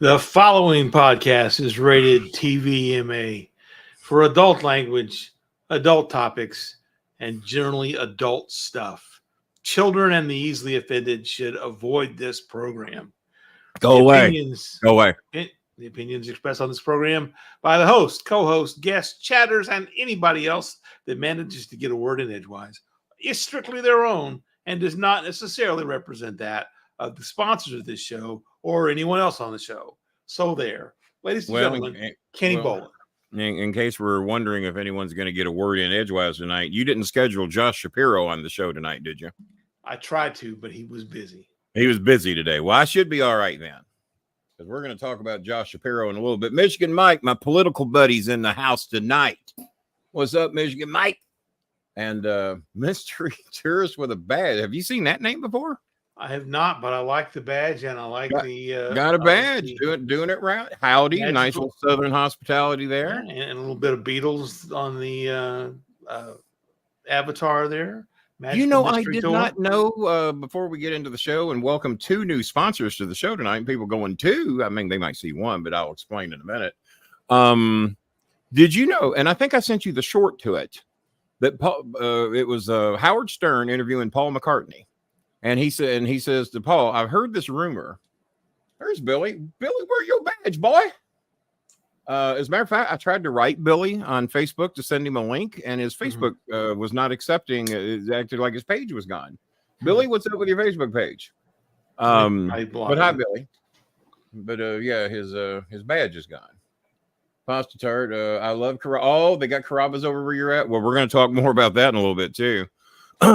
The following podcast is rated TVMA for adult language, adult topics, and generally adult stuff. Children and the easily offended should avoid this program. Go away. The opinions expressed on this program by the host, co-host, guests, chatters, and anybody else that manages to get a word in edgewise is strictly their own and does not necessarily represent that of the sponsors of this show or anyone else on the show. So there, ladies and gentlemen, Kenny Bolin. In case we're wondering if anyone's going to get a word in edgewise tonight, you didn't schedule Josh Shapiro on the show tonight, did you? I tried to, but he was busy. He was busy today. Well, I should be all right then, because we're going to talk about Josh Shapiro in a little bit. Michigan Mike, my political buddy's in the house tonight. What's up, Michigan Mike? And mystery tourist with a badge. Have you seen that name before? I have not, but I like the badge and I like got a badge. Doing it right. Howdy, magical. Nice little Southern hospitality there, and a little bit of Beatles on the avatar there. Magical I did not know before we get into the show, and welcome two new sponsors to the show tonight. People going two. I mean, they might see one, but I'll explain in a minute. Did you know? And I think I sent you the short to it. That it was Howard Stern interviewing Paul McCartney. And he says to Paul, I've heard this rumor. There's Billy. Billy, where's your badge, boy? As a matter of fact, I tried to write Billy on Facebook to send him a link, and his Facebook was not accepting. It acted like his page was gone. Billy, what's up with your Facebook page? But hi, Billy. But yeah, his badge is gone. Pasta tart. I love Carrabba's. Oh, they got Carrabba's over where you're at. Well, we're going to talk more about that in a little bit too.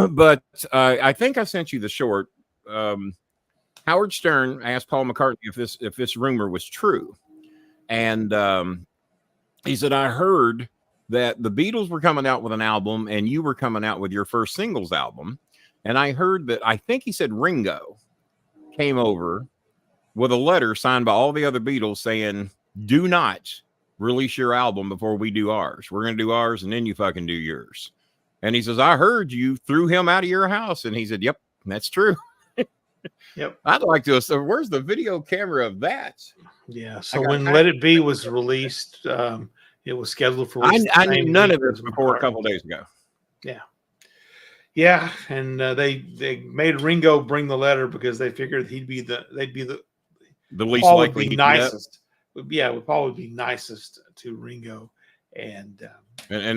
But I think I sent you the short. Howard Stern asked Paul McCartney if this rumor was true, and he said, "I heard that the Beatles were coming out with an album, and you were coming out with your first singles album, and I heard that I think he said Ringo came over with a letter signed by all the other Beatles saying, 'Do not release your album before we do ours. We're going to do ours, and then you fucking do yours.'" And he says, "I heard you threw him out of your house." And he said, "Yep, that's true." Yep. I'd like to. So where's the video camera of that? Yeah. So when Let It Be was released, it was scheduled for. I knew none of this before a couple days ago. Yeah. Yeah. And they made Ringo bring the letter because they figured they'd be the least Paul likely, would be nicest. Yeah, Paul would be nicest to Ringo. And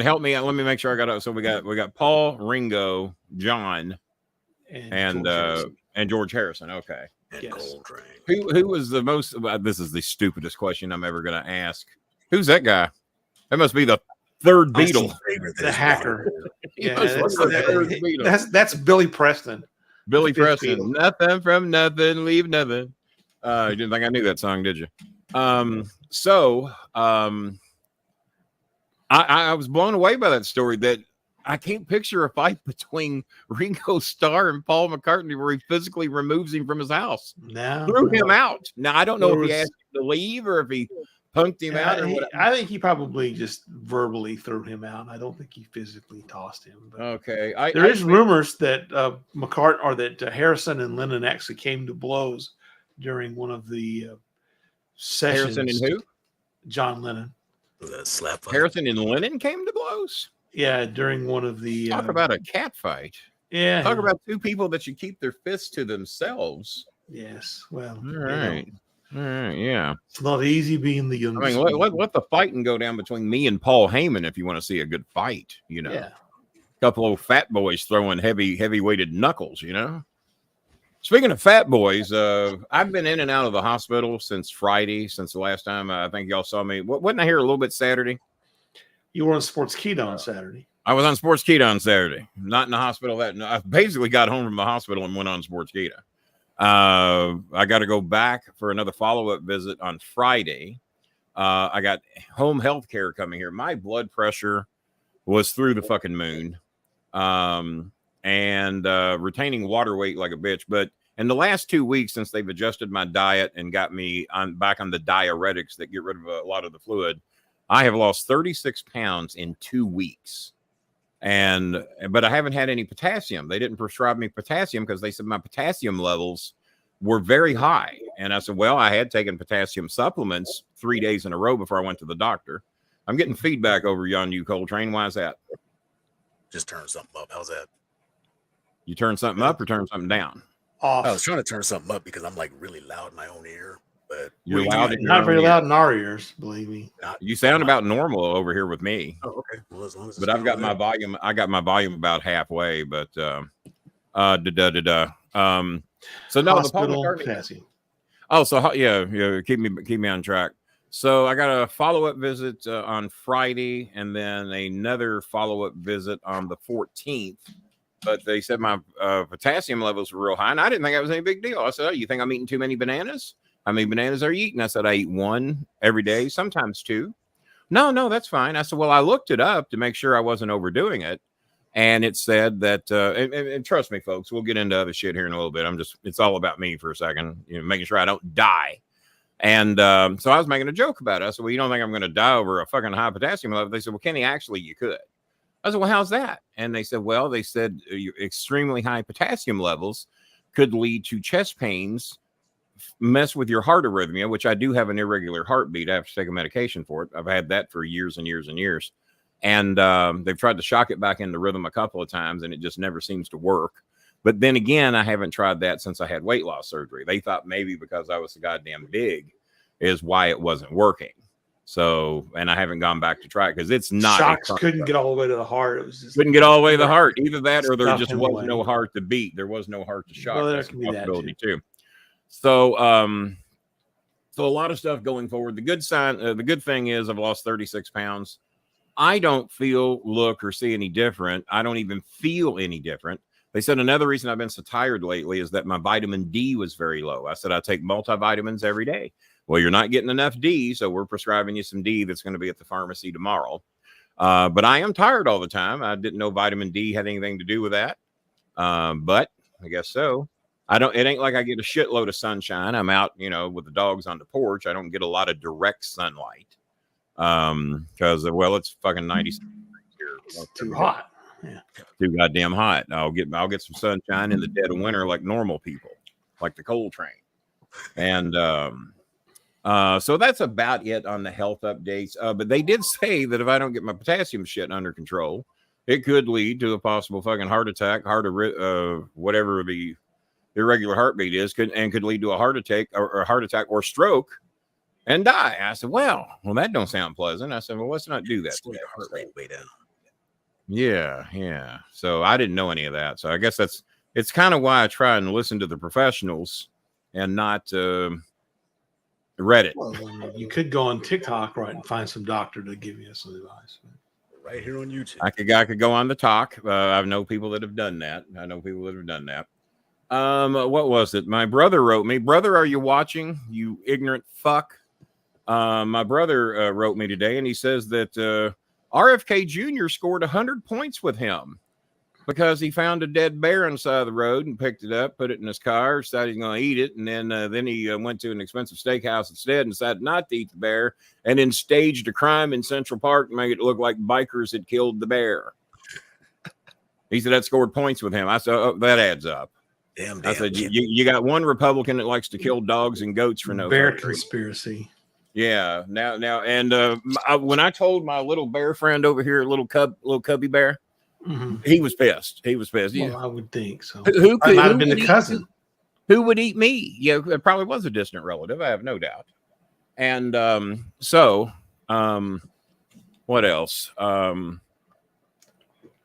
help me out. Let me make sure I got it. So we got Paul, Ringo, John, and George Harrison. Okay. Yes. Who was the most? This is the stupidest question I'm ever going to ask. Who's that guy? That must be the third Beatle. The hacker. Yeah, that's Billy Preston. Billy Preston. Beatle. Nothing from nothing, leave nothing. You didn't think I knew that song, did you? I was blown away by that story that I can't picture a fight between Ringo Starr and Paul McCartney where he physically removes him from his house. Threw him out. Now, I don't know if he asked him to leave or if he punked him out. I think he probably just verbally threw him out. I don't think he physically tossed him. But okay. There is rumors that Harrison and Lennon actually came to blows during one of the sessions. Harrison and who? John Lennon. Harrison and Lennon came to blows? Yeah, during one of the... Talk about a cat fight. Yeah. Talk about two people that should keep their fists to themselves. Yes, well... All right, yeah. It's not easy being the youngest. I mean, let the fighting go down between me and Paul Heyman if you want to see a good fight, you know. Yeah. A couple old fat boys throwing heavy-weighted knuckles, you know. Speaking of fat boys, I've been in and out of the hospital since Friday, since the last time I think y'all saw me. Wasn't I here a little bit Saturday? You were on Sports Keeda on Saturday. I was on Sports Keeda on Saturday. Not in the hospital. I basically got home from the hospital and went on Sports Keeda. I got to go back for another follow-up visit on Friday. I got home health care coming here. My blood pressure was through the fucking moon. And retaining water weight like a bitch. But in the last 2 weeks, since they've adjusted my diet and got me back on the diuretics that get rid of a lot of the fluid, I have lost 36 pounds in 2 weeks. But I haven't had any potassium. They didn't prescribe me potassium because they said my potassium levels were very high. And I said, well, I had taken potassium supplements 3 days in a row before I went to the doctor. I'm getting feedback over you on you, Coltrane. Why is that? Just turn something up. How's that? You turn something up or turn something down? Off. I was trying to turn something up because I'm like really loud in my own ear. But you're loud. Not very loud in our ears, believe me. You sound about normal over here with me. Oh, okay. Well, as long as but I've got my volume. I got my volume about halfway. But So no, the Paul McCartney. Oh, so yeah, keep me on track. So I got a follow-up visit on Friday, and then another follow-up visit on the 14th. But they said my potassium levels were real high, and I didn't think that was any big deal. I said, "Oh, you think I'm eating too many bananas? How many bananas are you eating?" I said, "I eat one every day, sometimes two." No, that's fine. I said, "Well, I looked it up to make sure I wasn't overdoing it." And it said that, and trust me, folks, we'll get into other shit here in a little bit. It's all about me for a second, making sure I don't die. And so I was making a joke about it. I said, "Well, you don't think I'm going to die over a fucking high potassium level?" They said, "Well, Kenny, actually, you could." I said, "Well, how's that?" And they said, "Well, extremely high potassium levels could lead to chest pains, mess with your heart arrhythmia," which I do have an irregular heartbeat. I have to take a medication for it. I've had that for years and years and years. And they've tried to shock it back into rhythm a couple of times, and it just never seems to work. But then again, I haven't tried that since I had weight loss surgery. They thought maybe because I was so goddamn big is why it wasn't working. So, and I haven't gone back to try it because it's not. Shocks couldn't get all the way to the heart. It was just couldn't get all the way to the heart. Either that or there just was no heart to beat. There was no heart to shock. Well, that's a possibility too. So, so a lot of stuff going forward. The good thing is I've lost 36 pounds. I don't feel, look, or see any different. I don't even feel any different. They said another reason I've been so tired lately is that my vitamin D was very low. I said I take multivitamins every day. Well, you're not getting enough D, so we're prescribing you some D that's going to be at the pharmacy tomorrow. But I am tired all the time. I didn't know vitamin D had anything to do with that. But I guess so. It ain't like I get a shitload of sunshine. I'm out, with the dogs on the porch. I don't get a lot of direct sunlight. Because it's fucking 90 here. It's too hot. Yeah. Too goddamn hot. I'll get some sunshine in the dead of winter like normal people, like the Coltrane. And so that's about it on the health updates. But they did say that if I don't get my potassium shit under control, it could lead to a possible fucking heart attack, whatever the irregular heartbeat is, could lead to a heart attack or stroke and die. I said, well, that don't sound pleasant. I said, well, let's not do that. Slow your heart rate way down. Yeah. So I didn't know any of that. So I guess it's kind of why I try and listen to the professionals and not Reddit. Well, you could go on TikTok, right, and find some doctor to give you some advice. Right here on YouTube. I could go on the talk. I know people that have done that. What was it? My brother wrote me. Brother, are you watching? You ignorant fuck. My brother wrote me today, and he says that RFK Jr. scored 100 points with him because he found a dead bear on the side of the road and picked it up, put it in his car, decided he's going to eat it, and then he went to an expensive steakhouse instead and decided not to eat the bear, and then staged a crime in Central Park to make it look like bikers had killed the bear. He said that scored points with him. I said, oh, that adds up. Damn. I said, you got one Republican that likes to kill dogs and goats for no bear country. Conspiracy. Yeah. Now, and when I told my little bear friend over here, little cubby bear, he was pissed. Well, I would think so. Who might have been the cousin. Who would eat me? Yeah, it probably was a distant relative. I have no doubt. And what else?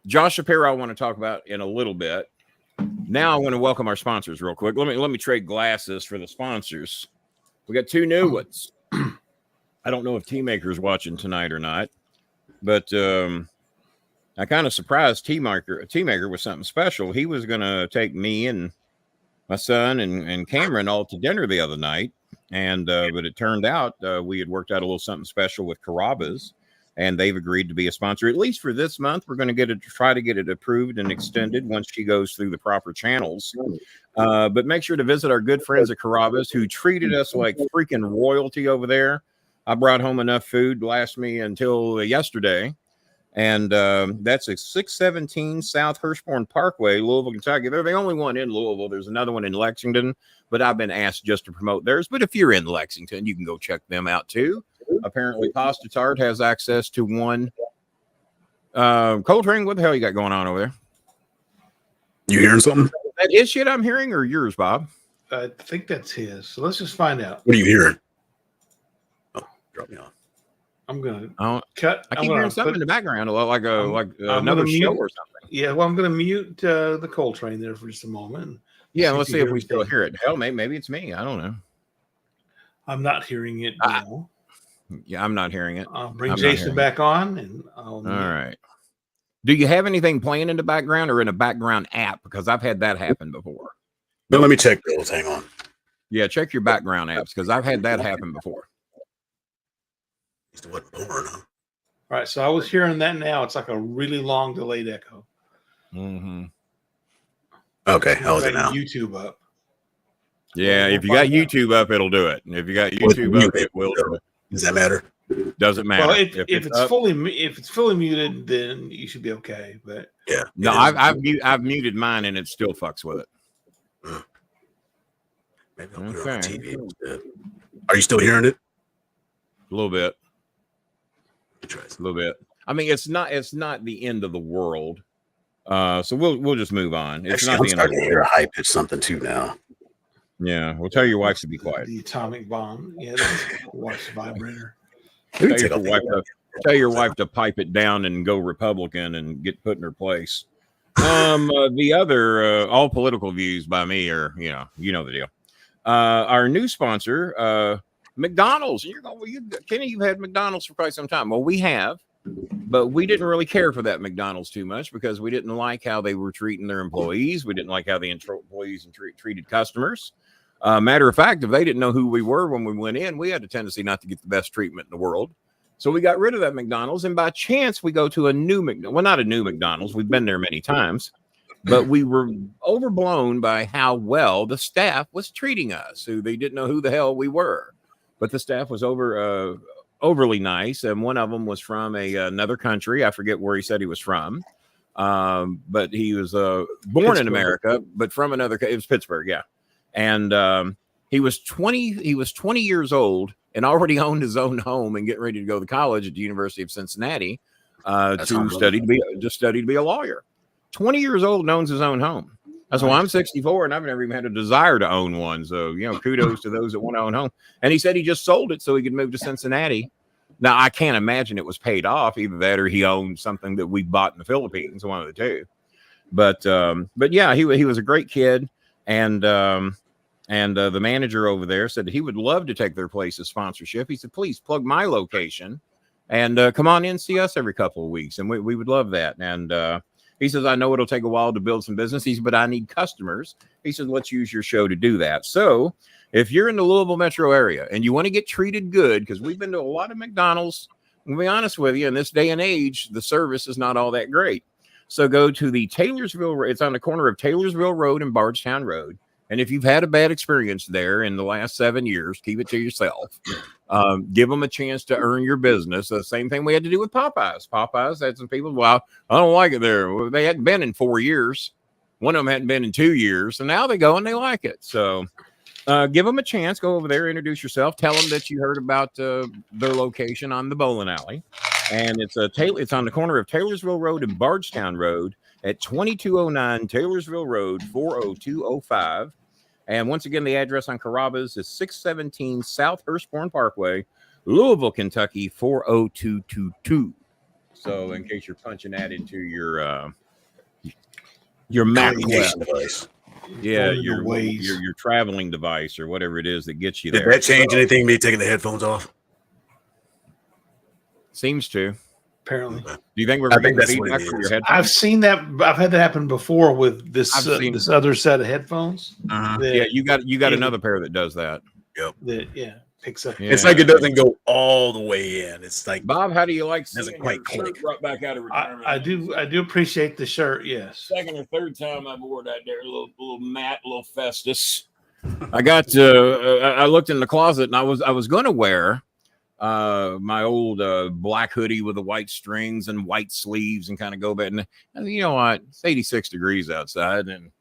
Josh Shapiro, I want to talk about in a little bit. Now I want to welcome our sponsors real quick. Let me trade glasses for the sponsors. We got two new ones. I don't know if T-Maker is watching tonight or not, but I kind of surprised T-Maker with something special. He was going to take me and my son and Cameron all to dinner the other night, and but it turned out we had worked out a little something special with Carrabba's, and they've agreed to be a sponsor at least for this month. We're going to try to get it approved and extended once she goes through the proper channels. But make sure to visit our good friends at Carrabba's, who treated us like freaking royalty over there. I brought home enough food to last me until yesterday. And that's a 617 South Hirschborn Parkway, Louisville, Kentucky. They're the only one in Louisville. There's another one in Lexington, but I've been asked just to promote theirs. But if you're in Lexington, you can go check them out too. Apparently, Pasta Tart has access to one. Coltrane, what the hell you got going on over there? You hearing something? That his shit I'm hearing, or yours, Bob? I think that's his. So let's just find out. What are you hearing? Oh, drop me off. I'm gonna cut. I keep hearing something in the background, like another show or something. Yeah, well, I'm gonna mute the Coltrane there for just a moment. Yeah, let's see if we still hear it. Hell, maybe it's me. I don't know. I'm not hearing it now. Yeah, I'm not hearing it. I'll bring Jason back on, and all right. Do you have anything playing in the background or in a background app? Because I've had that happen before. No, let me check those. Hang on. Yeah, check your background apps because I've had that happen before. It wasn't born, huh? All right, so I was hearing that now. It's like a really long delayed echo. Mm-hmm. Okay, how is it now? YouTube up. Yeah, if you got YouTube up, it'll do it. If you got YouTube up, it will do it. Does that matter? Doesn't matter. Well, if it's fully muted, then you should be okay. But yeah, no, I've muted mine and it still fucks with it. Maybe I'll put it on TV instead. Are you still hearing it? A little bit. A little bit. I mean, it's not the end of the world. So we'll just move on. It's Actually, not I'm the end of starting the to hear world. a high pitch something too now. Yeah, we'll tell your wife to be quiet. The atomic bomb. Yeah, that's wife's vibrator. Tell your wife to pipe it down and go Republican and get put in her place. The other all political views by me are, you know the deal. Our new sponsor, McDonald's. You're going, Kenny, you've had McDonald's for quite some time. Well, we have, but we didn't really care for that McDonald's too much because we didn't like how they were treating their employees. We didn't like how the employees treated customers. Matter of fact, if they didn't know who we were when we went in, we had a tendency not to get the best treatment in the world. So we got rid of that McDonald's, and by chance, we go to a new McDonald's. Well, not a new McDonald's. We've been there many times, but we were overblown by how well the staff was treating us, who they didn't know who the hell we were. But the staff was overly nice, and one of them was from another country. I forget where he said he was from, but he was born in America, but from another. It was Pittsburgh, yeah. And he was 20 years old and already owned his own home and getting ready to go to college at the University of Cincinnati to study to be a lawyer. 20 years old and owns his own home. That's why I'm 64 and I've never even had a desire to own one. So, kudos to those that want to own a home. And he said he just sold it so he could move to Cincinnati. Now, I can't imagine it was paid off. Either that or he owned something that we bought in the Philippines, one of the two. But yeah, he was a great kid. And the manager over there said he would love to take their place as sponsorship. He said, please plug my location and come on in and see us every couple of weeks. And we would love that. And he says, I know it'll take a while to build some business. He said, but I need customers. He said, let's use your show to do that. So if you're in the Louisville metro area and you want to get treated good, because we've been to a lot of McDonald's, I'm going to be honest with you, in this day and age, the service is not all that great. So go to the Taylorsville. It's on the corner of Taylorsville Road and Bardstown Road. And if you've had a bad experience there in the last 7 years, keep it to yourself. Give them a chance to earn your business. The same thing we had to do with Popeyes. Popeyes had some people, well, I don't like it there. Well, they hadn't been in 4 years. One of them hadn't been in 2 years. And now they go and they like it. So give them a chance. Go over there, introduce yourself. Tell them that you heard about their location on the bowling alley. And it's on the corner of Taylorsville Road and Bardstown Road at 2209 Taylorsville Road, 40205. And once again, the address on Carrabba's is 617 South Hirschborn Parkway, Louisville, Kentucky, 40222. So in case you're punching that into your navigation device. Yeah, your traveling device or whatever it is that gets you there. Did that change anything, me taking the headphones off? Seems to. Apparently. Do you think we're getting feedback from your headphones? I've seen that. I've had that happen before with this this other set of headphones. Yeah, you got another pair that does that. Yep. That picks up. Yeah. It's like it doesn't go all the way in. It's like, Bob, how do you like doesn't quite click right back out of retirement? I do appreciate the shirt. Yes. Second or third time I wore that there, a little matte, a little Festus. I got I looked in the closet and I was going to wear my old black hoodie with the white strings and white sleeves and kind of go back. And you know what? It's 86 degrees outside and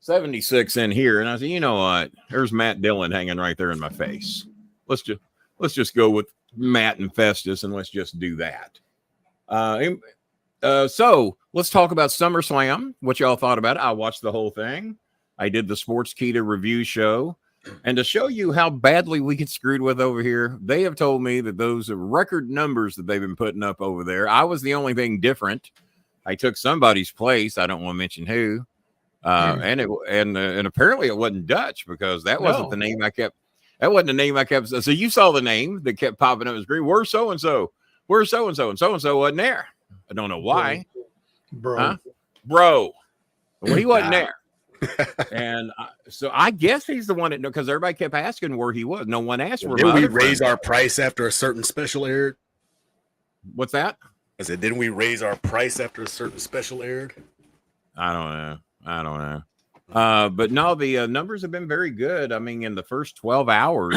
76 in here. And I said, you know what? There's Matt Dillon hanging right there in my face. Let's just go with Matt and Festus and let's just do that. So let's talk about SummerSlam. What y'all thought about it? I watched the whole thing. I did the Sports Keeda review show. And to show you how badly we get screwed with over here, they have told me that those are record numbers that they've been putting up over there. I was the only thing different. I took somebody's place. I don't want to mention who. And apparently it wasn't Dutch because that wasn't the name I kept. That wasn't the name I kept. So you saw the name that kept popping up on the screen. Where's so-and-so? Where's so-and-so? And so-and-so wasn't there. I don't know why. Bro. Well, he wasn't there. And so I guess he's the one that, because everybody kept asking where he was. No one asked where. Did we raise our price after a certain special aired? What's that? I said, didn't we raise our price after a certain special aired? I don't know. But no, the numbers have been very good. I mean, in the first 12 hours,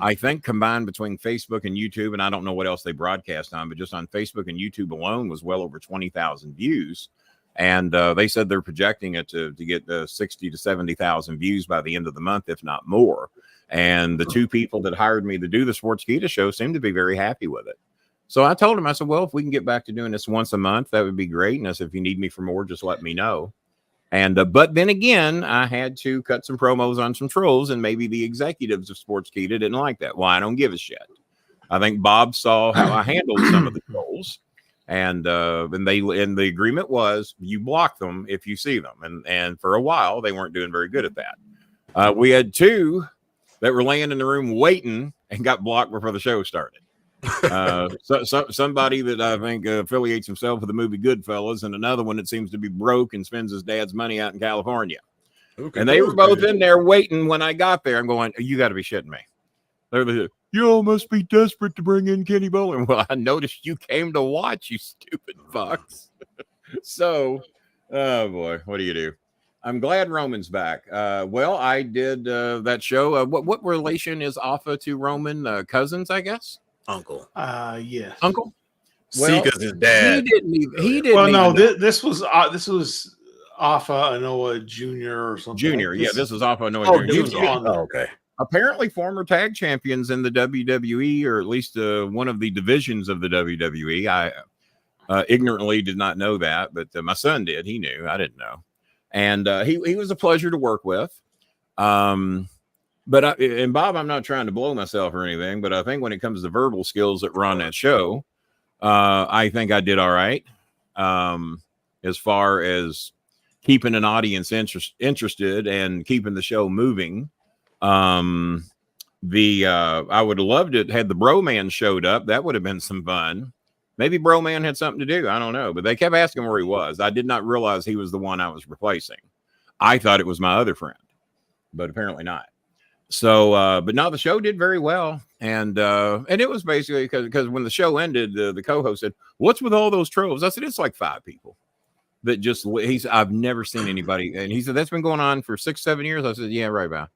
I think combined between Facebook and YouTube, and I don't know what else they broadcast on, but just on Facebook and YouTube alone was well over 20,000 views. And they said they're projecting it to get 60 to 70,000 views by the end of the month, if not more. And the two people that hired me to do the Sports Keeda show seem to be very happy with it. So I told him, I said, well, if we can get back to doing this once a month, that would be great. And I said, if you need me for more, just let me know. And but then again, I had to cut some promos on some trolls, and maybe the executives of Sports Keeda didn't like that. Well, I don't give a shit. I think Bob saw how I handled some of the trolls. And the agreement was you block them if you see them. And for a while, they weren't doing very good at that. We had two that were laying in the room waiting and got blocked before the show started. Somebody that I think affiliates himself with the movie Goodfellas, and another one that seems to be broke and spends his dad's money out in California. Okay, and they were both in there waiting when I got there. I'm going, you got to be shitting me. They're like, you all must be desperate to bring in Kenny Bolin. Well, I noticed you came to watch, you stupid fucks. So, oh boy, what do you do? I'm glad Roman's back. Well, I did that show. What relation is Alpha to Roman? Cousins, I guess. Uncle. Yes. Uncle. Well, because his dad. He didn't. Well, no, this was Alpha Anoa Jr. or something. Junior, like this. Yeah, this is Alpha Anoa Jr. Okay. Apparently, former tag champions in the WWE, or at least one of the divisions of the WWE. I ignorantly did not know that, but my son did. He knew. I didn't know. And he was a pleasure to work with. But and Bob, I'm not trying to blow myself or anything, but I think when it comes to verbal skills that were on that show, I think I did all right. As far as keeping an audience interested and keeping the show moving. I would have loved it had the Bro Man showed up. That would have been some fun. Maybe Bro Man had something to do. I don't know, but they kept asking where he was. I did not realize he was the one I was replacing. I thought it was my other friend, but apparently not. So, but no, the show did very well. And it was basically because when the show ended, the co-host said, "What's with all those trolls?" I said, "It's like 5 people that just," I've never seen anybody. And he said, "That's been going on for 6-7 years." I said, "Yeah, right, Bob.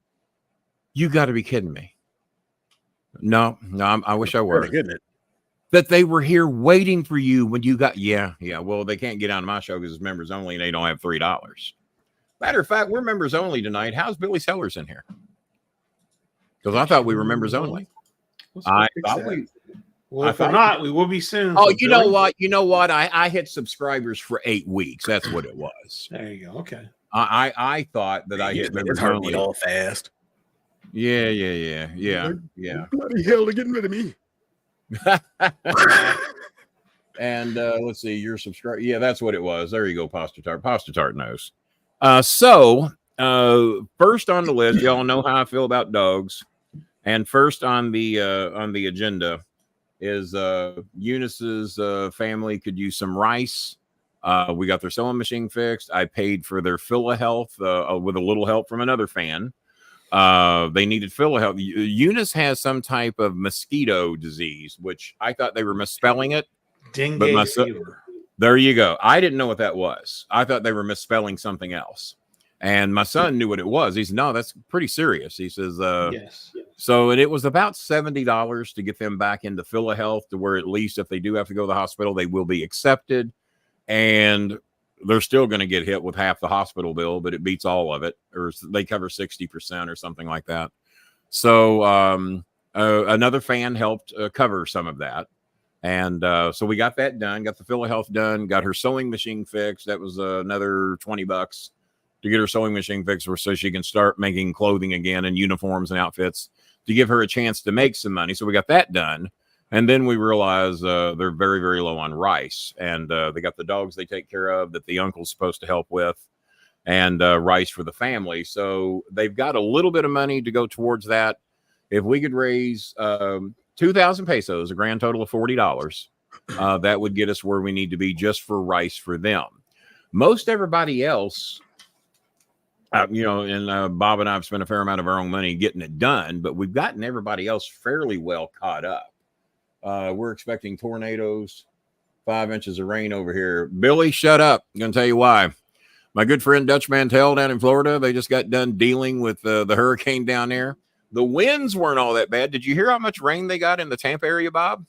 You got to be kidding me." No, I wish I were. That they were here waiting for you when you got, yeah. Well, they can't get on my show because it's members only and they don't have $3. Matter of fact, we're members only tonight. How's Billy Sellers in here? Because I thought we were members only. Well, if we're not, we will be soon. Oh, you know what? I hit subscribers for 8 weeks. That's what it was. There you go. Okay. I thought that I hit members only all fast. Yeah. Bloody hell, they're getting rid of me. And let's see, you're subscribed. Yeah, that's what it was. There you go, Pasta Tart. Pasta Tart knows. So first on the list, y'all know how I feel about dogs. And first on the agenda is Eunice's family could use some rice. We got their sewing machine fixed. I paid for their Philahealth with a little help from another fan. They needed Philahealth. Eunice has some type of mosquito disease, which I thought they were misspelling it. Dengue fever. There you go. I didn't know what that was. I thought they were misspelling something else. And my son knew what it was. He said, "No, that's pretty serious." He says, Yes. So, and it was about $70 to get them back into Philahealth, to where at least if they do have to go to the hospital, they will be accepted. And they're still going to get hit with half the hospital bill, but it beats all of it, or they cover 60% or something like that. So another fan helped cover some of that. And so we got that done, got the Philahealth done, got her sewing machine fixed. That was another $20 to get her sewing machine fixed, so she can start making clothing again and uniforms and outfits, to give her a chance to make some money. So we got that done. And then we realized they're very, very low on rice. And they got the dogs they take care of that the uncle's supposed to help with, and rice for the family. So they've got a little bit of money to go towards that. If we could raise 2,000 pesos, a grand total of $40, that would get us where we need to be just for rice for them. Most everybody else, and Bob and I have spent a fair amount of our own money getting it done, but we've gotten everybody else fairly well caught up. We're expecting tornadoes, 5 inches of rain over here. Billy, shut up. I'm going to tell you why. My good friend Dutch Mantel down in Florida, they just got done dealing with the hurricane down there. The winds weren't all that bad. Did you hear how much rain they got in the Tampa area, Bob?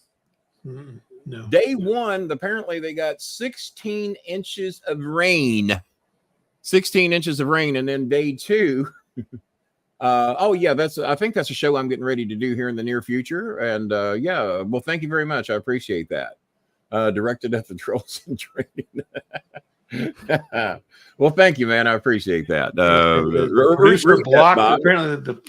No. Day one, apparently they got 16 inches of rain. 16 inches of rain. And then day two, I think that's a show I'm getting ready to do here in the near future. And well, thank you very much. I appreciate that. Directed at the Trolls and Training. Well, thank you, man. I appreciate that. Apparently the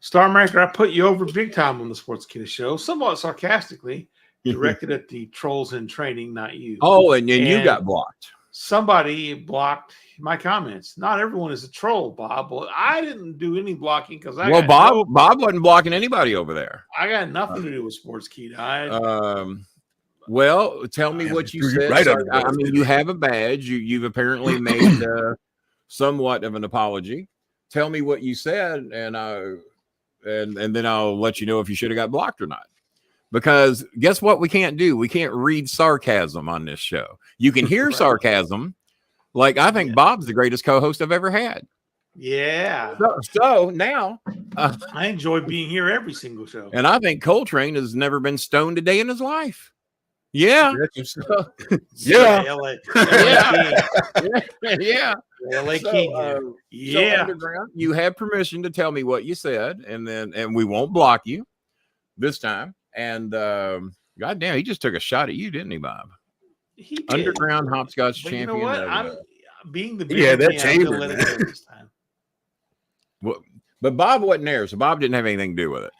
Star Maker, I put you over big time on the Sports Keeda show, somewhat sarcastically, directed at the Trolls in Training, not you. Oh, and you got blocked. Somebody blocked my comments. Not everyone is a troll, Bob. Well, I didn't do any blocking because Bob wasn't blocking anybody over there. I got nothing to do with Sports Keeda. Well, tell me what you said. Right, I mean, you have a badge. You've apparently made somewhat of an apology. Tell me what you said, and then I'll let you know if you should have got blocked or not. Because guess what we can't do? We can't read sarcasm on this show. You can hear sarcasm. Like, I think Bob's the greatest co-host I've ever had. Yeah. So now I enjoy being here every single show. And I think Coltrane has never been stoned a day in his life. Yeah. Yeah. Yeah. LA King. So Underground, you have permission to tell me what you said, and we won't block you this time. And goddamn, he just took a shot at you, didn't he, Bob? He did. Underground hopscotch champion. You know what? I'm being the big that chamber, let it go this time. Well, but Bob wasn't there, so Bob didn't have anything to do with it.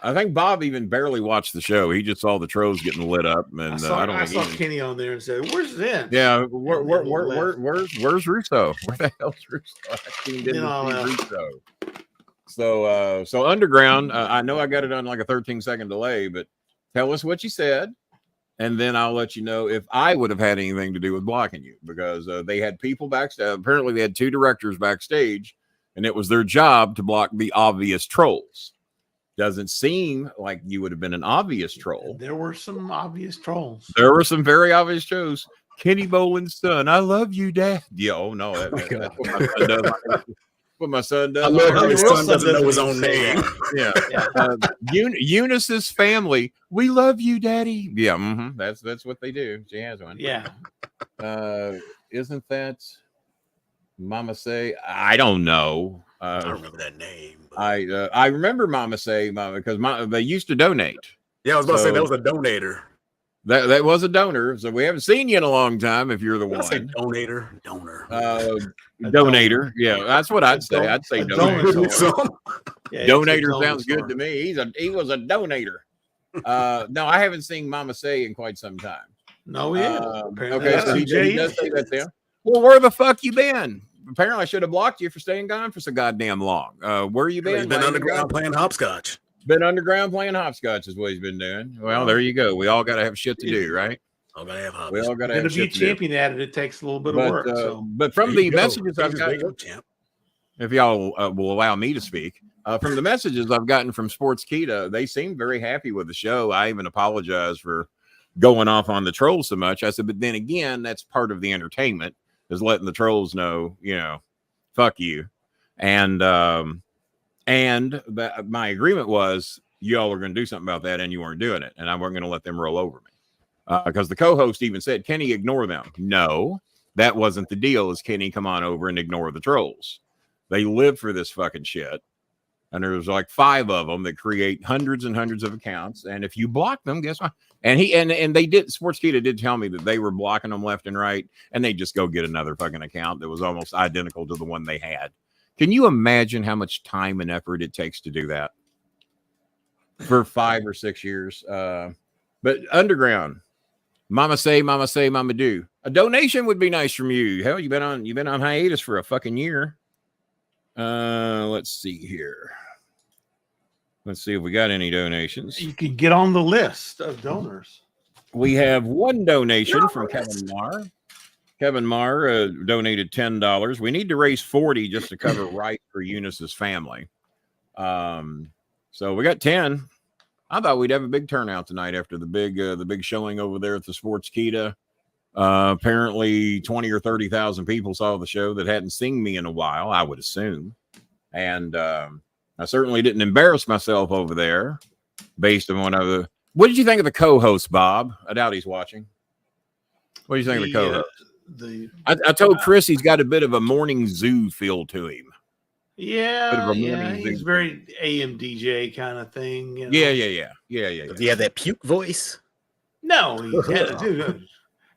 I think Bob even barely watched the show. He just saw the trolls getting lit up, and I saw Kenny on there and said, "Where's Vince?" Yeah, where's Russo? Where the hell's Russo? I tuned in to see Russo. So Underground, I know I got it on like a 13-second delay, but tell us what you said, and then I'll let you know if I would have had anything to do with blocking you, because they had people backstage. Apparently, they had 2 directors backstage, and it was their job to block the obvious trolls. Doesn't seem like you would have been an obvious troll. There were some obvious trolls. There were some very obvious trolls. Kenny Bolin's son. I love you, Dad. Yeah. Oh no. That's what my son does. What my son does. I love how his son doesn't know his own name. Yeah. Eunice's family. We love you, Daddy. Yeah. Mm-hmm. That's what they do. She has one. Yeah. Isn't that Mama Say? I don't know. I don't remember that name. I remember Mama Say, because they used to donate. Yeah, I was about to say that was a donator. That was a donor. So we haven't seen you in a long time. If you're the one, say donor. Donator. Yeah, that's what I'd say. I'd say donator. Donator sounds good to me. He was a donator. No, I haven't seen Mama Say in quite some time. No, yeah. Okay, so he does say that there. Well, where the fuck you been? Apparently, I should have blocked you for staying gone for so goddamn long. Where you been? He's been underground playing hopscotch. Been underground playing hopscotch is what he's been doing. Well, there you go. We all got to have shit to do, right? All gotta have hopscotch. We all got to have shit to do. To be champion at it, it takes a little bit of work. But from the messages I've gotten, if y'all will allow me to speak, from the messages I've gotten from Sports Keeda, they seem very happy with the show. I even apologize for going off on the trolls so much. I said, but then again, that's part of the entertainment, is letting the trolls know, fuck you. And And my agreement was y'all were going to do something about that, and you weren't doing it, and I wasn't going to let them roll over me. Because the co-host even said, Kenny, ignore them. No, that wasn't the deal. Is Kenny, come on over and ignore the trolls. They live for this fucking shit. And there's like 5 of them that create hundreds and hundreds of accounts. And if you block them, guess what? And they did, Sports Keeda did tell me that they were blocking them left and right, and they just go get another fucking account that was almost identical to the one they had. Can you imagine how much time and effort it takes to do that for 5 or 6 years? But Underground, Mama say, Mama do. A donation would be nice from you. Hell, you've been on hiatus for a fucking year. Let's see here. Let's see if we got any donations. You can get on the list of donors. We have one donation from Kevin Marr. Kevin Marr donated $10. We need to raise $40 just to cover right for Eunice's family. So we got 10. I thought we'd have a big turnout tonight after the big showing over there at the Sports Keeda. Apparently 20 or 30,000 people saw the show that hadn't seen me in a while, I would assume. And I certainly didn't embarrass myself over there based on one of the. What did you think of the co-host, Bob? I doubt he's watching. What do you think of the co-host? I told Chris he's got a bit of a morning zoo feel to him. Yeah, he's very AM DJ kind of thing. You know? Yeah. Does he have that puke voice? No,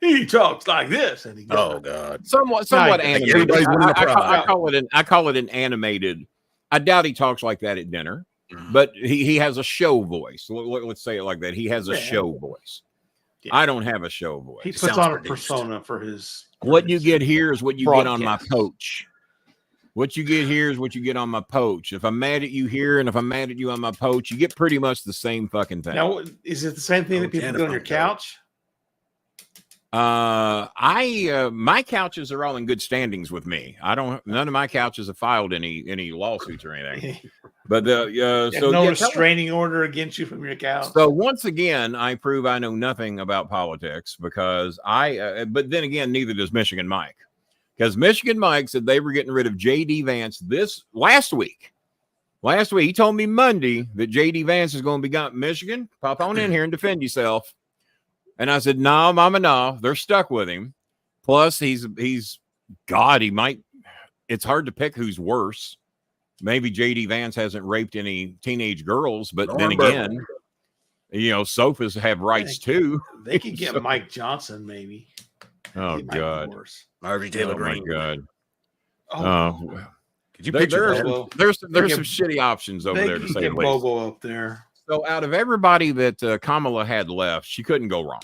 he talks like this, and he goes, oh god, somewhat animated. I call it an animated. I doubt he talks like that at dinner, but he has a show voice. Let's say it like that. He has a show voice. Yeah. I don't have a show voice. He puts on a persona for his. What you get here is what you get on my poach. What you get here is what you get on my poach. If I'm mad at you here and if I'm mad at you on my poach, you get pretty much the same fucking thing. Now, is it the same thing that people do on your couch? My couches are all in good standings with me. None of my couches have filed any lawsuits or anything. But restraining order against you from your couch. So once again, I prove I know nothing about politics because but then again, neither does Michigan Mike. Because Michigan Mike said they were getting rid of J.D. Vance last week. Last week, he told me Monday that J.D. Vance is going to be gone. Michigan, pop on in here and defend yourself. And I said, no, mama, no. They're stuck with him. Plus, he's God, he might. It's hard to pick who's worse. Maybe J.D. Vance hasn't raped any teenage girls, but then again, sofas have rights too. They could get Mike Johnson, maybe. Oh God, Marjorie Taylor Greene. My God. Oh, could you picture that? There's some shitty options over there to say the least. Bobo up there. So out of everybody that Kamala had left, she couldn't go wrong.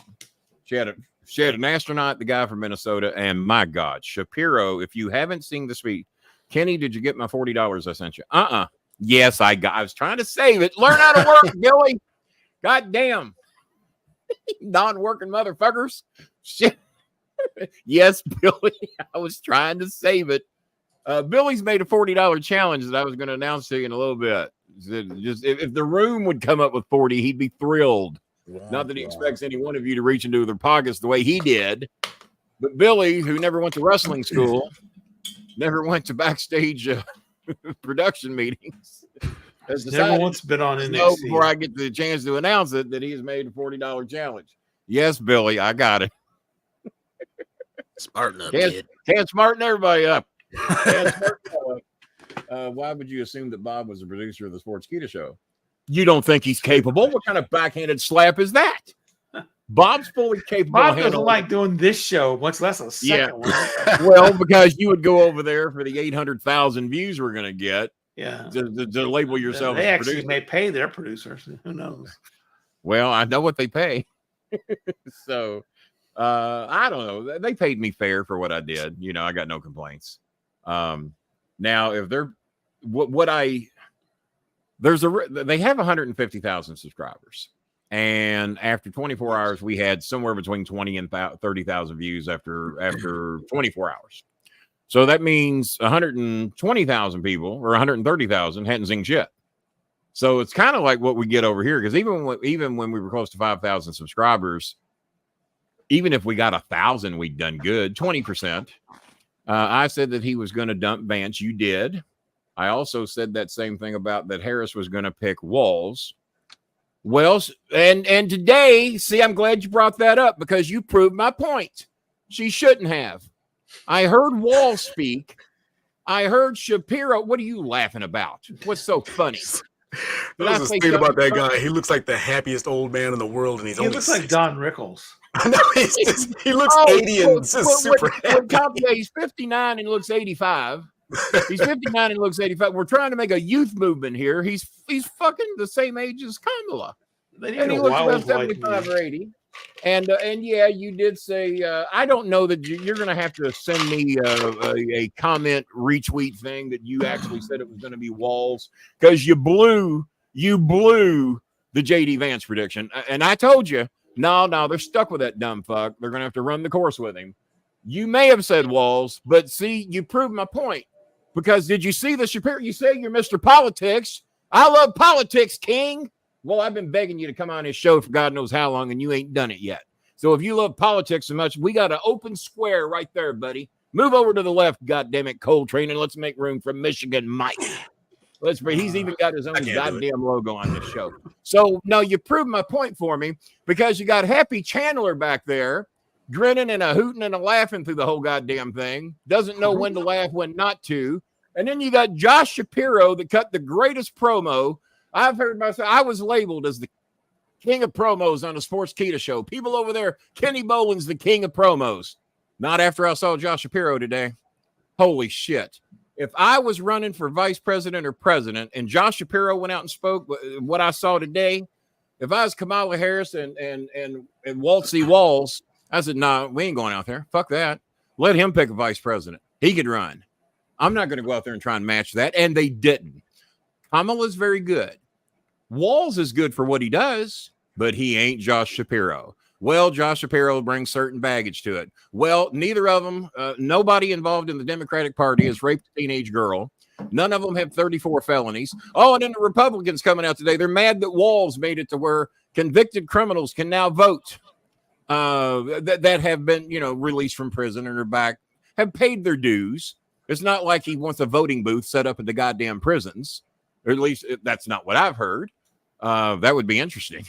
She had an astronaut, the guy from Minnesota, and my God, Shapiro. If you haven't seen the speech, Kenny, did you get my $40 I sent you? Yes, I was trying to save it. Learn how to work, Billy. God damn. Non-working motherfuckers. Shit. Yes, Billy. I was trying to save it. Billy's made a $40 challenge that I was going to announce to you in a little bit. Just if the room would come up with 40, he'd be thrilled. Wow, not that he expects any one of you to reach into their pockets the way he did. But Billy, who never went to wrestling school, never went to backstage production meetings, has never once been on NXT. Before I get the chance to announce it, that he has made a $40 challenge. Yes, Billy, I got it. Smarten up, kid. Can't smarten everybody up. Why would you assume that Bob was the producer of the Sports Keeda show? You don't think he's capable? What kind of backhanded slap is that? Bob's fully capable. Bob doesn't like doing this show, much less a second one. Well, because you would go over there for the 800,000 views we're going to get. Yeah. To label yourself they as a actually producer. may pay their producers. Who knows? Well, I know what they pay. So I don't know. They paid me fair for what I did. I got no complaints. Now, if they're they have 150,000 subscribers, and after 24 hours, we had somewhere between 20 and 30,000 views after 24 hours. So that means 120,000 people or 130,000 hadn't seen shit. So it's kind of like what we get over here, because even when we were close to 5,000 subscribers, even if we got 1,000, we'd done good. 20%. I said that he was going to dump Vance. You did. I also said that same thing about that Harris was going to pick Walz. Well, and today, see, I'm glad you brought that up because you proved my point. She shouldn't have. I heard Walz speak. I heard Shapiro. What are you laughing about? What's so funny? I was thinking about that guy. He looks like the happiest old man in the world, and he looks like Don Rickles. I know he looks 80 and just super happy. He's 59 and looks 85. He's 59 and looks 85. We're trying to make a youth movement here. He's fucking the same age as Kamala, and he looks about 75 or 80. And yeah, you did say I don't know that you're going to have to send me a comment retweet thing that you actually said it was going to be Walz because you blew the JD Vance prediction, and I told you no, they're stuck with that dumb fuck. They're going to have to run the course with him. You may have said Walz, but see, you proved my point because did you see the Shapiro? You say you're Mr. Politics. I love politics, King. Well, I've been begging you to come on this show for God knows how long, and you ain't done it yet. So if you love politics so much, we got an open square right there, buddy. Move over to the left, goddammit, Coltrane, and let's make room for Michigan Mike. He's even got his own goddamn logo on this show. So, no, you proved my point for me because you got Happy Chandler back there grinning and a hooting and a laughing through the whole goddamn thing. Doesn't know when to laugh, when not to. And then you got Josh Shapiro that cut the greatest promo. I've heard myself. I was labeled as the king of promos on the Sports Keeda show. People over there, Kenny Bolin's the king of promos. Not after I saw Josh Shapiro today. Holy shit. If I was running for vice president or president and Josh Shapiro went out and spoke what I saw today, if I was Kamala Harris and Walz, I said, nah, we ain't going out there. Fuck that. Let him pick a vice president. He could run. I'm not going to go out there and try and match that. And they didn't. Kamala's very good. Walz is good for what he does, but he ain't Josh Shapiro. Well, Josh Shapiro brings certain baggage to it. Well, neither of them, nobody involved in the Democratic Party has raped a teenage girl. None of them have 34 felonies. Oh, and then the Republicans coming out today, they're mad that Walz made it to where convicted criminals can now vote that have been, released from prison and are back, have paid their dues. It's not like he wants a voting booth set up in the goddamn prisons. Or at least that's not what I've heard. That would be interesting.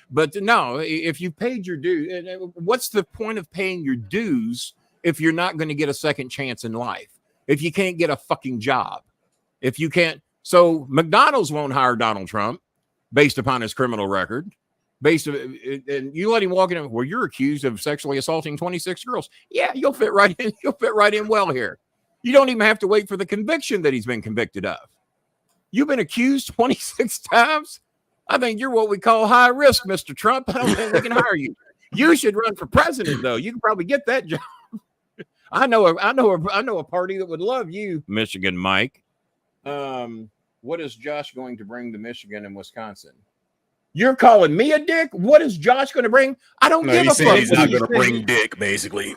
But no, if you paid your dues, what's the point of paying your dues if you're not going to get a second chance in life? If you can't get a fucking job, if you can't. So McDonald's won't hire Donald Trump based upon his criminal record. And you let him walk in. Well, you're accused of sexually assaulting 26 girls. Yeah, you'll fit right in. You'll fit right in well here. You don't even have to wait for the conviction that he's been convicted of. You've been accused 26 times. I think you're what we call high risk, Mr. Trump. I don't think we can hire you. You should run for president, though. You can probably get that job. I know a party that would love you, Michigan Mike. What is Josh going to bring to Michigan and Wisconsin? You're calling me a dick? What is Josh going to bring? I don't give a fuck. He's not going to bring dick, basically.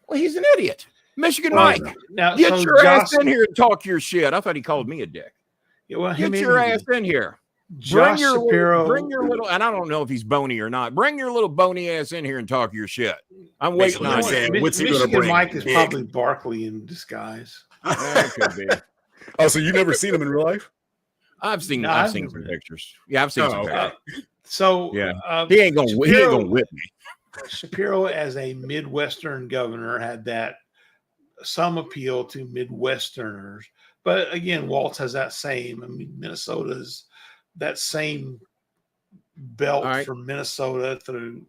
Well, he's an idiot. Michigan Mike, now, get your ass in here and talk your shit. I thought he called me a dick. Yeah, well, get your ass in here. Bring your little, and I don't know if he's bony or not. Bring your little bony ass in here and talk your shit. I'm waiting on you. What's he going to bring? Mike is probably Barkley in disguise. That could be. Oh, so you've never seen him in real life? I've seen some pictures. Yeah, I've seen some pictures. So yeah, he ain't gonna whip me. Shapiro, as a Midwestern governor, had some appeal to Midwesterners. But again, Walz has that same. I mean, Minnesota's that same belt from Minnesota through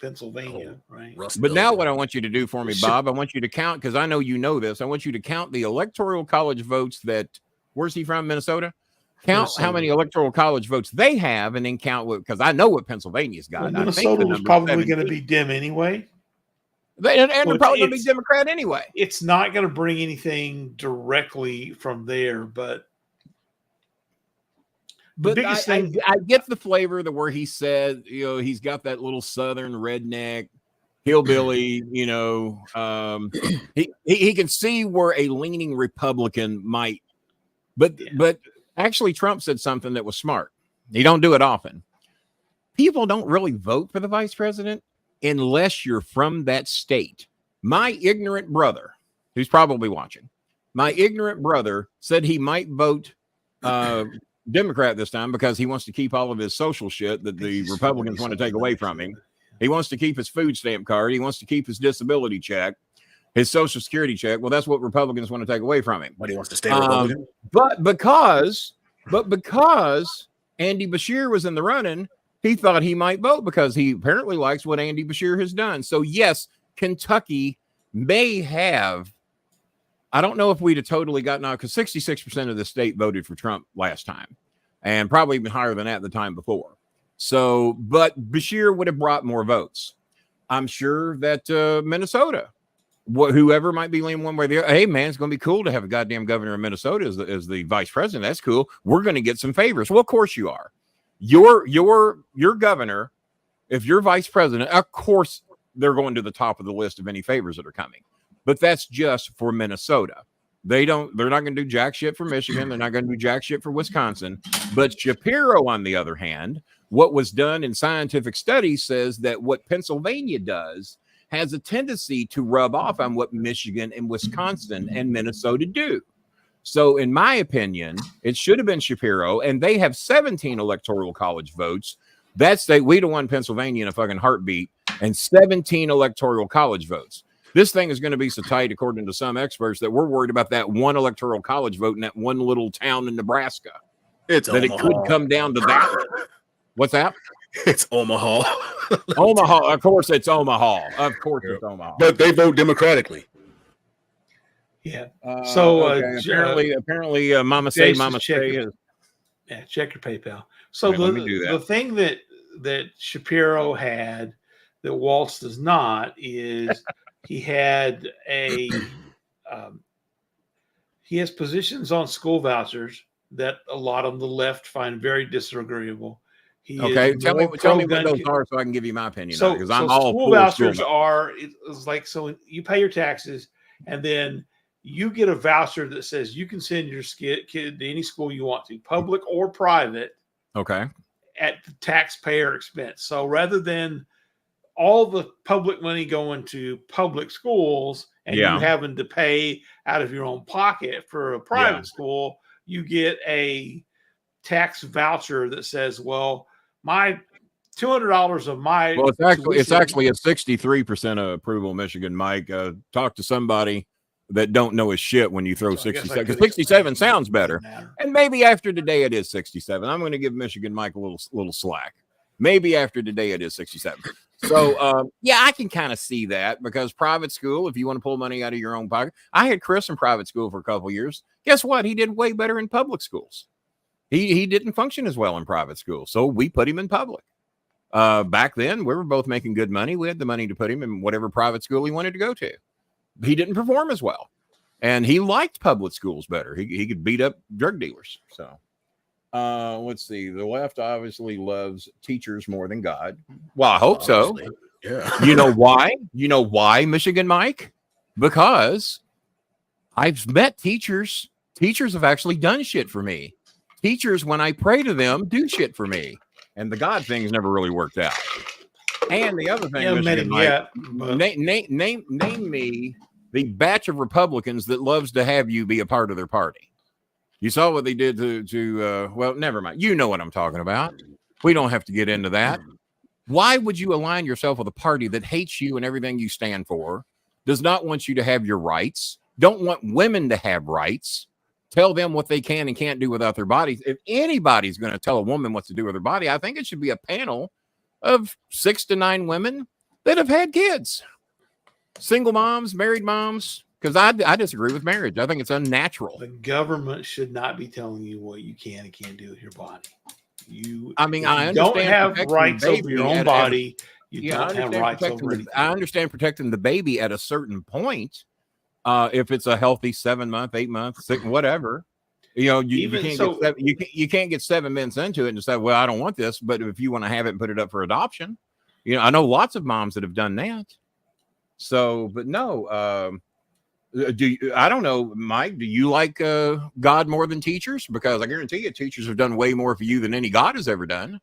Pennsylvania, right? But now what I want you to do for me, Bob, I want you to count, because I know you know this. I want you to count the electoral college votes that, where's he from, Minnesota? Count how many electoral college votes they have, and then count what, because I know what Pennsylvania's got. Well, Minnesota was probably going to be dim anyway. And they're probably going to be Democrat anyway. It's not going to bring anything directly from there, but I get the flavor where he said, he's got that little Southern redneck hillbilly, he can see where a leaning Republican might, but actually Trump said something that was smart. He don't do it often. People don't really vote for the vice president unless you're from that state. My ignorant brother, who's probably watching, My ignorant brother said he might vote Democrat this time because he wants to keep all of his social shit that the Republicans want to take away from him. He wants to keep his food stamp card. He wants to keep his disability check, his Social Security check. Well, that's what Republicans want to take away from him. But he wants to stay Republican. But because Andy Bashir was in the running, he thought he might vote because he apparently likes what Andy Bashir has done. So yes, Kentucky may have. I don't know if we'd have totally gotten out because 66% of the state voted for Trump last time, and probably even higher than that the time before. So, but Bashir would have brought more votes. I'm sure that Minnesota, whoever might be leaning one way or the other, hey man, it's going to be cool to have a goddamn governor of Minnesota as the vice president. That's cool. We're going to get some favors. Well, of course you are. Your governor, if you're vice president, of course they're going to the top of the list of any favors that are coming. But that's just for Minnesota. They're not going to do jack shit for Michigan. They're not going to do jack shit for Wisconsin. But Shapiro, on the other hand, what was done in scientific studies says that what Pennsylvania does has a tendency to rub off on what Michigan and Wisconsin and Minnesota do. So in my opinion, it should have been Shapiro, and they have 17 electoral college votes. That state, we'd have won Pennsylvania in a fucking heartbeat, and 17 electoral college votes. This thing is going to be so tight, according to some experts, that we're worried about that one electoral college vote in that one little town in Nebraska. It's that Omaha. It could come down to that. What's that? It's Omaha. Omaha. Of course it's Omaha. Of course it's Omaha. But they vote democratically. Yeah. Apparently, Mama say, Mama say. Yeah, check your PayPal. So right, the thing that Shapiro had that Waltz does not is he had he has positions on school vouchers that a lot of the left find very disagreeable. Tell me what those are so I can give you my opinion. So, because I'm all school vouchers it's like, so you pay your taxes and then you get a voucher that says you can send your kid to any school you want to, public or private. Okay. At the taxpayer expense. So rather than all the public money going to public schools and you having to pay out of your own pocket for a private school, you get a tax voucher that says, well, my $200 of my it's actually a 63% approval, Michigan, Mike. Talk to somebody that don't know his shit when you throw 67, because 67 sounds better. And maybe after today it is 67. I'm going to give Michigan Mike a little slack. Maybe after today it is 67. So I can kind of see that, because private school, if you want to pull money out of your own pocket, I had Chris in private school for a couple of years. Guess what? He did way better in public schools. He didn't function as well in private school, so we put him in public. Back then, we were both making good money. We had the money to put him in whatever private school he wanted to go to. He didn't perform as well, and he liked public schools better. He could beat up drug dealers. So let's see. The left obviously loves teachers more than God. Well, I hope so. Yeah. You know why? You know why, Michigan Mike? Because I've met teachers. Teachers have actually done shit for me. Teachers, when I pray to them, do shit for me. And the God thing's never really worked out. And the other thing, name me the batch of Republicans that loves to have you be a part of their party. You saw what they did to well, never mind. You know what I'm talking about. We don't have to get into that. Why would you align yourself with a party that hates you and everything you stand for, does not want you to have your rights, don't want women to have rights, tell them what they can and can't do without their bodies? If anybody's going to tell a woman what to do with her body, I think it should be a panel of 6 to 9 women that have had kids. Single moms, married moms, because I disagree with marriage. I think it's unnatural. The government should not be telling you what you can and can't do with your body. I don't have rights over your own body. You don't have rights over anything. I understand protecting the baby at a certain point. If it's a healthy 7-month, 8-month, 6, whatever, you can't get 7 months into it and say, well, I don't want this. But if you want to have it and put it up for adoption, I know lots of moms that have done that. So, but no, I don't know, Mike, do you like God more than teachers? Because I guarantee you teachers have done way more for you than any God has ever done.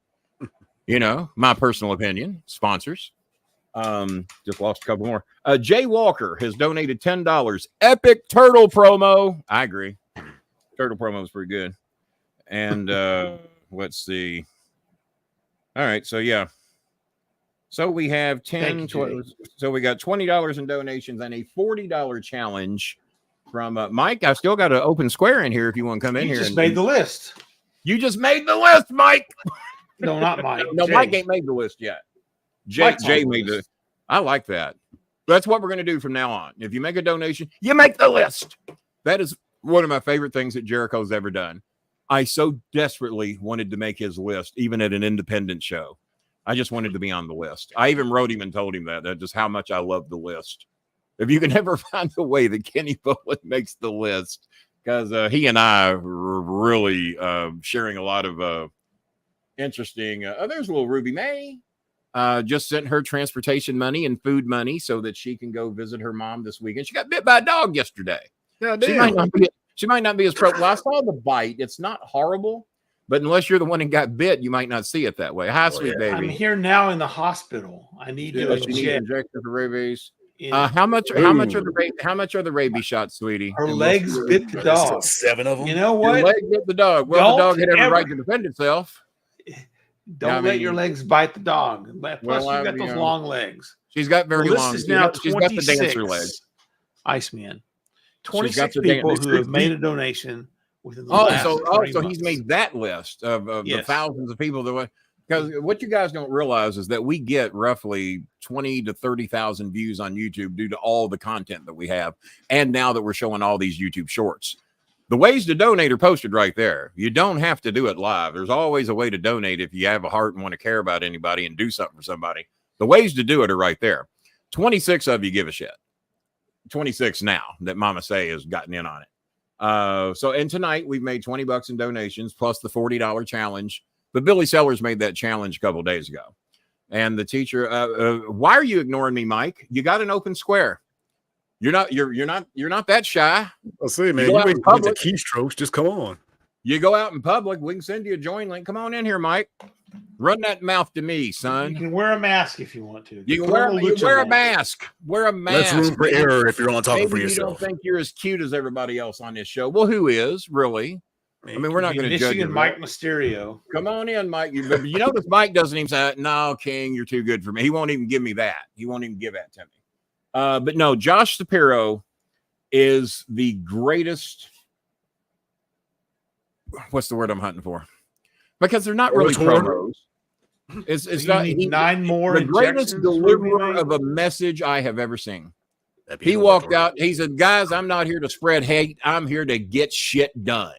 My personal opinion. Sponsors. Just lost a couple more. Jay Walker has donated $10. Epic turtle promo. I agree. Turtle promo is pretty good. And let's see. All right, so yeah. So we have 10. So we got $20 in donations and a $40 challenge from Mike. I still got an open square in here if you want to come in here. You just made the list. You just made the list, Mike. No, not Mike. No, Jay. Mike ain't made the list yet. Jay made the. I like that. That's what we're going to do from now on. If you make a donation, you make the list. That is one of my favorite things that Jericho's ever done. I so desperately wanted to make his list, even at an independent show. I just wanted to be on the list. I even wrote him and told him that just how much I love the list. If you can ever find a way that Kenny Bolin makes the list, because he and I were really sharing a lot of interesting. There's a little Ruby May. Just sent her transportation money and food money so that she can go visit her mom this weekend. She got bit by a dog yesterday. Yeah, she might not be as pro. Well, I saw the bite. It's not horrible, but unless you're the one that got bit, you might not see it that way. Hi, sweet baby. I'm here now in the hospital. I need to inject for rabies. How much are the rabies shots, sweetie? Her legs bit the dog. 7 of them. You know what? Your leg bit the dog. Well, the dog had every right to defend itself. Don't let your legs bite the dog. Plus, you got those long legs. She's got very long. This is now she's got the dancer legs. Iceman. 26 people who have made a donation within the last 3 so months. he's made that list of the thousands of people that. Because what you guys don't realize is that we get roughly 20 to 30,000 views on YouTube due to all the content that we have, and now that we're showing all these YouTube shorts. The ways to donate are posted right there. You don't have to do it live. There's always a way to donate if you have a heart and want to care about anybody and do something for somebody. The ways to do it are right there. 26 of you give a shit. 26 now that Mama Say has gotten in on it. And tonight we've made $20 in donations plus the $40 challenge. But Billy Sellers made that challenge a couple of days ago. And the teacher, why are you ignoring me, Mike? You got an open square. You're not that shy. I'll see, man. You ain't with the keystrokes. Just come on. You go out in public. We can send you a join link. Come on in here, Mike. Run that mouth to me, son. You can wear a mask if you want to. You can wear a mask. Wear a mask. That's room for error if you're on talking for yourself. You don't think you're as cute as everybody else on this show. Well, who is really? I mean, we're not going to judge you. Mike Mysterio. Come on in, Mike. You notice Mike doesn't even say, "No, King, you're too good for me." He won't even give me that. He won't even give that to me. But no, Josh Shapiro is the greatest. What's the word I'm hunting for? Because they're not really promos. It's not 9 more. The greatest deliverer of a message I have ever seen. He walked out. He said, "Guys, I'm not here to spread hate. I'm here to get shit done."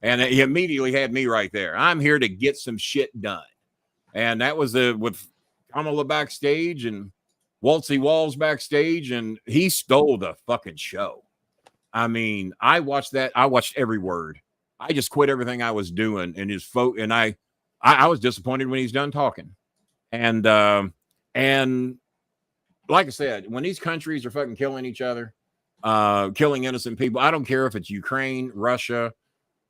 And he immediately had me right there. I'm here to get some shit done. And that was with Kamala backstage and Waltzy Walls backstage, and he stole the fucking show. I mean, I watched that. I watched every word. I just quit everything I was doing, and and I was disappointed when he's done talking. And like I said, when these countries are fucking killing each other, killing innocent people, I don't care if it's Ukraine, Russia,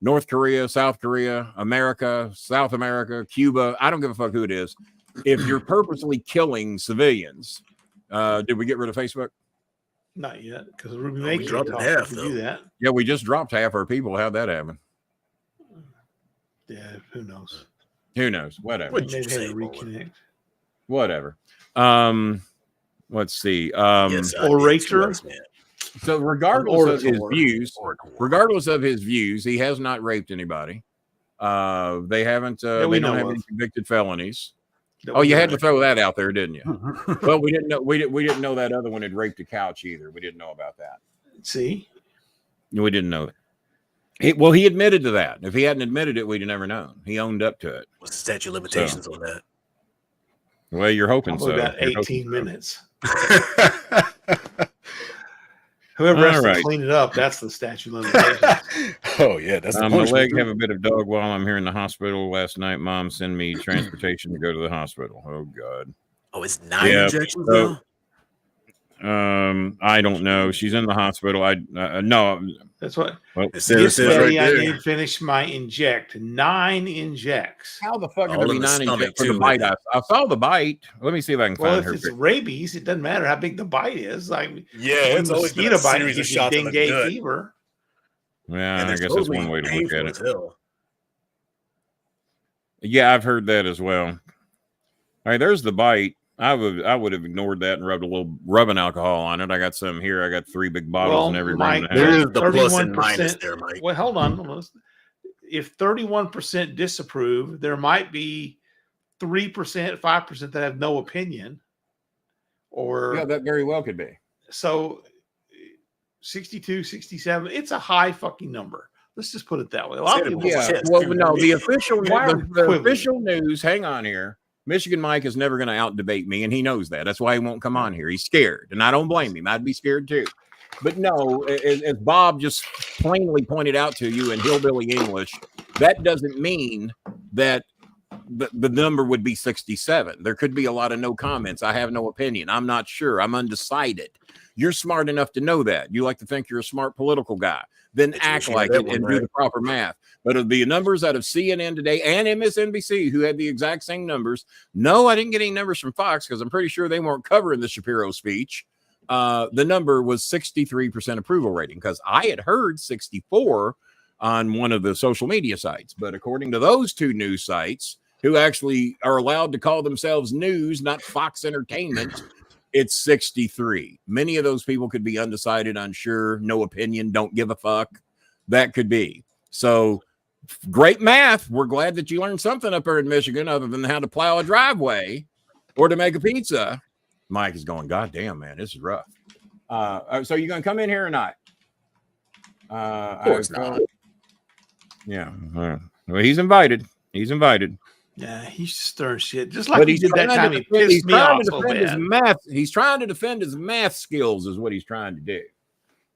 North Korea, South Korea, America, South America, Cuba. I don't give a fuck who it is. If you're purposely killing civilians, did we get rid of Facebook? Not yet, because we dropped half. Do that. Yeah, we just dropped half our people. How'd that happen? Yeah, who knows? Who knows? Whatever. Maybe had to reconnect. Whatever. Let's see. Orator. So regardless of his views, he has not raped anybody. They haven't. They don't have any convicted felonies. You had to throw that out there, didn't you? Well, we didn't know. We didn't know that other one had raped a couch either. We didn't know about that. See, we didn't know that. He admitted to that. If he hadn't admitted it, we'd have never known. He owned up to it. What's the statute of limitations on that? Well, you're hoping so. About 18 minutes. Whoever has to clean it up, that's the statute of limitations. Oh, yeah. That's my leg have a bit of dog while I'm here in the hospital. Last night, Mom sent me transportation to go to the hospital. Oh, God. Oh, it's 9 injections, though? I don't know. She's in the hospital. No. That's what. Well, It says right I there. did finish my inject. 9 injects. How the fuck All could there in be the 9 stomach, injects for the too, bite? isn't I saw the bite. Let me see if I can Well, find if her. it's rabies, it doesn't matter how big the bite is. Like, Yeah, it's always been a series of shots in the dengue gut. fever. Yeah, And I it's guess that's totally one way to look painful at as it. hell. Yeah, I've heard that as well. All right, there's the bite. I would have ignored that and rubbed a little rubbing alcohol on it. I got some here. I got 3 big bottles in every room. Mike, There is the plus 31%. and minus there, Mike. Well, hold on. If 31% disapprove, there might be 3%, 5% that have no opinion. Or Yeah, that very well could be. So 62, 67, it's a high fucking number. Let's just put it that way. A lot of people, Well, no, the official the official news, hang on here. Michigan Mike is never going to out debate me, and he knows that. That's why he won't come on here. He's scared, and I don't blame him. I'd be scared too. But no, as Bob just plainly pointed out to you in hillbilly English, that doesn't mean that the number would be 67. There could be a lot of no comments. I have no opinion. I'm not sure. I'm undecided. You're smart enough to know that. You like to think you're a smart political guy. Then act like it and do the proper math. But of the numbers out of CNN today and MSNBC, who had the exact same numbers, no, I didn't get any numbers from Fox because I'm pretty sure they weren't covering the Shapiro speech. The number was 63% approval rating because I had heard 64 on one of the social media sites. But according to those 2 news sites, who actually are allowed to call themselves news, not Fox Entertainment, it's 63. Many of those people could be undecided, unsure, no opinion, don't give a fuck. That could be. So great math. We're glad that you learned something up there in Michigan other than how to plow a driveway or to make a pizza. Mike is going, God damn, man, this is rough. So you going to come in here or not? Of course not. Yeah. Well, he's invited. He's invited. Yeah, he's stirring shit. Just like he did that time. He He's pissed me trying off to so defend his bad. math. He's trying to defend his math skills is what he's trying to do.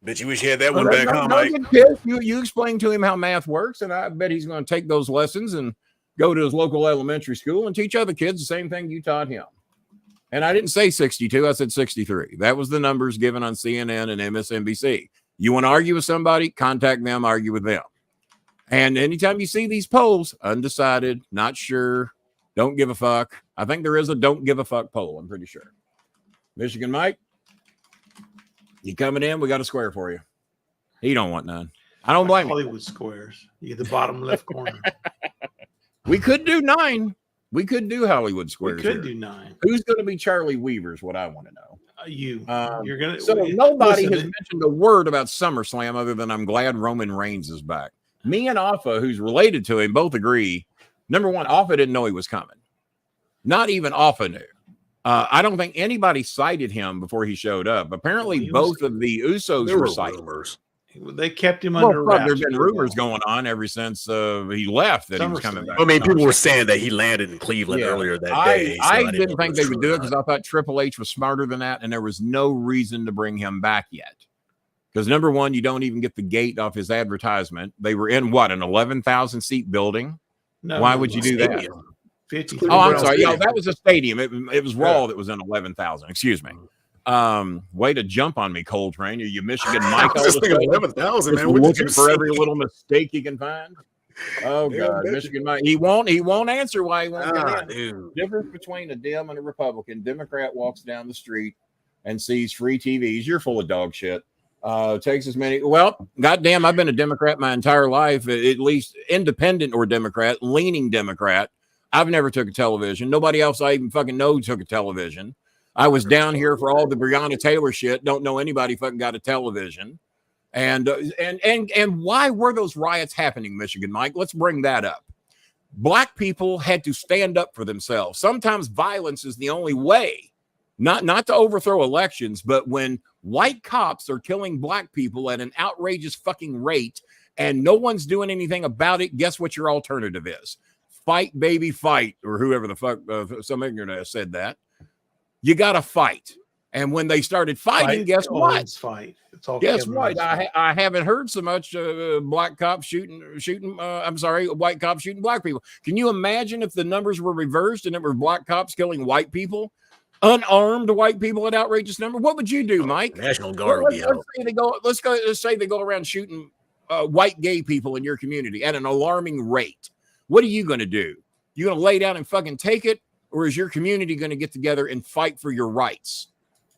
Bet you wish you had that one back, huh, Mike? You explain to him how math works, and I bet he's going to take those lessons and go to his local elementary school and teach other kids the same thing you taught him. And I didn't say 62, I said 63. That was the numbers given on CNN and MSNBC. You want to argue with somebody, contact them, argue with them. And anytime you see these polls, undecided, not sure, don't give a fuck. I think there is a don't give a fuck poll, I'm pretty sure. Michigan Mike, you coming in? We got a square for you. He don't want none. I don't blame him. Hollywood squares. You get the bottom left corner. We could do 9. We could do Hollywood squares. We could here. do 9. Who's going to be Charlie Weaver is what I want to know. You're gonna. So nobody has mentioned a word about SummerSlam other than I'm glad Roman Reigns is back. Me and Alpha, who's related to him, both agree. Number one, Alpha didn't know he was coming. Not even Alpha knew. I don't think anybody cited him before he showed up. Apparently, both of the Usos were cited. Rumors. They kept him under wraps. There's been rumors going on ever since he left that he was coming back. I mean, people were saying that he landed in Cleveland earlier that day. I didn't think they would do it because I thought Triple H was smarter than that, and there was no reason to bring him back yet. Because number one, you don't even get the gate off his advertisement. They were in what, an 11,000 seat building? No, why would you do that? 50. Oh, I'm sorry. Yeah, that was a stadium. It was Raw that was in 11,000. Excuse me. Way to jump on me, Coltrane. Are you Michigan Mike? I was just thinking 11,000, man. What Looking for every little mistake you can find. Oh God, Michigan Mike. He won't answer why he won't get in. Difference between a Dem and a Republican. Democrat walks down the street and sees free TVs. You're full of dog shit. Takes as many. Well, goddamn, I've been a Democrat my entire life, at least independent or Democrat, leaning Democrat. I've never took a television. Nobody else I even fucking know took a television. I was down here for all the Breonna Taylor shit. Don't know anybody fucking got a television. And why were those riots happening, Michigan Mike? Let's bring that up. Black people had to stand up for themselves. Sometimes violence is the only way, not to overthrow elections, but when white cops are killing black people at an outrageous fucking rate and no one's doing anything about it, guess what your alternative is? Fight, baby, fight, or whoever the fuck, some ignorant said that. You got to fight. And when they started fighting, guess what? It's fight. It's all guess what? I haven't heard so much black cops shooting. White cops shooting black people. Can you imagine if the numbers were reversed and it were black cops killing white people? Unarmed white people at outrageous number. What would you do, Mike? National Guard would be out. Let's say they go around shooting white gay people in your community at an alarming rate. What are you going to do? You going to lay down and fucking take it? Or is your community going to get together and fight for your rights?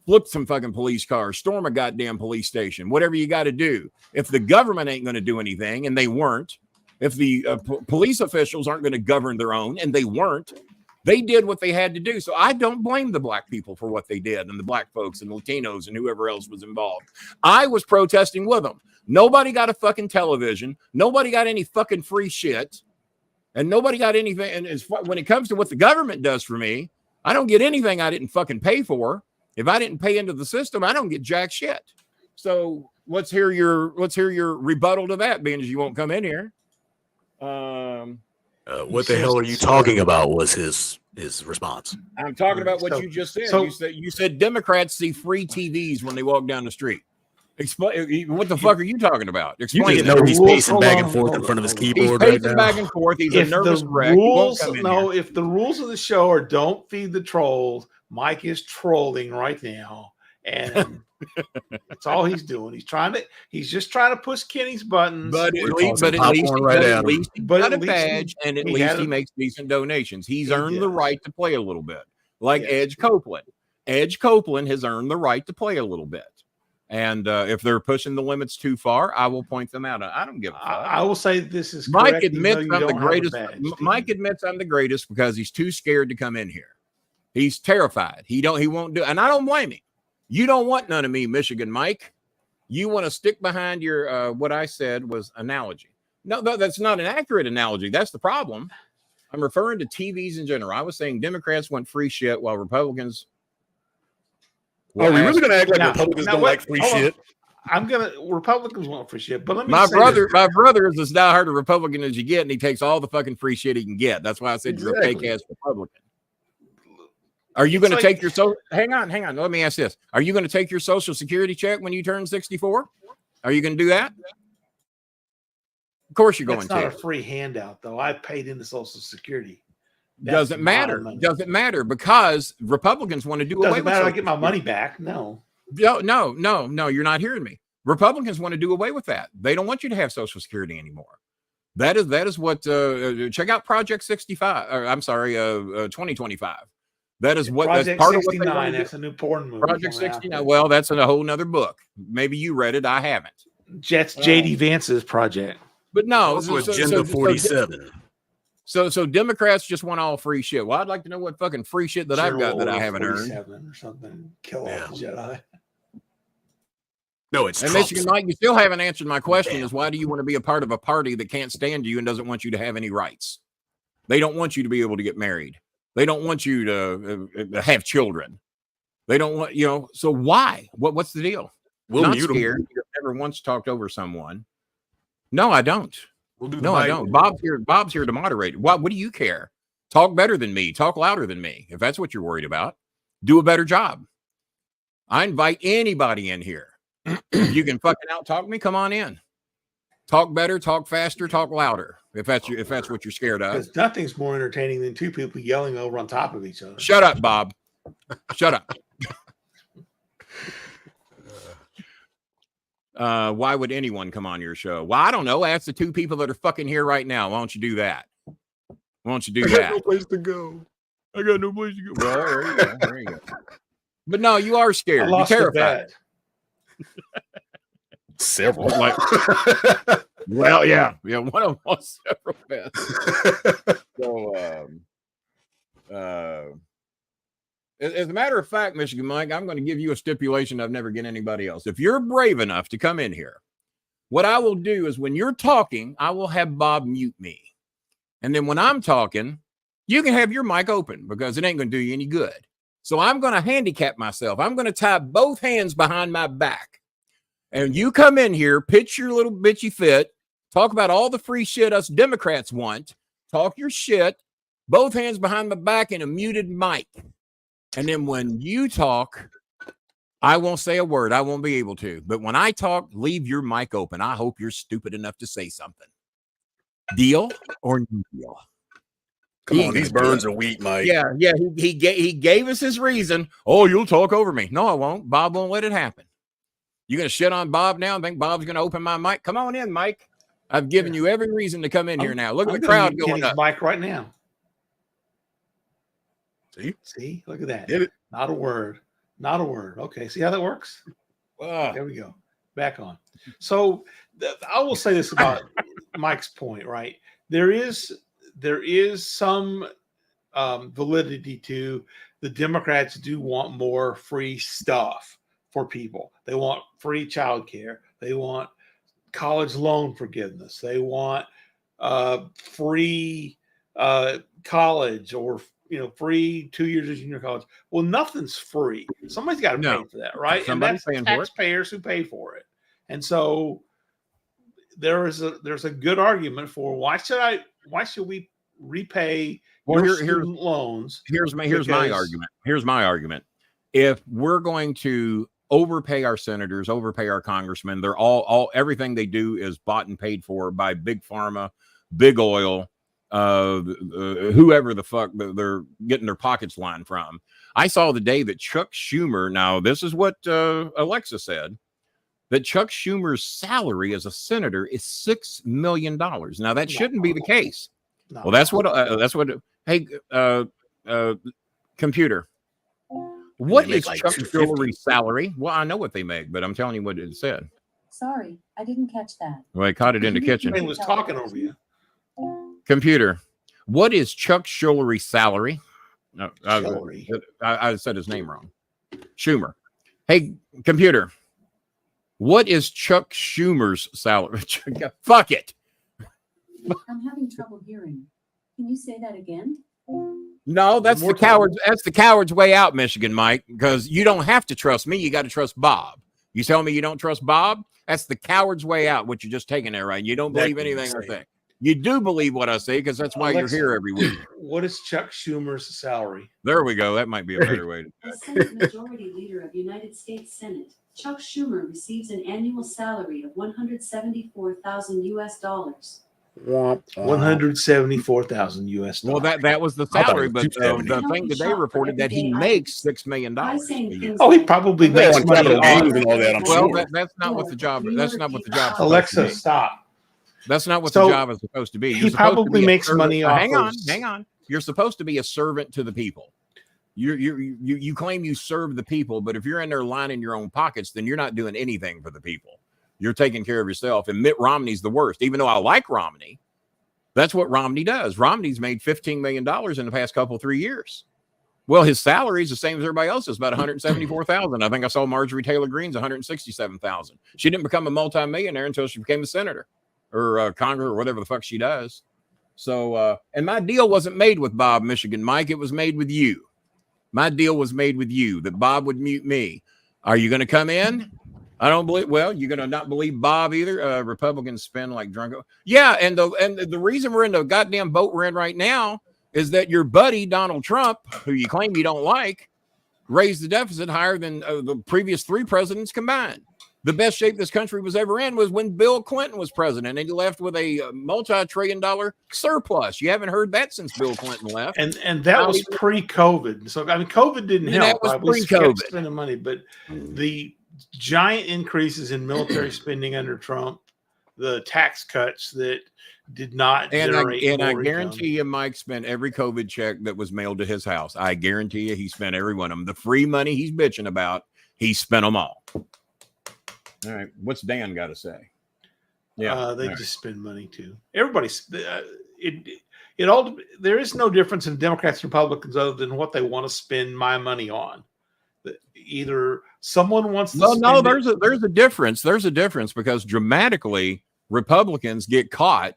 Flip some fucking police cars, storm a goddamn police station, whatever you got to do. If the government ain't going to do anything, and they weren't, if the police officials aren't going to govern their own, and they weren't, they did what they had to do. So I don't blame the black people for what they did, and the black folks and Latinos and whoever else was involved. I was protesting with them. Nobody got a fucking television. Nobody got any fucking free shit. And nobody got anything. And when it comes to what the government does for me, I don't get anything I didn't fucking pay for. If I didn't pay into the system, I don't get jack shit. So let's hear your rebuttal to that, being as you won't come in here. What the hell are you talking about? Was his response? I'm talking about what you just said. You said Democrats see free TVs when they walk down the street. Explain what the fuck are you talking about? Explain. You know he's pacing back and forth in front of his keyboard. He's pacing back and forth. He's a nervous wreck. If the rules of the show are don't feed the trolls, Mike is trolling right now, and that's all he's doing. He's just trying to push Kenny's buttons. But at least he got a badge, and at least he makes decent donations. He's earned the right to play a little bit, like Edge Copeland. Edge Copeland has earned the right to play a little bit. And if they're pushing the limits too far, I will point them out. I don't give a fuck. I will say this is Mike correct, admits I'm the greatest. Mike admits I'm the greatest because he's too scared to come in here. He's terrified. He won't do. And I don't blame him. You don't want none of me, Michigan Mike. You want to stick behind your what I said was analogy. No, that's not an accurate analogy. That's the problem. I'm referring to TVs in general. I was saying Democrats want free shit while Republicans. Are we really going to act like Republicans don't like free shit? Republicans want free shit, but let me my brother is as diehard a Republican as you get, and he takes all the fucking free shit he can get. That's why I said you're a fake ass Republican. Are you going to take your hang on? Let me ask this. Are you going to take your Social Security check when you turn 64? Are you going to do that? Of course you're going to. It's not a free handout, though. I paid into Social Security. Doesn't matter. Doesn't matter because Republicans want to do away with it. Doesn't matter. I get my money back. No. You're not hearing me. Republicans want to do away with that. They don't want you to have Social Security anymore. That is what. Check out Project 65. Or, I'm sorry, 2025. That is what. Project that's part 69, of what that's a new porn movie. Project 69. Well, that's a whole nother book. Maybe you read it. I haven't. Jets JD Vance's project. But no, Agenda 47. So Democrats just want all free shit. Well, I'd like to know what fucking free shit that I've got that I haven't earned. Or something. Kill off the Jedi. No, it's and Michigan Mike, you still haven't answered my question. Is why do you want to be a part of a party that can't stand you and doesn't want you to have any rights? They don't want you to be able to get married. They don't want you to have children. They don't want So why? What's the deal? We'll not mute scared. You've never once talked over someone. No, I don't. I don't. Bob's here to moderate. What do you care? Talk better than me. Talk louder than me. If that's what you're worried about, do a better job. I invite anybody in here. You can fucking out talk me. Come on in. Talk better. Talk faster. Talk louder. If that's what you're scared of. Because nothing's more entertaining than two people yelling over on top of each other. Shut up, Bob. Shut up. Why would anyone come on your show? Well, I don't know. Ask the two people that are fucking here right now. Why don't you do that? I got no place to go. Well, there you go. But no, you are scared. You're terrified. Several. Well, yeah. One of them lost several bets. So, as a matter of fact, Michigan Mike, I'm going to give you a stipulation I've never given anybody else. If you're brave enough to come in here, what I will do is when you're talking, I will have Bob mute me. And then when I'm talking, you can have your mic open because it ain't going to do you any good. So I'm going to handicap myself. I'm going to tie both hands behind my back. And you come in here, pitch your little bitchy fit, talk about all the free shit us Democrats want, talk your shit, both hands behind my back and a muted mic. And then when you talk, I won't say a word. I won't be able to. But when I talk, leave your mic open. I hope you're stupid enough to say something. Deal or no deal? Come on, these burns are weak, Mike. Yeah. He gave us his reason. Oh, you'll talk over me. No, I won't. Bob won't let it happen. You gonna shit on Bob now and think Bob's gonna open my mic? Come on in, Mike. I've given you every reason to come in here now. Look at the crowd going up. Mic right now. See, look at that. Get it. Not a word. Okay, see how that works? There we go. Back on. So I will say this about Mike's point, right? There is some validity to the Democrats do want more free stuff for people. They want free childcare. They want college loan forgiveness. They want free college, or free 2 years of junior college. Well, nothing's free. Somebody's got to pay for that, right? Somebody's and that's taxpayers who pay for it. And so there's a good argument for why should we repay student loans? Here's my argument. Here's my argument. If we're going to overpay our senators, overpay our congressmen, they're all everything they do is bought and paid for by big pharma, big oil, whoever the fuck they're getting their pockets lined from. I saw the day that Chuck Schumer, now this is what Alexa said, that Chuck Schumer's salary as a senator is $6 million. Now that shouldn't be the case. Well, that's what. Hey, computer. What is Chuck Schumer's salary? Well, I know what they make, but I'm telling you what it said. Sorry, I didn't catch that. Well, I caught it in the kitchen. He was talking over you. Computer, what is Chuck Schumer's salary? No, I said his name wrong. Schumer. Hey, computer, what is Chuck Schumer's salary? Fuck it. I'm having trouble hearing. Can you say that again? No, that's the coward's. That's the coward's way out, Michigan, Mike. Because you don't have to trust me. You got to trust Bob. You tell me you don't trust Bob. That's the coward's way out. What you're just taking there, right? You don't believe anything I say. You do believe what I say because that's why you're here every week. What is Chuck Schumer's salary? There we go. That might be a better way to. The Senate Majority Leader of United States Senate, Chuck Schumer, receives an annual salary of $174,000 US. $174,000 US. Well, that was the salary, but the thing that they reported that he makes $6 million. Oh, he probably makes money and all that. I'm well, sure. that's not what the job. That's not what the job. Alexa, stop. That's not what the job is supposed to be. He probably makes money off. Hang on. You're supposed to be a servant to the people. You claim you serve the people, but if you're in there lining your own pockets, then you're not doing anything for the people. You're taking care of yourself. And Mitt Romney's the worst. Even though I like Romney, that's what Romney does. Romney's made $15 million in the past 3 years. Well, his salary is the same as everybody else's, about $174,000. I think I saw Marjorie Taylor Greene's $167,000. She didn't become a multimillionaire until she became a senator or Congress or whatever the fuck she does. So, and my deal wasn't made with Bob, Michigan Mike. It was made with you. My deal was made with you that Bob would mute me. Are you going to come in? I don't believe. Well, you're going to not believe Bob either. Republicans spend like drunk. Yeah, and the reason we're in the goddamn boat we're in right now is that your buddy Donald Trump, who you claim you don't like, raised the deficit higher than the previous 3 presidents combined. The best shape this country was ever in was when Bill Clinton was president, and he left with a multi-trillion-dollar surplus. You haven't heard that since Bill Clinton left, and that was pre-COVID. So I mean, COVID didn't help. That was pre-COVID. Spending money, but the giant increases in military spending under Trump, the tax cuts that did not generate and I guarantee you Mike spent every COVID check that was mailed to his house. I guarantee you he spent every one of them. The free money he's bitching about, he spent them all. All right, what's Dan got to say? Yeah, they just spend money too. Everybody's it all. There is no difference in Democrats and Republicans other than what they want to spend my money on. Either someone wants to there's a difference. There's a difference because dramatically Republicans get caught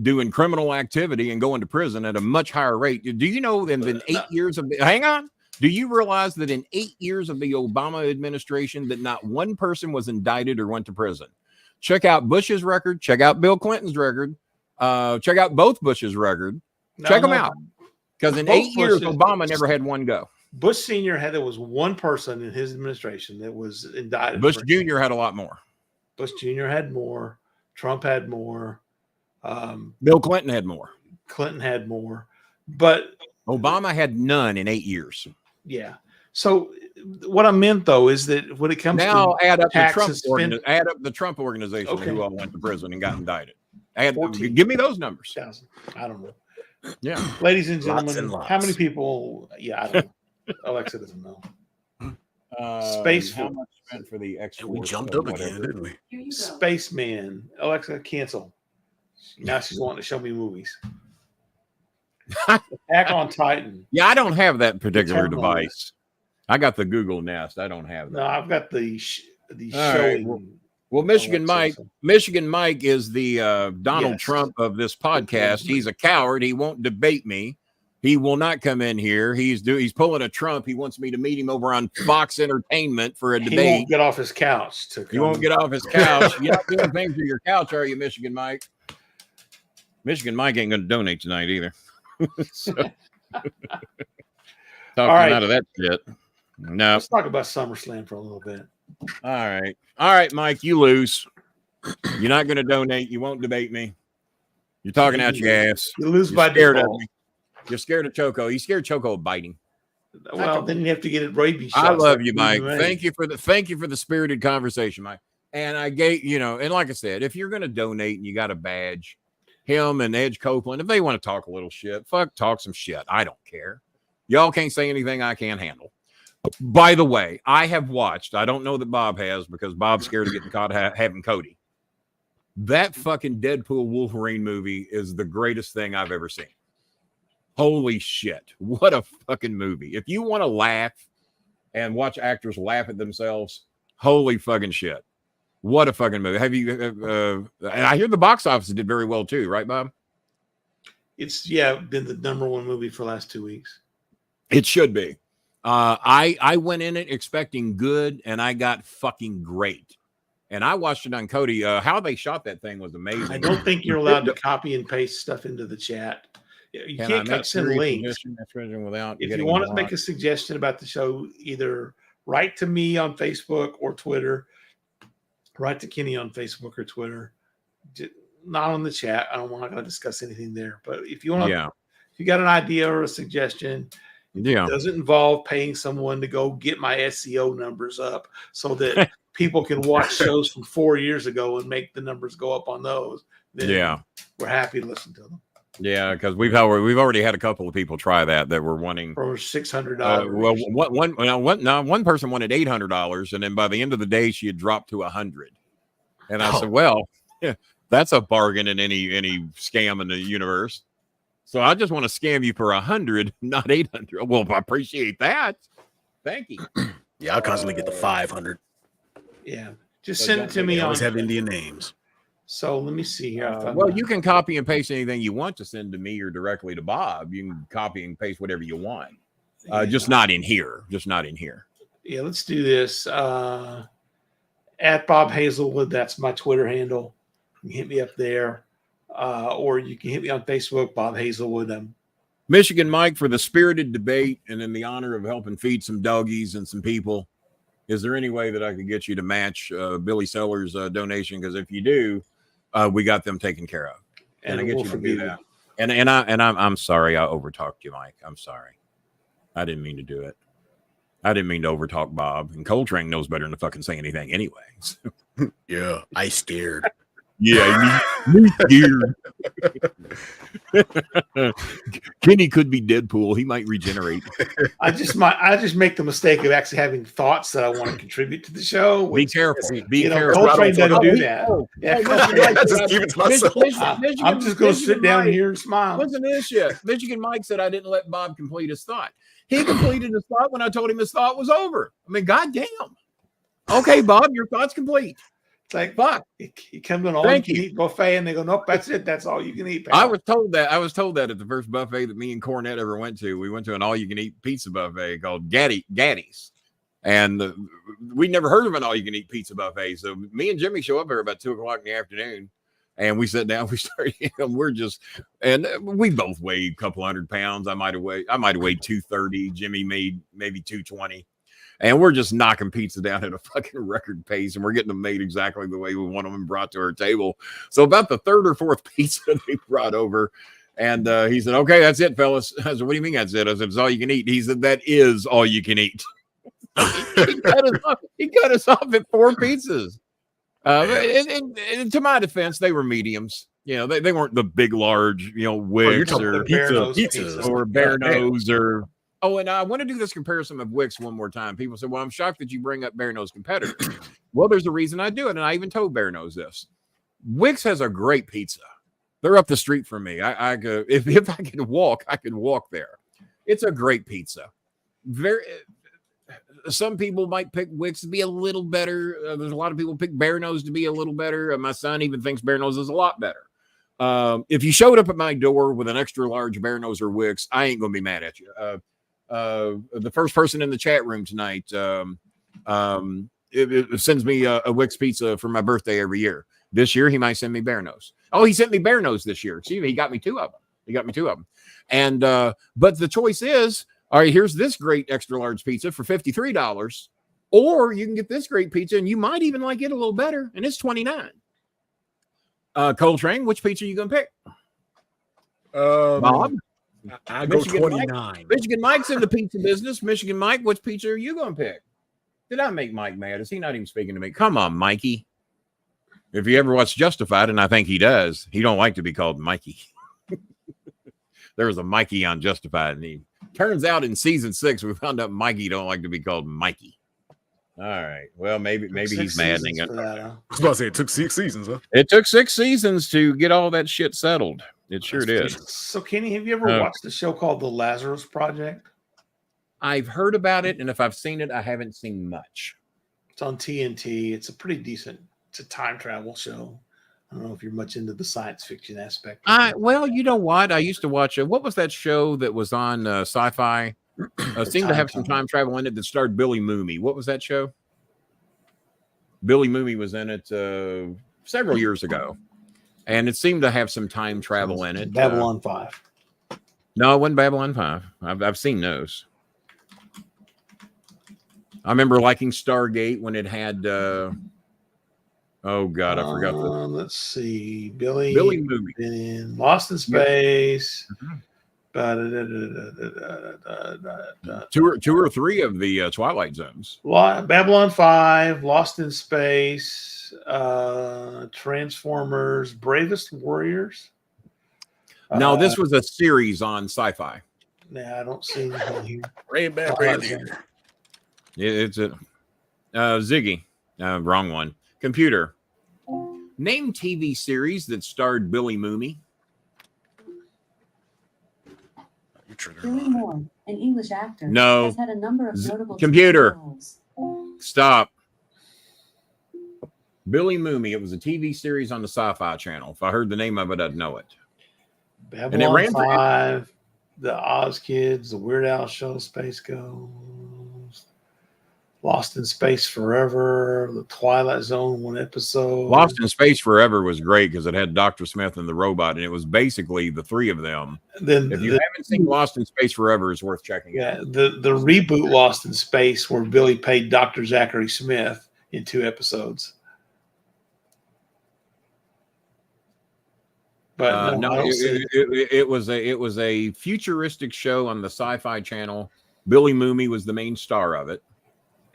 doing criminal activity and going to prison at a much higher rate. Do you know in 8 years of hang on? Do you realize that in 8 years of the Obama administration that not one person was indicted or went to prison? Check out Bush's record. Check out Bill Clinton's record. Check out both Bush's record. Check them out. Because in 8 years, Obama never had one go. Bush Sr. there was one person in his administration that was indicted. Bush Jr. had a lot more. Bush Jr. had more. Trump had more. Bill Clinton had more. Clinton had more. But Obama had none in 8 years. yeah. So what I meant though is that when it comes Now to add up taxes, the Trump organization Okay. who all went to prison and got indicted. 14. Give me those numbers. 1,000. I don't know. Yeah. Ladies and Lots gentlemen, and lots. how many people? Yeah, I don't know. Alexa doesn't know. Space How for- much spent for the And we export jumped of up again, whatever. didn't we? Here you go. Spaceman. Alexa, cancel. Now she's wanting to show me movies. Attack on Titan. Yeah, I don't have that particular Terminal. device. I got the Google Nest. I don't have that. No, I've got the All right, showing. Well, Michigan Alexa, Mike, Michigan Mike is the Donald Yes. Trump of this podcast. He's a coward. He won't debate me. He will not come in here. He's pulling a Trump. He wants me to meet him over on Fox Entertainment for a He debate. won't get off his couch. He won't get off his couch. You're not doing things to your couch, are you, Michigan Mike? Michigan Mike ain't going to donate tonight either. So, talking right. out of that shit. No. Let's talk about SummerSlam for a little bit. All right, Mike, you lose. You're not going to donate. You won't debate me. You're talking out your ass. You lose You're by scared of default. me. You're scared of Choco. You scared Choco of biting. Well, then you have to get it rabies I shots love like you, Mike. MMA. Thank you for the spirited conversation, Mike. And I gave, and like I said, if you're going to donate and you got a badge, him and Edge Copeland, if they want to talk a little shit, talk some shit. I don't care. Y'all can't say anything I can't handle. By the way, I have watched, I don't know that Bob has because Bob's scared of getting caught having Cody. That fucking Deadpool Wolverine movie is the greatest thing I've ever seen. Holy shit. What a fucking movie. If you want to laugh and watch actors laugh at themselves, holy fucking shit. What a fucking movie. Have you, and I hear the box office did very well too, right, Bob? It's been the #1 movie for the last 2 weeks. It should be. I went in it expecting good and I got fucking great. And I watched it on Cody. How they shot that thing was amazing. I don't think you're allowed to copy and paste stuff into the chat. You can't send links. Without If you want to make a suggestion about the show, either write to me on Facebook or Twitter. Write to Kenny on Facebook or Twitter. Not on the chat. I'm not going to discuss anything there. But if you want to, if you got an idea or a suggestion, it doesn't involve paying someone to go get my SEO numbers up so that people can watch shows from 4 years ago and make the numbers go up on those. Then we're happy to listen to them. Yeah, because we've already had a couple of people try that were wanting for $600. One person wanted $800, and then by the end of the day, she had dropped to $100. And I said, "Well, that's a bargain in any scam in the universe. So I just want to scam you for $100, not $800." Well, I appreciate that. Thank you. Yeah, I constantly get the 500. Yeah, just send it to me. They always have Indian names. So let me see here. Well, you can copy and paste anything you want to send to me or directly to Bob. You can copy and paste whatever you want. Just not in here. Yeah, let's do this. At Bob Hazelwood, that's my Twitter handle. You can hit me up there. Or you can hit me on Facebook, Bob Hazelwood. Michigan Mike, for the spirited debate and in the honor of helping feed some doggies and some people, is there any way that I could get you to match Billy Sellers' donation? Because if you do, we got them taken care of. And I get you to do that. And I'm sorry I overtalked you, Mike. I'm sorry. I didn't mean to do it. I didn't mean to overtalk Bob. And Coltrane knows better than to fucking say anything anyway. Yeah, I scared. Yeah, me scared. Kenny could be Deadpool. He might regenerate. I just make the mistake of actually having thoughts that I want to contribute to the show. Be careful. Be careful. Coltrane doesn't do that. Just keep it to myself. I'm just going to sit down here and smile. Listen to this shit. Michigan Mike said I didn't let Bob complete his thought. He completed his thought when I told him his thought was over. I mean, goddamn. Okay, Bob, your thought's complete. It's like, fuck. You come to an all-you-can-eat buffet, and they go, "Nope, that's it. That's all you can eat." Pal. I was told that at the first buffet that me and Cornette ever went to. We went to an all-you-can-eat pizza buffet called Gaddy's, and we'd never heard of an all-you-can-eat pizza buffet. So me and Jimmy show up there about 2:00 in the afternoon, and we sat down. We started. We both weighed a couple 100 pounds. I might have weighed 230. Jimmy made maybe 220. And we're just knocking pizza down at a fucking record pace, and we're getting them made exactly the way we want them and brought to our table. So about the third or fourth pizza they brought over, And he said, okay, that's it, fellas. I said, what do you mean that's it? I said, it's all you can eat. He said, that is all you can eat. He cut us off at 4 pizzas. And to my defense, they were mediums. You know, they weren't the big, large, Wicks or pizzas or Bear Nose or. Oh, and I want to do this comparison of Wicks one more time. People say, well, I'm shocked that you bring up Bear Nose competitors. Well, there's a reason I do it, and I even told Bear Nose this. Wicks has a great pizza. They're up the street from me. I could, if I could walk, I could walk there. It's a great pizza. Some people might pick Wicks to be a little better. There's a lot of people pick Bear Nose to be a little better. My son even thinks Bear Nose is a lot better. If you showed up at my door with an extra large Bear Nose or Wicks, I ain't gonna be mad at you. The first person in the chat room tonight it sends me a Wicks pizza for my birthday every year. This year he might send me Bear Nose. Oh, he sent me Bear Nose this year. See, he got me 2 of them. And but the choice is, all right, here's this great extra large pizza for $53, or you can get this great pizza and you might even like it a little better, and it's $29. Coltrane, which pizza are you gonna pick? Bob? I go 29. Michigan Mike's in the pizza business. Michigan Mike, which pizza are you gonna pick? Did I make Mike mad? Is he not even speaking to me? Come on, Mikey. If you ever watch Justified, and I think he does, he don't like to be called Mikey. There was a Mikey on Justified, and he turns out in season 6 we found out Mikey don't like to be called Mikey. All right. Well, maybe he's maddening it. I was about to say it took 6 seasons, huh? It took 6 seasons to get all that shit settled. It sure did. So, Kenny, have you ever watched the show called The Lazarus Project? I've heard about it, and if I've seen it, I haven't seen much. It's on TNT. It's a pretty decent. It's a time travel show. I don't know if you're much into the science fiction aspect. Well, you know what? I used to watch what was that show that was on Sci-Fi? Seemed to have some time travel in it that starred Billy Mooney. What was that show? Billy Mooney was in it several years ago, and it seemed to have some time travel in it. Babylon 5. No, it wasn't Babylon 5. I've seen those. I remember liking Stargate when it had. Oh God, I forgot. Let's see, Billy Mooney in Lost in Space. Two or three of the Twilight Zones. Babylon 5, Lost in Space, Transformers, Bravest Warriors. No, this was a series on Sci-Fi. Nah, I don't see anything here. It's a Ziggy. Wrong one. Computer. Name TV series that starred Billy Mooney. Billy Moore, an English actor, no. has had a number of notable computer. roles. Stop. Billy Mooney. It was a TV series on the Sci-Fi Channel. If I heard the name of it, I'd know it. Babylon and it ran 5, The Oz Kids, The Weird Al Show, Space Ghost, Lost in Space Forever, The Twilight Zone, 1 episode. Lost in Space Forever was great because it had Dr. Smith and the robot, and it was basically the 3 of them. Then if you haven't seen Lost in Space Forever, it's worth checking out. The reboot Lost in Space, where Billy paid Dr. Zachary Smith in 2 episodes. But it was a futuristic show on the Sci-Fi Channel. Billy Mooney was the main star of it.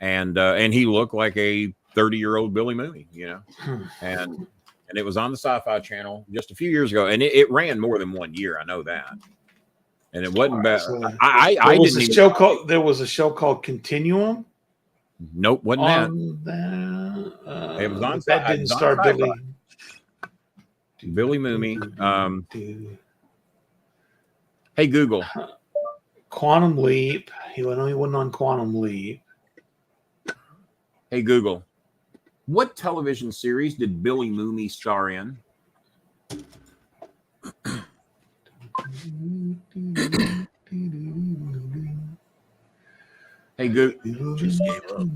And he looked like a 30-year-old Billy Mooney, and it was on the Sci-Fi Channel just a few years ago, and it ran more than 1 year. I know that, and it wasn't bad. There was a show called Continuum. Nope, wasn't that. It was on. That didn't start Billy Mooney. Hey Google. Quantum Leap. He wasn't on Quantum Leap. Hey Google, what television series did Billy Mooney star in? Hey Google. Just gave up.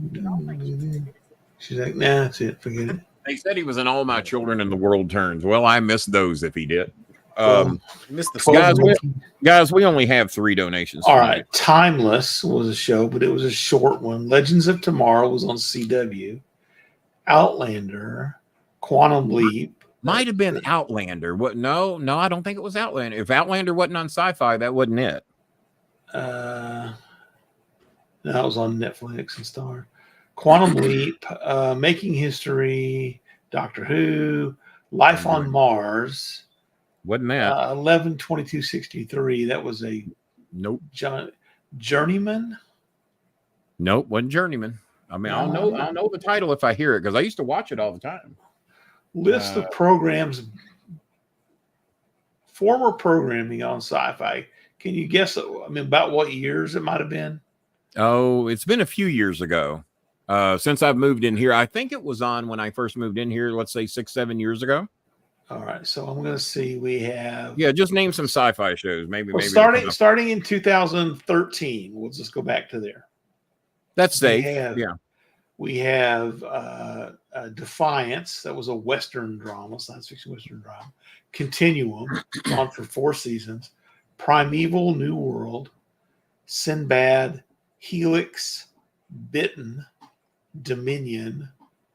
She's like, nah, that's it. Forget it. They said he was in All My Children and the World Turns. Well, I missed those if he did. Missed the guys, we only have 3 donations. All right. Timeless was a show, but it was a short one. Legends of Tomorrow was on CW. Outlander, Quantum Leap, Might have been Outlander. What? No, I don't think it was Outlander. If Outlander wasn't on Sci-Fi, that wasn't it. No, it was on Netflix and Star. Quantum Leap, Making History, Doctor Who, Life on Mars. Wasn't that? 11/22/63. That was a Nope. Journeyman. Nope, wasn't Journeyman. I mean, I'll know the title if I hear it because I used to watch it all the time. List of programs, former programming on Sci-Fi. Can you guess? I mean, about what years it might have been? Oh, it's been a few years ago. Since I've moved in here. I think it was on when I first moved in here, let's say 6-7 years ago. All right, so I'm going to see. We have just name some Sci-Fi shows. Maybe starting in 2013. We'll just go back to there. That's safe. We have Defiance. That was a Western drama, science fiction Western drama. Continuum, on for 4 seasons. Primeval New World, Sinbad, Helix, Bitten, Dominion,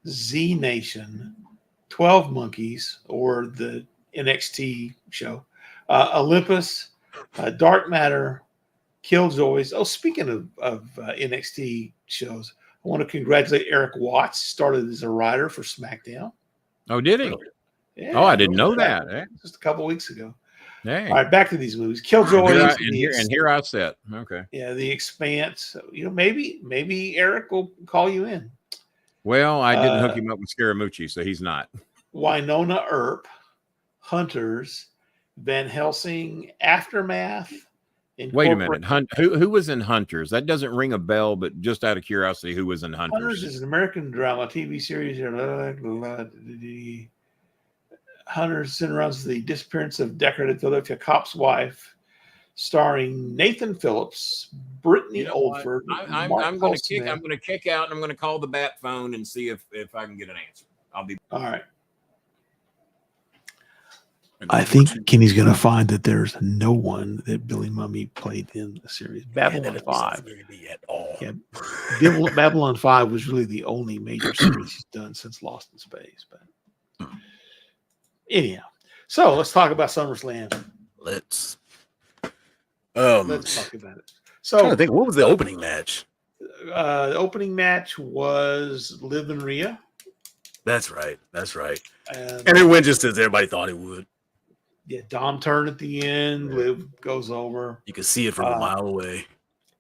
Z Nation, 12 Monkeys, or the NXT show, Olympus, Dark Matter, Killjoys. Oh, speaking of NXT shows, I want to congratulate Eric Watts. Started as a writer for SmackDown. Oh, did he? Yeah, oh, I didn't know that. Just a couple weeks ago. Hey. All right, back to these movies. Killjoys. And here I sit. Okay. Yeah, The Expanse. You know, maybe Eric will call you in. Well, I didn't hook him up with Scaramucci, so he's not. Winona Earp, Hunters, Van Helsing, Aftermath. Wait a minute. Who was in Hunters? That doesn't ring a bell, but just out of curiosity, who was in Hunters? Hunters is an American drama TV series. Hunters runs the disappearance of decorated Philadelphia cop's wife, starring Nathan Phillips, Brittany Oldford. I'm going to kick out, and I'm going to call the bat phone and see if I can get an answer. I'll be all right. I think Kenny's going to find that there's no one that Billy Mumy played in the series. Babylon 5. At all. Yeah, Babylon 5 was really the only major series he's done since Lost in Space. But anyhow, so let's talk about SummerSlam. Let's talk about it. So I think, what was the opening match? The opening match was Liv and Rhea. That's right. And it went just as everybody thought it would. Yeah, Dom turned at the end. Liv goes over. You could see it from a mile away.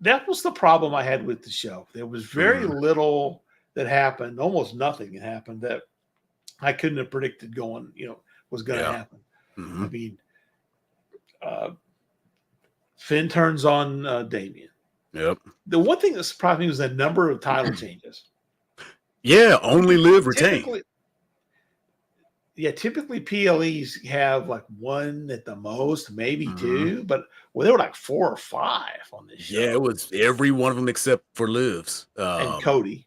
That was the problem I had with the show. There was very little that happened, almost nothing that happened that I couldn't have predicted was going to happen. Mm-hmm. I mean, Finn turns on Damien. Yep. The one thing that surprised me was the number of title changes. Yeah, only Liv retained. Typically PLEs have like one at the most, maybe two, but there were like 4 or 5 on this show. Yeah, it was every one of them except for Liv's. And Cody.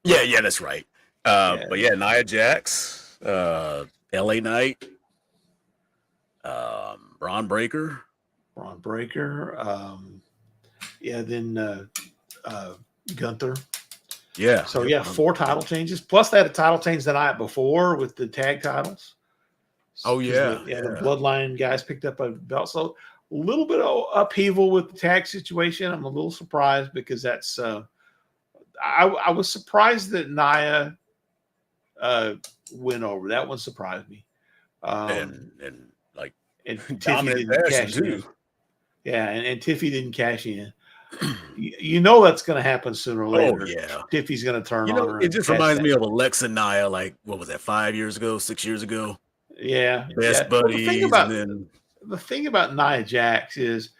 Yeah, that's right. But Nia Jax, LA Knight, Braun Breaker. Then Gunther. Yeah. So 4 title changes. Plus they had a title change the night before with the tag titles. Oh yeah. The Bloodline guys picked up a belt. So a little bit of upheaval with the tag situation. I'm a little surprised because that's I was surprised that Nia went over. That one surprised me. And Tiffy didn't cash in. Yeah, and Tiffy didn't cash in. You know that's going to happen sooner or later. Oh, yeah. Tiffy's going to turn on her. It just reminds me of Alexa and Nia, like, what was that, 5 years ago, 6 years ago? Yeah. Best buddies. The thing about Nia Jax is,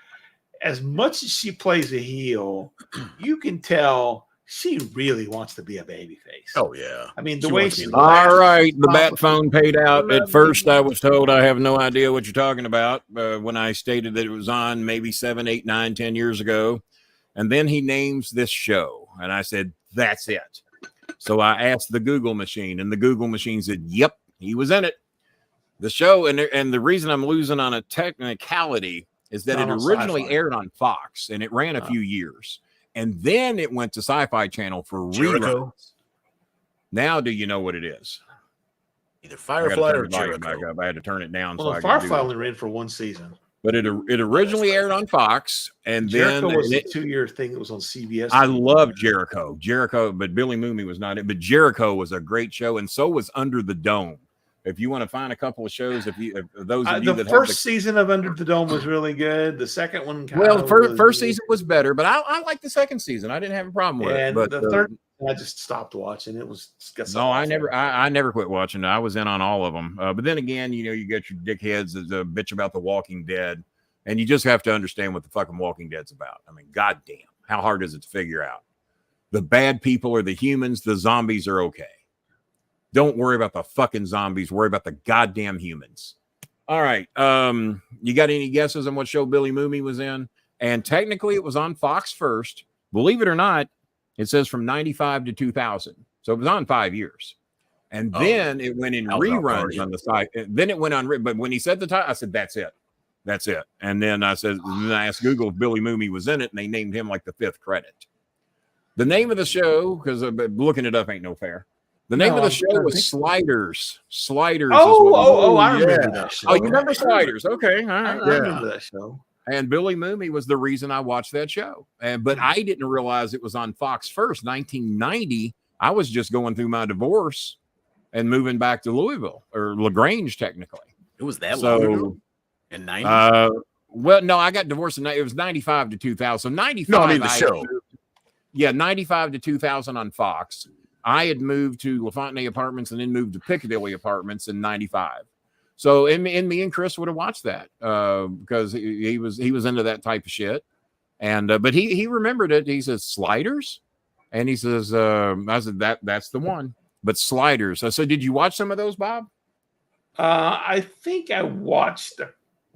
as much as she plays a heel, you can tell she really wants to be a babyface. Oh, yeah. I mean, the way she's... All right, the bat phone paid out. At first, I was told I have no idea what you're talking about when I stated that it was on maybe 7, 8, 9, 10 years ago. And then he names this show. And I said, that's it. So I asked the Google machine, and the Google machine said, yep, he was in it. The show, and the reason I'm losing on a technicality is that it originally aired on Fox, and it ran a few years. And then it went to Sci-Fi Channel for reruns. Now do you know what it is? Either Firefly or back Jericho. up. I had to turn it down. Well, so Firefly only ran for one season. But it originally aired on Fox, and Jericho then was a 2-year thing that was on CBS. I love Jericho, but Billy Mooney was not it. But Jericho was a great show, and so was Under the Dome. If you want to find a couple of shows, if those of you the that first season of Under the Dome was really good. The second one, first season was better, but I liked the second season. I didn't have a problem with it. But the third, I just stopped watching. It was I never quit watching. I was in on all of them. But then again, you get your dickheads that bitch about The Walking Dead, and you just have to understand what the fucking Walking Dead's about. I mean, goddamn, how hard is it to figure out? The bad people are the humans. The zombies are okay. Don't worry about the fucking zombies. Worry about the goddamn humans. All right. You got any guesses on what show Billy Mooney was in? And technically, it was on Fox first. Believe it or not, it says from 95 to 2000. So it was on 5 years. And then it went in reruns on the site. Then it went on. But when he said the title, I said, that's it. That's it. And then I asked Google if Billy Mooney was in it, and they named him like the 5th credit. The name of the show, because looking it up ain't no fair. The name of the show was Sliders. Sliders. I remember that show. Oh, you remember Sliders? Okay, all right. I remember that show. And Billy Mooney was the reason I watched that show. But I didn't realize it was on Fox first. 1990, I was just going through my divorce and moving back to Louisville, or LaGrange, technically. It was that long ago? In 90? Well, no, I got divorced it was 95 to 2000. 95. No, I mean the show. 95 to 2000 on Fox. I had moved to LaFontaine Apartments and then moved to Piccadilly Apartments in 95. So me and Chris would have watched that because he was into that type of shit. And but he remembered it. He says Sliders, and he says I said that's the one. But Sliders. So did you watch some of those, Bob? I think I watched a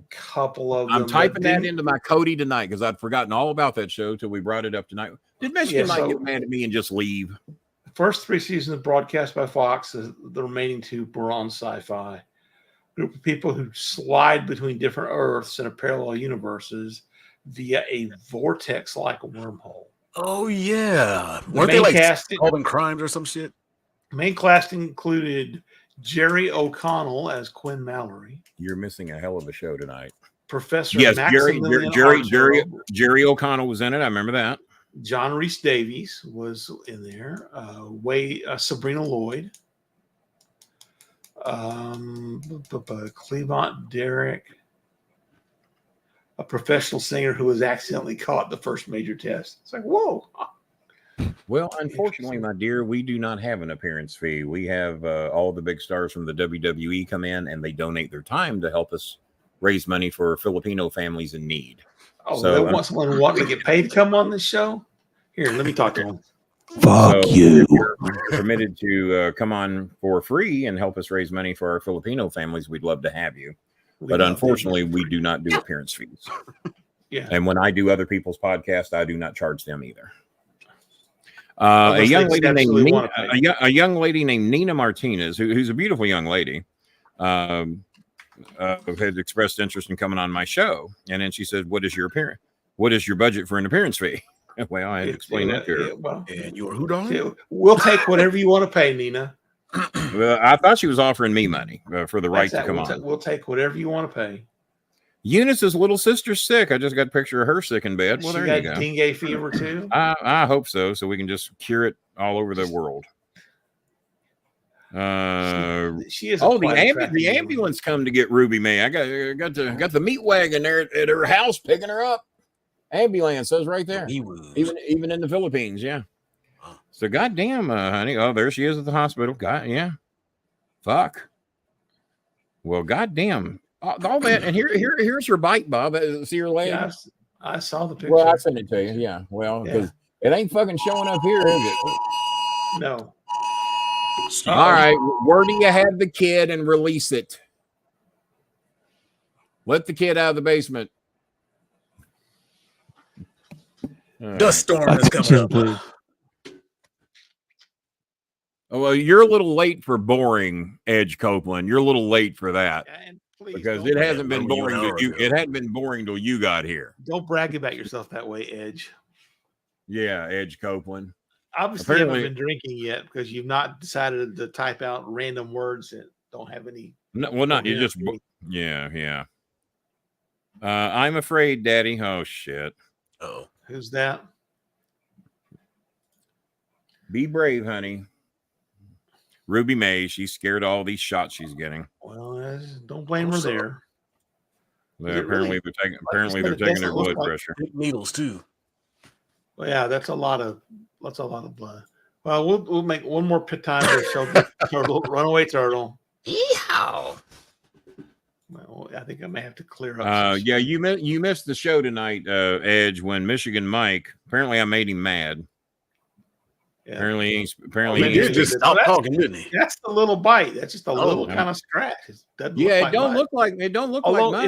couple of them. I'm typing that into my Cody tonight because I'd forgotten all about that show till we brought it up tonight. Did Michigan might get mad at me and just leave? First 3 seasons broadcast by Fox. The remaining 2 were on Sci-Fi. Group of people who slide between different Earths and parallel universes via a vortex-like wormhole. Oh yeah, weren't they like solving crimes or some shit? Main cast included Jerry O'Connell as Quinn Mallory. You're missing a hell of a show tonight. Professor Jerry O'Connell was in it. I remember that. John Rhys Davies was in there. Sabrina Lloyd. Clevant Derrick. A professional singer who was accidentally caught the first major test. It's like, whoa. Well, unfortunately, my dear, we do not have an appearance fee. We have all the big stars from the WWE come in and they donate their time to help us raise money for Filipino families in need. Oh, so, they want someone wanting to get paid to come on this show? Here, let me talk to them. Fuck you. If you're permitted to come on for free and help us raise money for our Filipino families, we'd love to have you. But unfortunately, we do not do appearance fees. Yeah. And when I do other people's podcasts, I do not charge them either. A young lady named Nina Martinez, who's a beautiful young lady, had expressed interest in coming on my show. And then she said, what is your budget for an appearance fee? Well, I had to explain that to her. And you are who, darling? We'll take whatever you want to pay, Nina. Well, I thought she was offering me money for the right to come on. We'll take whatever you want to pay. Eunice's little sister's sick. I just got a picture of her sick in bed. Well, there you go. Dengue fever too. I hope so we can just cure it all over the world. She is. The ambulance come to get Ruby May. I got the meat wagon there at her house picking her up. Ambulance says right there. Even in the Philippines, yeah. So goddamn, honey. Oh, there she is at the hospital. God, yeah. Fuck. Well, goddamn. All that, and here's her bike, Bob. See her leg? Yeah, I saw the picture. Well, I sent it to you. Yeah. Well, because it ain't fucking showing up here, is it? No. All right. Where do you have the kid and release it? Let the kid out of the basement. Dust storm is coming up. Oh, well, you're a little late for boring, Edge Copeland. You're a little late for that. Because it hasn't been boring to you. It hadn't been boring till you got here. Don't brag about yourself that way, Edge. Yeah, Edge Copeland. Obviously, you haven't been drinking yet because you've not decided to type out random words don't have any. No, well, not you just. Yeah. I'm afraid, Daddy. Oh shit. Oh, Who's that? Be brave, honey. Ruby May. She's scared of all these shots she's getting. Well, don't blame her there. Apparently, they're taking her blood pressure. Needles too. Well, yeah, that's a lot of blood. Well, we'll make one more time to show the turtle, runaway turtle. Yeehaw! Well, I think I may have to clear up. Yeah, you missed the show tonight, Edge, when Michigan Mike. Apparently, I made him mad. Yeah. Apparently, he did just stop talking, didn't he? That's the little bite. That's just a little kind of scratch. It don't look like if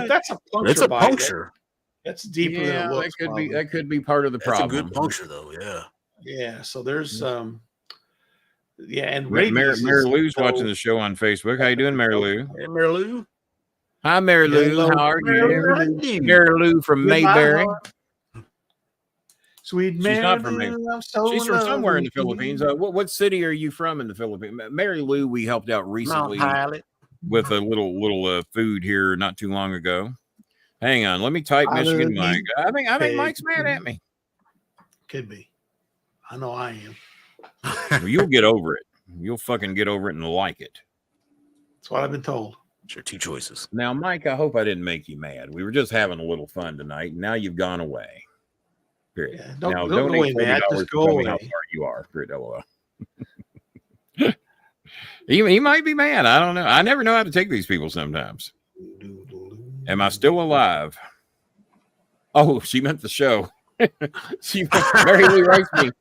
that's a puncture, it's a puncture. That's deeper than it looks. That could be part of the problem. That's a good puncture, though. Yeah. Yeah. So there's and Mary Lou's watching the show on Facebook. How you doing, Mary Lou? Hey, Mary Lou. Hi, Mary Lou. How are you? Mary Lou from Mayberry. Sweet She's Mary not from Mayberry. She's from somewhere in the Philippines. What city are you from in the Philippines? Mary Lou, we helped out recently with a little food here not too long ago. Hang on, let me type Michigan Mike. I think Mike's mad at me. Could be. I know I am. Well, you'll get over it. You'll fucking get over it and like it. That's what I've been told. It's your two choices. Now, Mike, I hope I didn't make you mad. We were just having a little fun tonight. Now you've gone away. Period. Yeah, now, don't go away, man. Just go away. How far you are. Period. LOL. he might be mad. I don't know. I never know how to take these people sometimes. Am I still alive? Oh, she meant the show. Mary Lou writes me.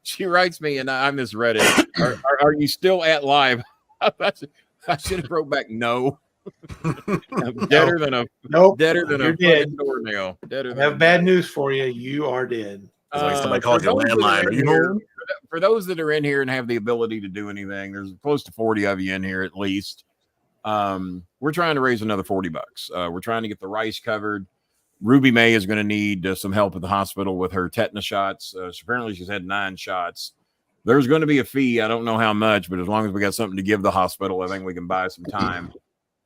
She writes me, and I misread it. Are you still at live? I should have wrote back no. Deader than a doornail. I have bad news for you. You are dead. Like somebody called your landline. Are you home? For those that are in here and have the ability to do anything, there's close to 40 of you in here at least. We're trying to raise another $40. We're trying to get the rice covered. Ruby May is going to need some help at the hospital with her tetanus shots. Apparently, she's had 9 shots. There's going to be a fee. I don't know how much, but as long as we got something to give the hospital, I think we can buy some time.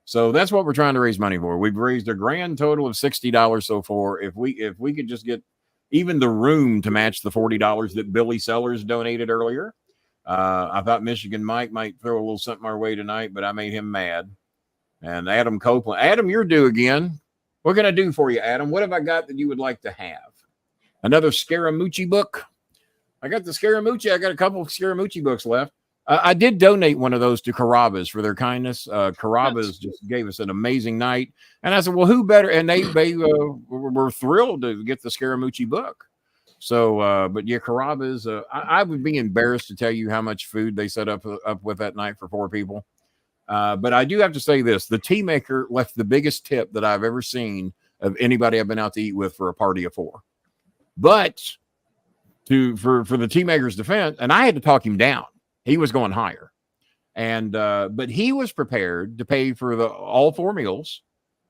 So that's what we're trying to raise money for. We've raised a grand total of $60 so far. If we could just get even the room to match the $40 that Billy Sellers donated earlier, I thought Michigan Mike might throw a little something our way tonight, but I made him mad. And Adam Copeland. Adam, you're due again. What can I do for you, Adam? What have I got that you would like to have? Another Scaramucci book? I got the Scaramucci. I got a couple of Scaramucci books left. I did donate one of those to Carrabba's for their kindness. Carrabba's just gave us an amazing night. And I said, well, who better? And they were thrilled to get the Scaramucci book. So, but yeah, Carrabba's, I would be embarrassed to tell you how much food they set up with that night for 4 people. But I do have to say this, the tea maker left the biggest tip that I've ever seen of anybody I've been out to eat with for a party of 4. But for the tea maker's defense, and I had to talk him down. He was going higher. And but he was prepared to pay for all 4 meals.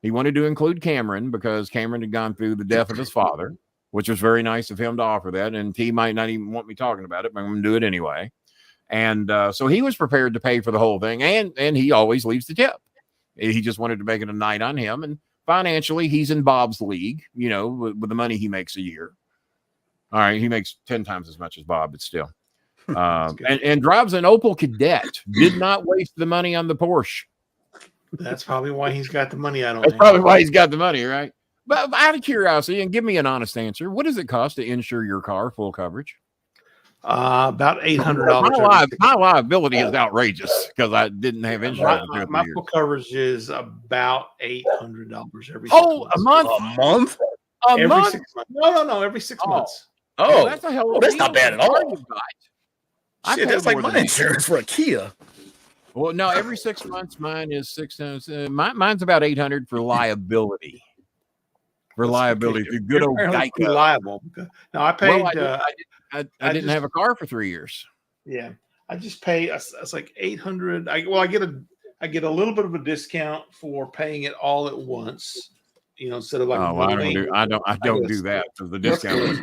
He wanted to include Cameron because Cameron had gone through the death of his father, which was very nice of him to offer that. And T might not even want me talking about it, but I'm going to do it anyway. And so he was prepared to pay for the whole thing. And he always leaves the tip. He just wanted to make it a night on him. And financially, he's in Bob's league, you know, with the money he makes a year. All right. He makes 10 times as much as Bob, but still. And drives an Opel Kadett. Did not waste the money on the Porsche. That's probably why he's got the money. That's probably why he's got the money, right? But out of curiosity, and give me an honest answer, what does it cost to insure your car full coverage? About $800. My liability is outrageous because I didn't have insurance. My full coverage is about $800 every 6 months. A month? A month? Every 6 months. No, every 6 months. Oh, that's a hell of a that's deal. not bad at all. Shit, that's like my insurance for a Kia. Well, no, every 6 months, mine is 6 times. Mine's about $800 for liability. For liability, the good old Geico. Reliable. No, I paid. Well, I didn't have a car for 3 years. Yeah, I just pay. It's like $800. I get a little bit of a discount for paying it all at once. You know, instead of like. Oh, well, I don't do that because the discount.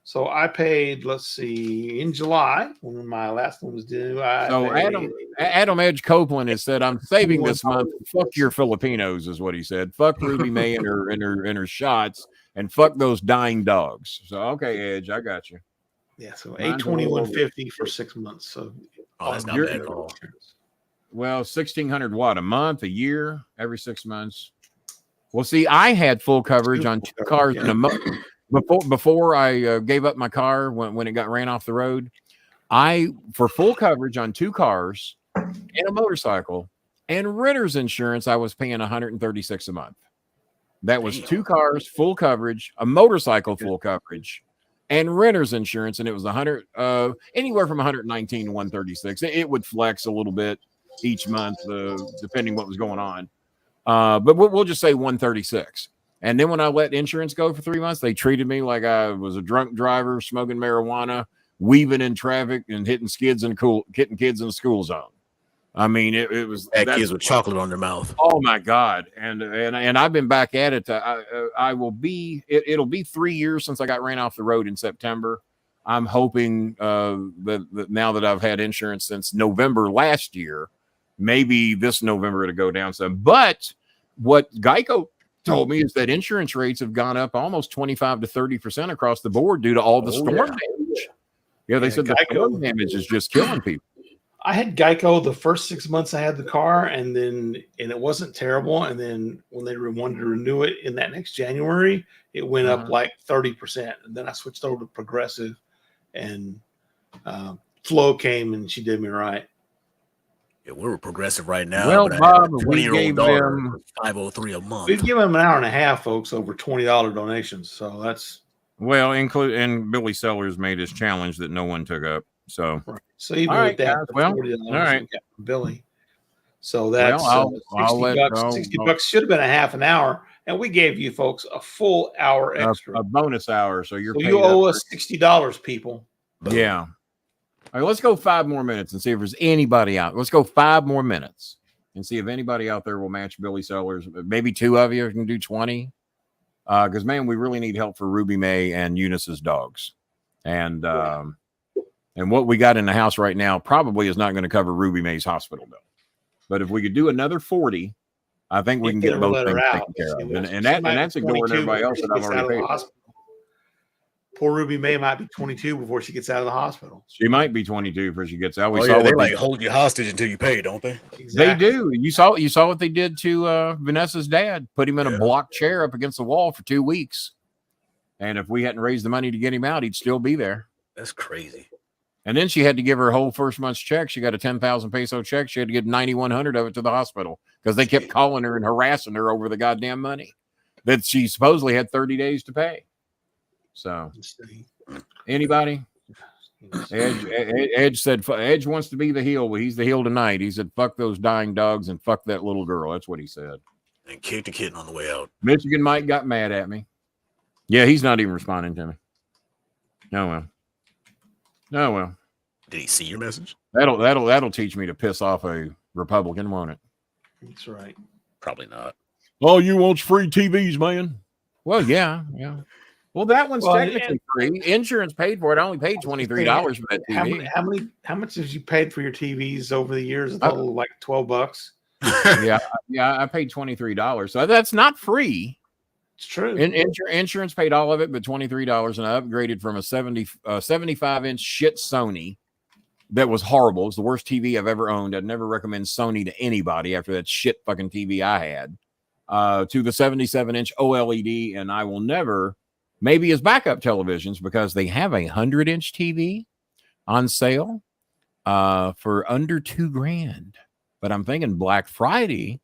So I paid, let's see, in July when my last one was due. Adam Edge Copeland has said, "I'm saving this month. Fuck your Filipinos," is what he said. Fuck Ruby May and her shots, and fuck those dying dogs. So okay, Edge, I got you. Yeah, so $821.50 for 6 months. So that's not bad at all. Well, $1,600 what, a month, a year, every 6 months. Well, see, I had full coverage on 2 cars in a month. Before I gave up my car when it got ran off the road, for full coverage on 2 cars and a motorcycle and renter's insurance, I was paying $136 a month. That was 2 cars, full coverage, a motorcycle, full coverage, and renter's insurance, and it was anywhere from 119 to 136. It would flex a little bit each month, depending what was going on. But we'll just say 136. And then when I let insurance go for 3 months, they treated me like I was a drunk driver, smoking marijuana, weaving in traffic, and hitting kids in the school zone. I mean, it was kids with chocolate on their mouth. Oh my God! And I've been back at it. It'll be 3 years since I got ran off the road in September. I'm hoping that now that I've had insurance since November last year, maybe this November it'll go down some. But what Geico told me is that insurance rates have gone up almost 25 to 30% across the board due to all the storm damage. Yeah, they said the storm damage is just killing people. I had Geico the first 6 months I had the car, and it wasn't terrible. And then when they wanted to renew it in that next January, it went up like 30%. And then I switched over to Progressive, and Flo came and she did me right. Yeah, we're Progressive right now. Well, Bob, we gave them $503 a month. We've given them an hour and a half, folks, over $20 donations. So that's and Billy Sellers made his challenge that no one took up. So, right. So even with that, all right, Billy. So that's $60 should have been a half an hour, and we gave you folks a full hour extra, a bonus hour. So you owe us $60, people. Yeah. All right, let's go 5 more minutes and see if there's anybody out. Let's go 5 more minutes and see if anybody out there will match Billy Sellers. Maybe 2 of you can do 20. Because, man, we really need help for Ruby May and Eunice's dogs. And what we got in the house right now probably is not going to cover Ruby May's hospital bill. But if we could do another 40, I think we can get both things taken care of. And that's ignoring everybody else that I've already paid. Poor Ruby May might be 22 before she gets out of the hospital. She might be 22 before she gets out. They hold you hostage until you pay, don't they? Exactly. They do. You saw what they did to Vanessa's dad. Put him in a block chair up against the wall for 2 weeks. And if we hadn't raised the money to get him out, he'd still be there. That's crazy. And then she had to give her whole first month's check. She got a 10,000 peso check. She had to give 9,100 of it to the hospital because they kept calling her and harassing her over the goddamn money that she supposedly had 30 days to pay. So, anybody? Edge said Edge wants to be the heel. Well, he's the heel tonight. He said, "Fuck those dying dogs and fuck that little girl." That's what he said. And kicked the kitten on the way out. Michigan Mike got mad at me. Yeah, he's not even responding to me. Oh well. Did he see your message? That'll teach me to piss off a Republican, won't it? That's right. Probably not. Oh, you want free TVs, man? Well, yeah. Well, that one's technically free. Insurance paid for it. I only paid $23 for that TV. How much have you paid for your TVs over the years? Like $12. Yeah, I paid $23. So that's not free. It's true. Insurance paid all of it, but $23, and I upgraded from a 75-inch shit Sony that was horrible. It was the worst TV I've ever owned. I'd never recommend Sony to anybody after that shit fucking TV I had. To the 77-inch OLED, and I will never. Maybe as backup televisions because they have a 100-inch TV on sale for under $2,000. But I'm thinking Black Friday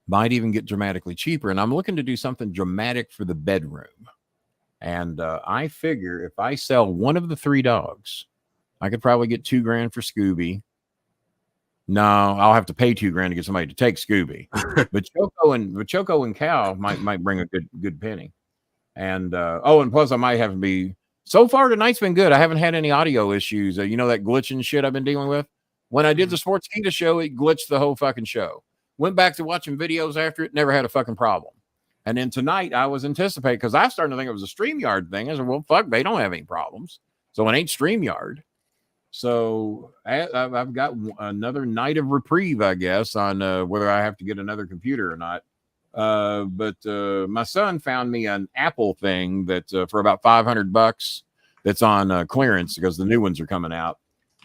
might even get dramatically cheaper. And I'm looking to do something dramatic for the bedroom. And I figure if I sell one of the 3 dogs, I could probably get $2,000 for Scooby. No, I'll have to pay $2,000 to get somebody to take Scooby. But Choco and Cal might bring a good penny. And and plus I might have to be. So far tonight's been good. I haven't had any audio issues. That glitching shit I've been dealing with. When I did the Sports Keeda show, it glitched the whole fucking show. Went back to watching videos after it, never had a fucking problem. And then tonight I was anticipating, because I started to think it was a StreamYard thing. I said, well, fuck, they don't have any problems. So it ain't StreamYard. So I've got another night of reprieve, I guess, on whether I have to get another computer or not. But my son found me an Apple thing that for about $500 that's on clearance because the new ones are coming out,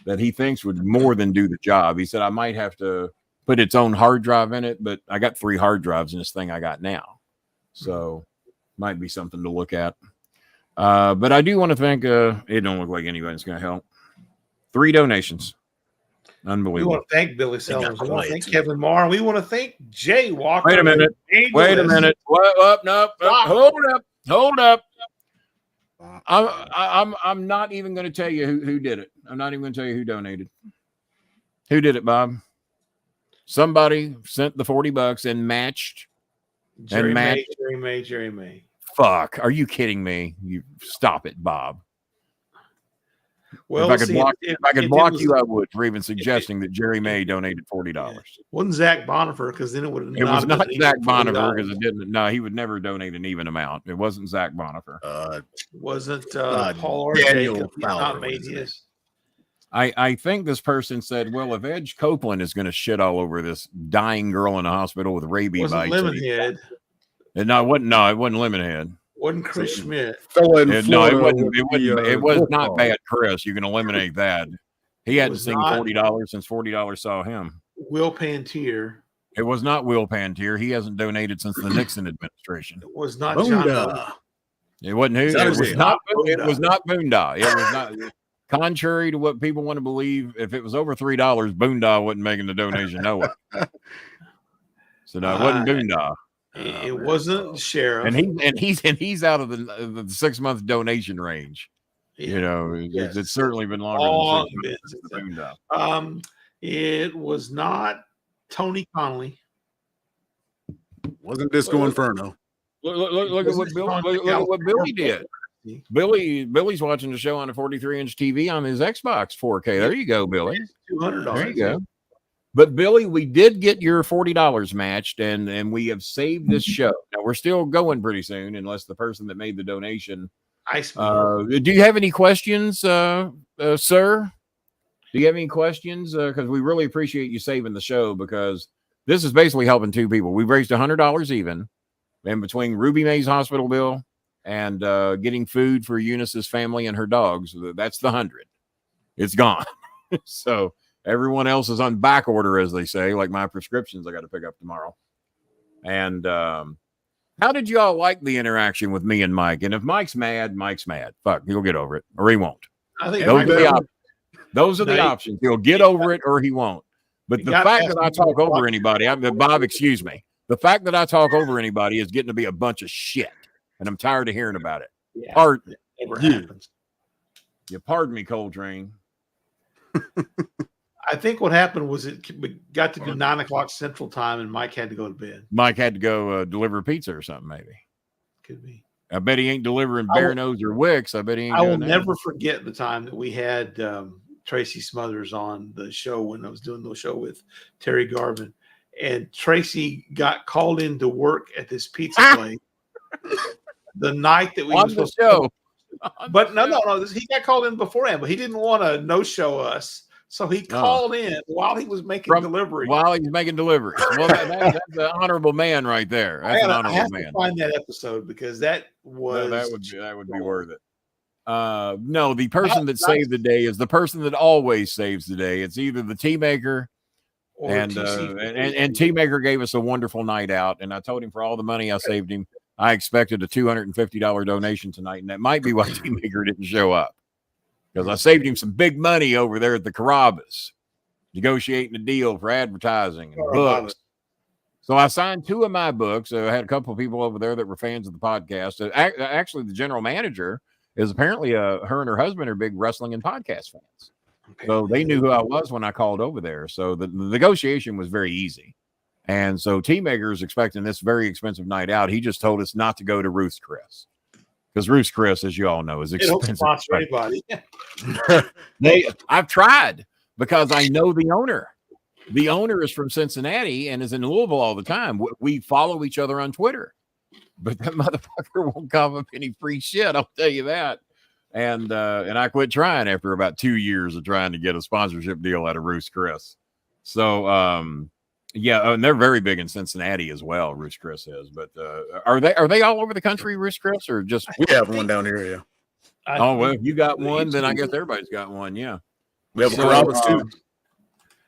that he thinks would more than do the job. He said I might have to put its own hard drive in it, but I got 3 hard drives in this thing I got now. So might be something to look at. But I do want to thank, it don't look like anybody's going to help. 3 donations. Unbelievable. We want to thank Billy Sellers. We want to thank Kevin Marr. We want to thank Jay Walker. Wait a minute. Wait a minute. What? No. Hold up. I'm not even going to tell you who did it. I'm not even going to tell you who donated. Who did it, Bob? Somebody sent the $40 and matched. Jerry May. Fuck. Are you kidding me? You stop it, Bob. Well, if I could block you, I would, for even suggesting that Jerry May donated $40. Yeah. Wasn't Zach Bonifer, because then it would have. It was not Zach Bonifer, because it didn't. No, he would never donate an even amount. It wasn't Zach Bonifer. Wasn't Paul or Daniel not made his. I think this person said, well, if Edge Copeland is going to shit all over this dying girl in a hospital with rabies bites, Lemonhead. And no, it wasn't Lemonhead. Wasn't Chris Schmidt? No, it wasn't. It was not bad, Chris. You can eliminate that. He hadn't seen $40 since $40 saw him. Will Pantier. It was not Will Pantier. He hasn't donated since the Nixon administration. It was not John. It wasn't who. It was not Boondah. It was not. Contrary to what people want to believe, if it was over $3, Boondah wasn't making the donation. No way. So no, it wasn't Boondah. It wasn't Sheriff, and he's out of the 6-month donation range. Yeah. You know, it's certainly been longer than 6 months. It was not Tony Connolly. Wasn't Disco Inferno? Look at what Billy did. Billy's watching the show on a 43-inch TV on his Xbox 4K. There you go, Billy. $200. There you go. But Billy, we did get your $40 matched, and we have saved this show. Now we're still going pretty soon, unless the person that made the donation. Do you have any questions, sir? Do you have any questions? Because we really appreciate you saving the show, because this is basically helping 2 people. We've raised $100 even, and between Ruby Mae's hospital bill and getting food for Eunice's family and her dogs, that's the 100. It's gone. So. Everyone else is on back order, as they say, like my prescriptions I got to pick up tomorrow. And how did you all like the interaction with me and Mike? And if Mike's mad, Mike's mad. Fuck, he'll get over it, or he won't. I think those are the options. He'll get over it, or he won't. But the fact that I talk over anybody, Bob, excuse me. The fact that I talk over anybody is getting to be a bunch of shit, and I'm tired of hearing about it. Yeah, pardon happens. You pardon me, Coltrane. I think what happened was it got to be 9 o'clock Central Time, and Mike had to go to bed. Mike had to go deliver pizza or something, maybe. Could be. I bet he ain't delivering Bear Nose or Wicks. I bet he ain't. I will never forget the time that we had Tracy Smothers on the show when I was doing the show with Terry Garvin, and Tracy got called in to work at this pizza place the night that we on the show. But no, he got called in beforehand, but he didn't want to no-show us. So he called in while he was making delivery. While he was making delivery. Well, that's an honorable man right there. That's an honorable man. To find that episode, because that was that would be worth it. No, the person that saved the day is the person that always saves the day. It's either the tea maker and tea maker gave us a wonderful night out. And I told him for all the money I saved him, I expected a $250 donation tonight, and that might be why tea maker didn't show up. Because I saved him some big money over there at the Carrabba's, negotiating a deal for advertising and books. So I signed 2 of my books. I had a couple of people over there that were fans of the podcast. Actually, the general manager is apparently her and her husband are big wrestling and podcast fans. Okay. So they knew who I was when I called over there. So the negotiation was very easy. And so T-Maker is expecting this very expensive night out. He just told us not to go to Ruth's Chris. Because Ruth's Chris, as you all know, is expensive. Anybody. I've tried, because I know the owner. The owner is from Cincinnati and is in Louisville all the time. We follow each other on Twitter. but that motherfucker won't cough up any free shit. I'll tell you that. And I quit trying after about 2 years of trying to get a sponsorship deal out of Ruth's Chris. So, yeah, and they're very big in Cincinnati as well. Ruth's Chris is, but are they all over the country, Ruth's Chris, or just we have one down here? Yeah. Oh well, if you got one, then I guess everybody's got one. Yeah, we have Carrabba's too.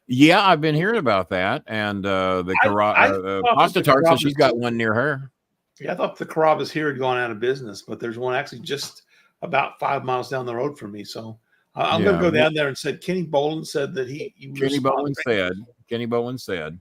Yeah, I've been hearing about that, and the Pasta Tart says she's got one near her. Yeah, I thought the Carrabba's here had gone out of business, but there's one actually just about 5 miles down the road from me. So I'm going to go down there and said Kenny Bolin said that Kenny Bolin said.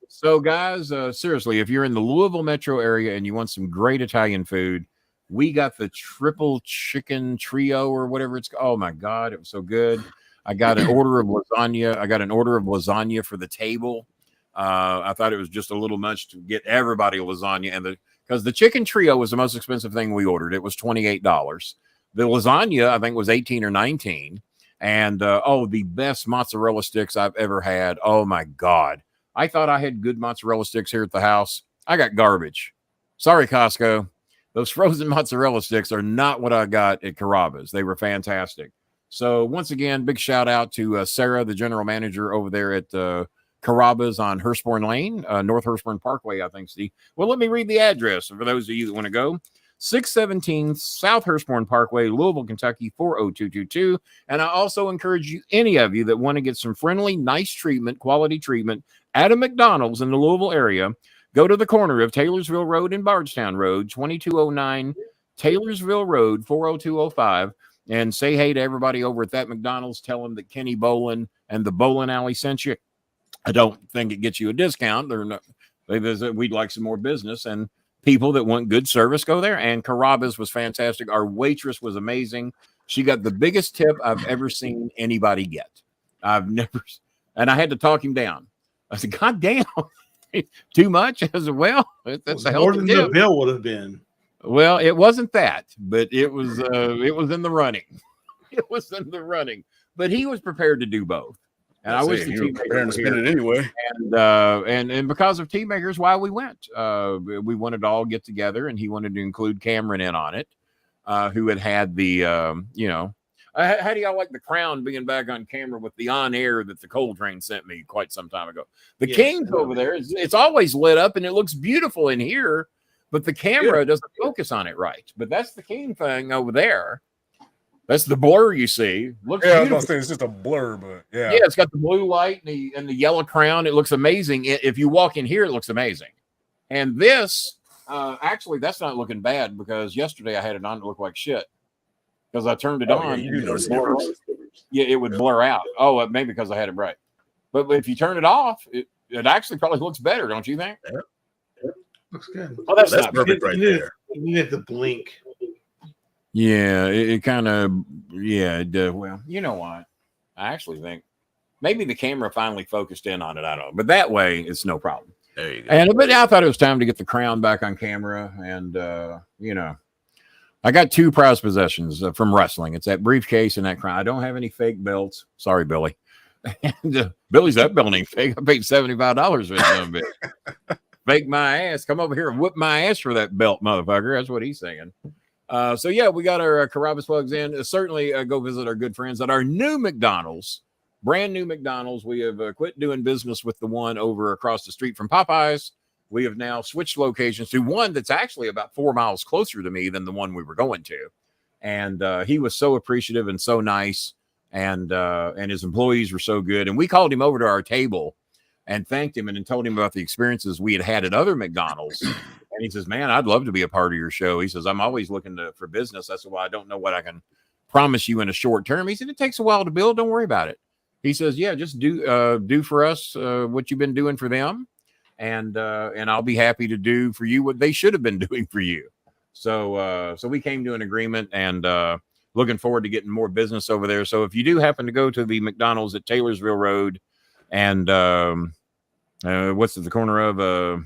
So guys, seriously, if you're in the Louisville metro area and you want some great Italian food, we got the triple chicken trio or whatever it's called. Oh my God, it was so good. I got an order of lasagna for the table. I thought it was just a little much to get everybody a lasagna, and because the chicken trio was the most expensive thing we ordered. It was $28. The lasagna, I think, was $18 or $19. And the best mozzarella sticks I've ever had. Oh my God. I thought I had good mozzarella sticks here at the house. I got garbage. Sorry, Costco. Those frozen mozzarella sticks are not what I got at Carrabba's. They were fantastic. So once again, big shout out to Sarah, the general manager over there at Carrabba's on Hurstbourne Lane, North Hurstbourne Parkway, I think, Steve. Well, let me read the address for those of you that want to go. 617 South Hurstbourne Parkway, Louisville, Kentucky, 40222. And I also encourage you, any of you that want to get some friendly, nice treatment, quality treatment at a McDonald's in the Louisville area, go to the corner of Taylorsville Road and Bardstown Road, 2209 Taylorsville Road, 40205, and say hey to everybody over at that McDonald's. Tell them that Kenny Bolin and the Bolin Alley sent you. I don't think it gets you a discount. We'd like some more business, and people that want good service go there. And Carrabba's was fantastic. Our waitress was amazing. She got the biggest tip I've ever seen anybody get. And I had to talk him down. I said, God damn, too much? I said, well, that's a hell more of a than tip. the bill would have been. Well, it wasn't that, but it was in the running. It was in the running. But he was prepared to do both. And I wish the team prepared to spend it anyway. And because of Team Makers, why we went. We wanted to all get together, and he wanted to include Cameron in on it, who had the how do y'all like the crown being back on camera with the on air that the Coal Train sent me quite some time ago? The King's over there. It's always lit up and it looks beautiful in here, but the camera doesn't focus on it right. But that's the King thing over there. That's the blur you see. Looks beautiful. I was gonna say it's just a blur, but yeah, it's got the blue light and the yellow crown. It looks amazing. If you walk in here, it looks amazing. And this, actually, that's not looking bad because yesterday I had it on to look like shit because I turned it on. It would blur out. Oh, maybe because I had it bright. But if you turn it off, it actually probably looks better, don't you think? Yeah. Looks good. Oh, that's not perfect right there. You need to blink. Yeah, it kind of, well, you know what? I actually think maybe the camera finally focused in on it. I don't know. But that way, it's no problem. There you go. But I thought it was time to get the crown back on camera. And, I got two prized possessions from wrestling. It's that briefcase and that crown. I don't have any fake belts. Sorry, Billy. And Billy's that belt ain't fake. I paid $75 for it. Fake my ass. Come over here and whip my ass for that belt, motherfucker. That's what he's saying. We got our Carrabba's plugs in. Certainly go visit our good friends at our new McDonald's, brand new McDonald's. We have quit doing business with the one over across the street from Popeyes. We have now switched locations to one that's actually about 4 miles closer to me than the one we were going to. And he was so appreciative and so nice. And his employees were so good. And we called him over to our table and thanked him and told him about the experiences we had at other McDonald's. And he says, man, I'd love to be a part of your show. He says, I'm always looking for business. That's why I don't know what I can promise you in a short term. He said, it takes a while to build. Don't worry about it. He says, yeah, just do for us what you've been doing for them. And I'll be happy to do for you what they should have been doing for you. So we came to an agreement and looking forward to getting more business over there. So if you do happen to go to the McDonald's at Taylorsville Road and what's at the corner of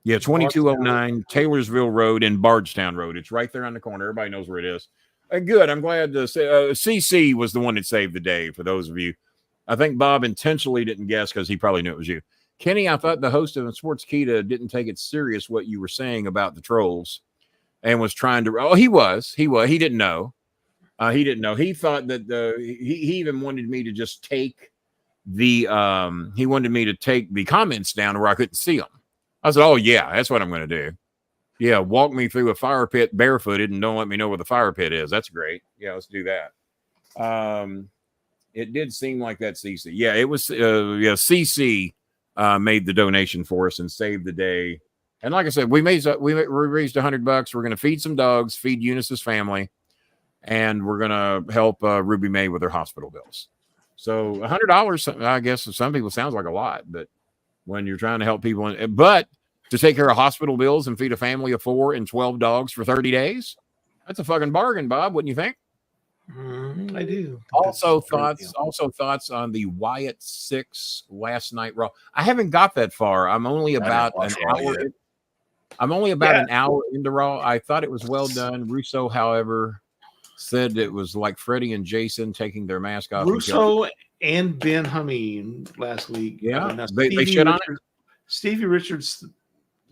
2209 Taylorsville Road and Bardstown Road. It's right there on the corner. Everybody knows where it is. Good. I'm glad to say CC was the one that saved the day for those of you. I think Bob intentionally didn't guess because he probably knew it was you. Kenny, I thought the host of the Sports Keeda didn't take it serious what you were saying about the trolls, and was trying to. Oh, he didn't know. He didn't know. He thought that he even wanted me to just take the he wanted me to take the comments down where I couldn't see them. I said, "Oh yeah, that's what I'm going to do. Yeah, walk me through a fire pit barefooted and don't let me know where the fire pit is. That's great. Yeah, let's do that." It did seem like that CC. Yeah, it was. CC made the donation for us and saved the day. And like I said, we raised $100. We're going to feed some dogs, feed Eunice's family, and we're going to help Ruby May with her hospital bills. So $100, I guess, to some people sounds like a lot, but when you're trying to help people, but to take care of hospital bills and feed a family of 4 and 12 dogs for 30 days, that's a fucking bargain, Bob. Wouldn't you think? I do. Also thoughts on the Wyatt 6 last night Raw. I haven't got that far. I'm only about an hour. I'm only about an hour into Raw. I thought it was well done. Russo, however, said it was like Freddie and Jason taking their mask off. Russo and Ben Hameen last week. Yeah, they shit on it. Stevie Richards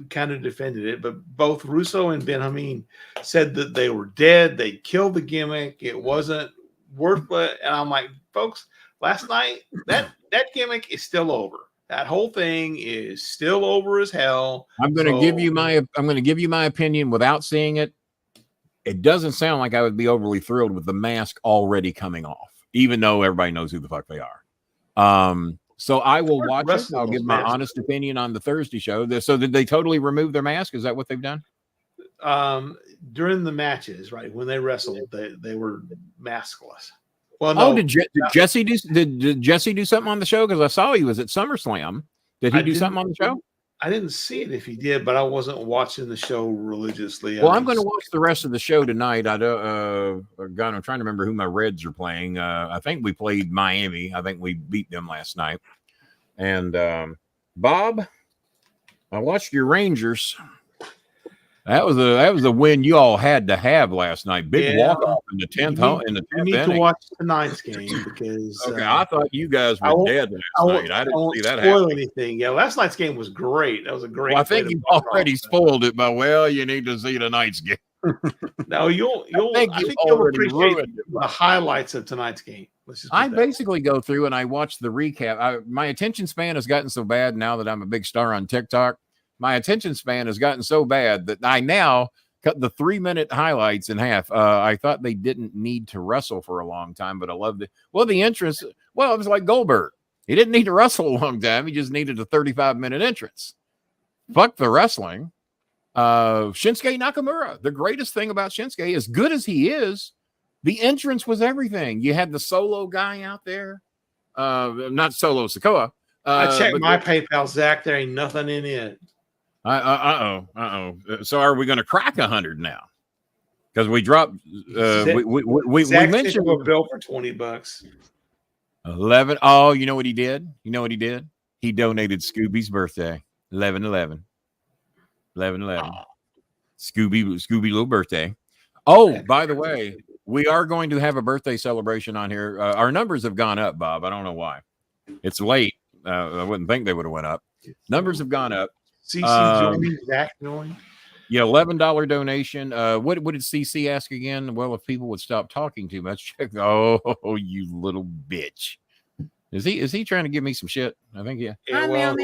kind of defended it, but both Russo and Ben Hameen said that they were dead. They killed the gimmick. It wasn't worth it. And I'm like, folks, last night that gimmick is still over. That whole thing is still over as hell. I'm going to give you my opinion without seeing it. It doesn't sound like I would be overly thrilled with the mask already coming off, even though everybody knows who the fuck they are. So I will watch it. I'll give my honest opinion on the Thursday show. So did they totally remove their mask? Is that what they've done? During the matches, right? When they wrestled, they were maskless. Well, no. Oh, did Jesse do something on the show? Because I saw he was at SummerSlam. Did he do something on the show? I didn't see it if he did, but I wasn't watching the show religiously. Well, I'm going to watch the rest of the show tonight. I'm trying to remember who my Reds are playing. I think we played Miami. I think we beat them last night. And Bob, I watched your Rangers. That was a win you all had to have last night. Big walk off in the 10th. You need to watch tonight's game because I thought you guys were dead last night. I didn't see that happen. Anything. Yeah, last night's game was great. That was a great. Well, I think you already spoiled it by you need to see tonight's game. No, you'll appreciate the highlights of tonight's game. I basically go through and I watch the recap. My attention span has gotten so bad now that I'm a big star on TikTok. My attention span has gotten so bad that I now cut the 3-minute highlights in half. I thought they didn't need to wrestle for a long time, but I loved it. Well, the entrance, it was like Goldberg. He didn't need to wrestle a long time. He just needed a 35-minute entrance. Fuck the wrestling. Shinsuke Nakamura. The greatest thing about Shinsuke, as good as he is, the entrance was everything. You had the solo guy out there. Not Solo Sikoa. I checked my PayPal, Zach. There ain't nothing in it. So are we going to crack 100 now? Because we dropped. We mentioned a bill for $20. 11. Oh, you know what he did? He donated Scooby's birthday. 11/11. 11/11. Scooby little birthday. Oh, by the way, we are going to have a birthday celebration on here. Our numbers have gone up, Bob. I don't know why. It's late. I wouldn't think they would have went up. Numbers have gone up. CC joining, Zach joined. Yeah, $11 donation. What did CC ask again? Well, if people would stop talking too much. Oh, you little bitch. Is he trying to give me some shit? I think yeah. Well,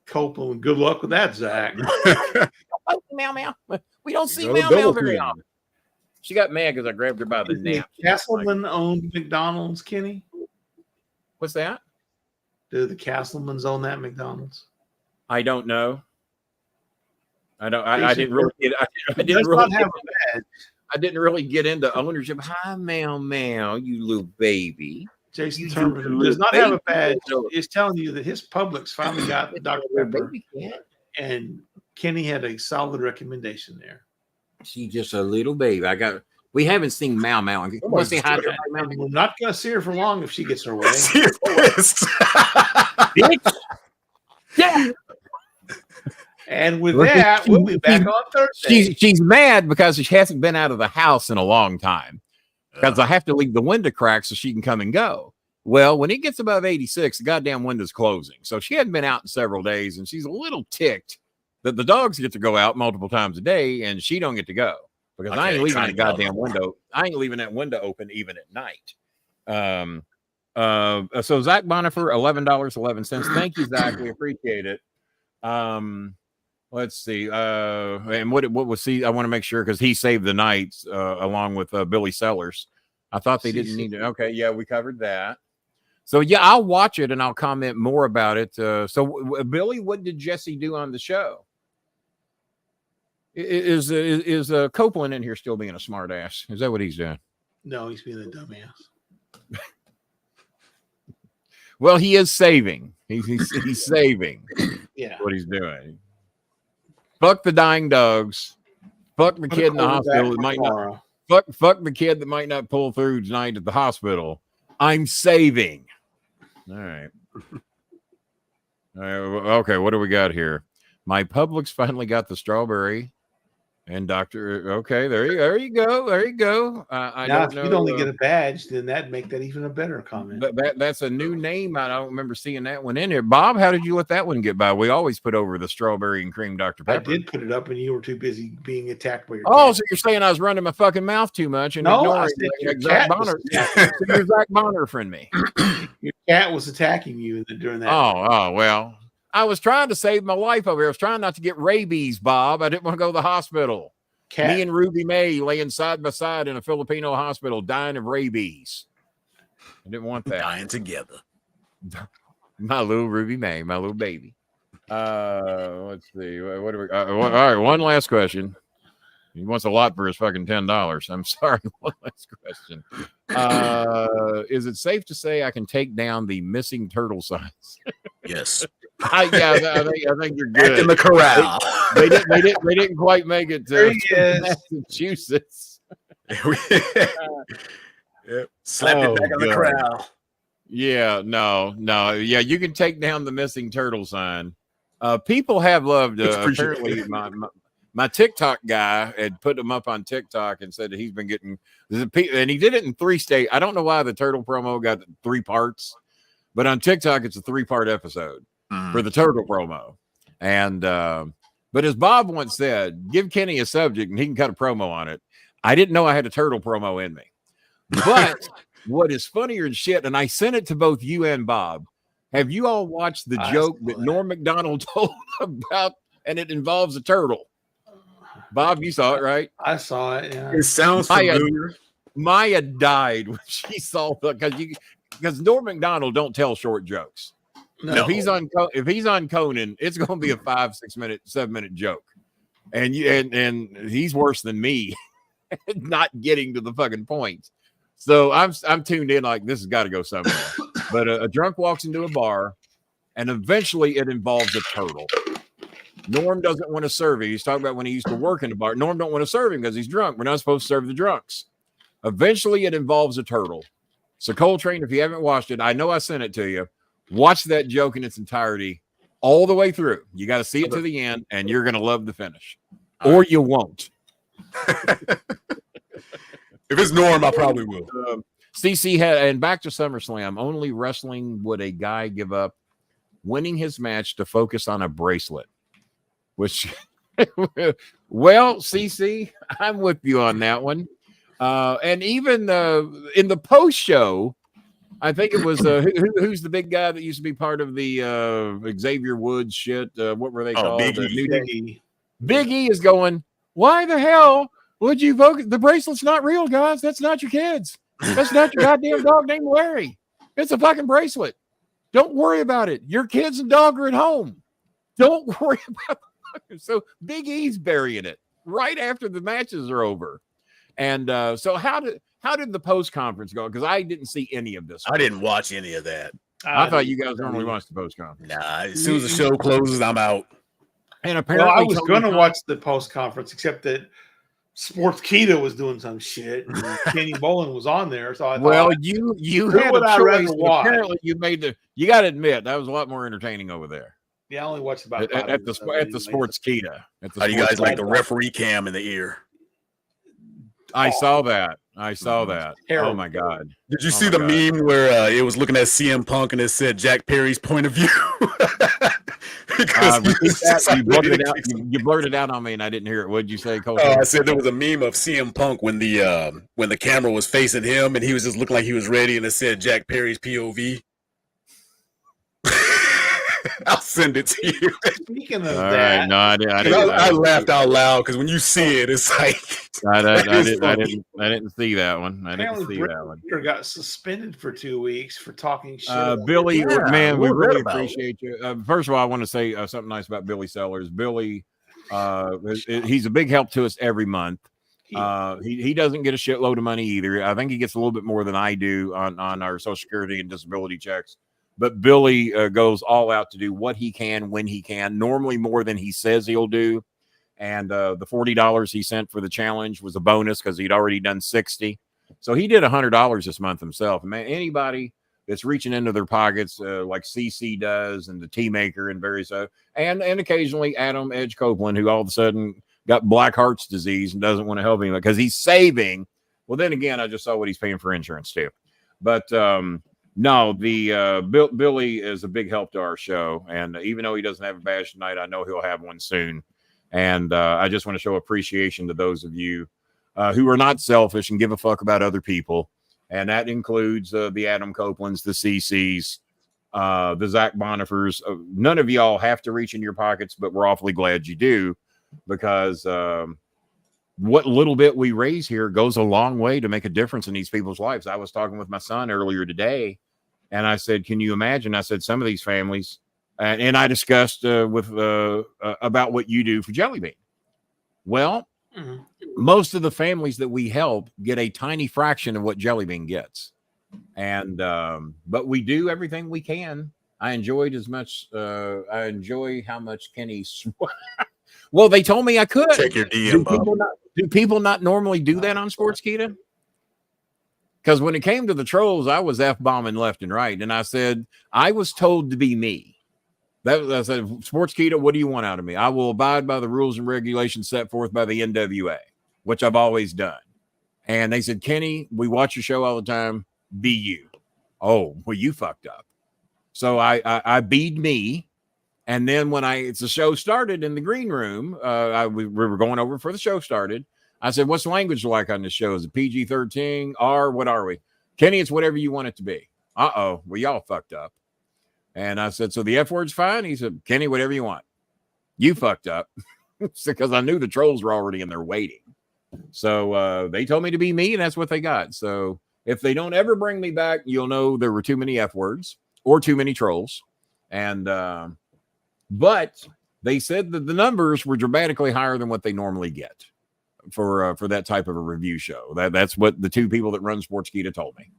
Copeland, good luck with that, Zach. Meow. We don't see Meow very often. She got mad because I grabbed her by the neck. Castleman owned McDonald's, Kenny? What's that? Do the Castlemans own that McDonald's? I don't know. I didn't really get. I didn't really get into ownership. Hi, Meow, you little baby. Jason Turner does not have a badge. Is telling you that his Publix finally got Dr. Pepper, and Kenny had a solid recommendation there. She's just a little baby. We haven't seen Meow. Want to say hi to her? We're not going to see her for long if she gets her way. Bitch. Yeah. And with that, we'll be back on Thursday. She's mad because she hasn't been out of the house in a long time. Because I have to leave the window cracked so she can come and go. Well, when it gets above 86, the goddamn window's closing. So she hadn't been out in several days, and she's a little ticked that the dogs get to go out multiple times a day, and she don't get to go because I ain't leaving that goddamn window. I ain't leaving that window open even at night. So Zach Bonifer, $11.11. Thank you, Zach. We appreciate it. Let's see. And what was he? I want to make sure because he saved the night along with Billy Sellers. I thought they didn't need it. Okay, yeah, we covered that. So yeah, I'll watch it and I'll comment more about it. So Billy, what did Jesse do on the show? Is Copeland in here still being a smart ass? Is that what he's doing? No, he's being a dumbass. Well, he is saving. He's saving. Yeah, what he's doing. Fuck the dying dogs. Fuck the kid in the hospital that might not. Fuck the kid that might not pull through tonight at the hospital. I'm saving. All right. Okay, what do we got here? My Publix finally got the strawberry. And Dr. Okay, there you go. I now, don't know. If you'd only get a badge, then that'd make that even a better comment. But that's a new name. I don't remember seeing that one in there. Bob, how did you let that one get by? We always put over the strawberry and cream Dr. Pepper. I did put it up, and you were too busy being attacked by your cat. So you're saying I was running my fucking mouth too much and ignoring Zach Bonner. You're Zach Bonner friend me. Your cat was attacking you during that. Oh, well. I was trying to save my life over here. I was trying not to get rabies, Bob. I didn't want to go to the hospital. Me and Ruby May laying side by side in a Filipino hospital dying of rabies. I didn't want that. Dying together. My little Ruby May, my little baby. Let's see. What do we? All right, one last question. He wants a lot for his fucking $10. I'm sorry. One last question. Is it safe to say I can take down the missing turtle signs? Yes. I think you're good. Back in the corral. They didn't quite make it to Massachusetts. Yep. Slap it back on the corral. Yeah, no. Yeah, you can take down the missing turtle sign. People have loved apparently my TikTok guy had put them up on TikTok and said that he's been getting, and he did it in 3 states. I don't know why the turtle promo got 3 parts, but on TikTok it's a 3-part episode for the turtle promo. And but as Bob once said, give Kenny a subject and he can cut a promo on it. I didn't know I had a turtle promo in me. But what is funnier than shit, and I sent it to both you and Bob. Have you all watched the joke that Norm Macdonald told about, and it involves a turtle? Bob, you saw it, right? I saw it. Yeah. It sounds familiar. Maya died when she saw the because Norm Macdonald don't tell short jokes. No. If he's on Conan, it's going to be a 5, 6 minute, 7-minute joke, and he's worse than me, not getting to the fucking point. So I'm tuned in like this has got to go somewhere. But a drunk walks into a bar, and eventually it involves a turtle. Norm doesn't want to serve him. He's talking about when he used to work in the bar. Norm don't want to serve him because he's drunk. We're not supposed to serve the drunks. Eventually it involves a turtle. So Coltrane, if you haven't watched it, I know I sent it to you. Watch that joke in its entirety all the way through. You got to see it to the end, and you're going to love the finish. Or you won't. If it's Norm, I probably will. CC had, and back to SummerSlam, only wrestling would a guy give up winning his match to focus on a bracelet. Which, well, CC, I'm with you on that one. And even in the post show, I think it was who's the big guy that used to be part of the Xavier Woods shit? What were they called? Big E. Big E is going, why the hell would you focus? The bracelet's not real, guys. That's not your kids. That's not your goddamn dog named Larry. It's a fucking bracelet. Don't worry about it. Your kids and dog are at home. Don't worry about it. So Big E's burying it right after the matches are over. And so how did the post conference go? Because I didn't see any of this. I didn't watch any of that. I thought you guys normally watch the post conference. Nah, as soon as the show closes, I'm out. And apparently, I was going to watch the post conference, except that Sports Keeda was doing some shit. And Kenny Bolin was on there, so I thought, well, you had a choice. Apparently, you got to admit that was a lot more entertaining over there. Yeah, I only watched about at the Sports Keeda. How do you guys like the referee cam in the ear? I saw that. Oh Terrible. my God. Did you see the meme where it was looking at CM Punk and it said Jack Perry's point of view? You blurted out on me and I didn't hear it. What did you say, Coach? I said there was a meme of CM Punk when the camera was facing him and he was just looking like he was ready, and it said Jack Perry's POV. I'll send it to you. Speaking of that, I laughed out loud because when you see it, it's like I didn't see that one. I didn't see that one. Got suspended for 2 weeks for talking shit. Billy, man, we really appreciate you. First of all, I want to say something nice about Billy Sellers. Billy, he's a big help to us every month. He doesn't get a shitload of money either. I think he gets a little bit more than I do on our Social Security and disability checks. But Billy goes all out to do what he can when he can, normally more than he says he'll do. And the $40 he sent for the challenge was a bonus because he'd already done 60. So he did $100 this month himself. Man, anybody that's reaching into their pockets like CC does and the Tea Maker and various and occasionally Adam Edge Copeland, who all of a sudden got Black Heart's disease and doesn't want to help him because he's saving. Well, then again, I just saw what he's paying for insurance too. But no, the Billy is a big help to our show, and even though he doesn't have a badge tonight, I know he'll have one soon. And I just want to show appreciation to those of you who are not selfish and give a fuck about other people, and that includes the Adam Copelands, the CCs, the Zach Bonifers. None of y'all have to reach in your pockets, but we're awfully glad you do, because what little bit we raise here goes a long way to make a difference in these people's lives. I was talking with my son earlier today, and I said, can you imagine? I said, some of these families, and I discussed about what you do for Jelly Bean. Well, most of the families that we help get a tiny fraction of what Jelly Bean gets. And, but we do everything we can. I enjoyed I enjoy how much Kenny well, they told me I could. Check your DM. Do people not normally do that on Sports Keeda? Because when it came to the trolls, I was F-bombing left and right. And I said, I was told to be me. I said, Sports Keeda, what do you want out of me? I will abide by the rules and regulations set forth by the NWA, which I've always done. And they said, Kenny, we watch your show all the time. Be you. Oh, well, you fucked up. So I beed me. And then when the show started in the green room, we were going over before the show started. I said, what's the language like on this show? Is it PG-13? R? What are we? Kenny, it's whatever you want it to be. Uh-oh. Well, y'all fucked up. And I said, so the F word's fine? He said, Kenny, whatever you want. You fucked up. Because I knew the trolls were already in there waiting. So they told me to be me, and that's what they got. So if they don't ever bring me back, you'll know there were too many F words or too many trolls. And but they said that the numbers were dramatically higher than what they normally get for that type of a review show. That's what the two people that run Sports Keeda told me.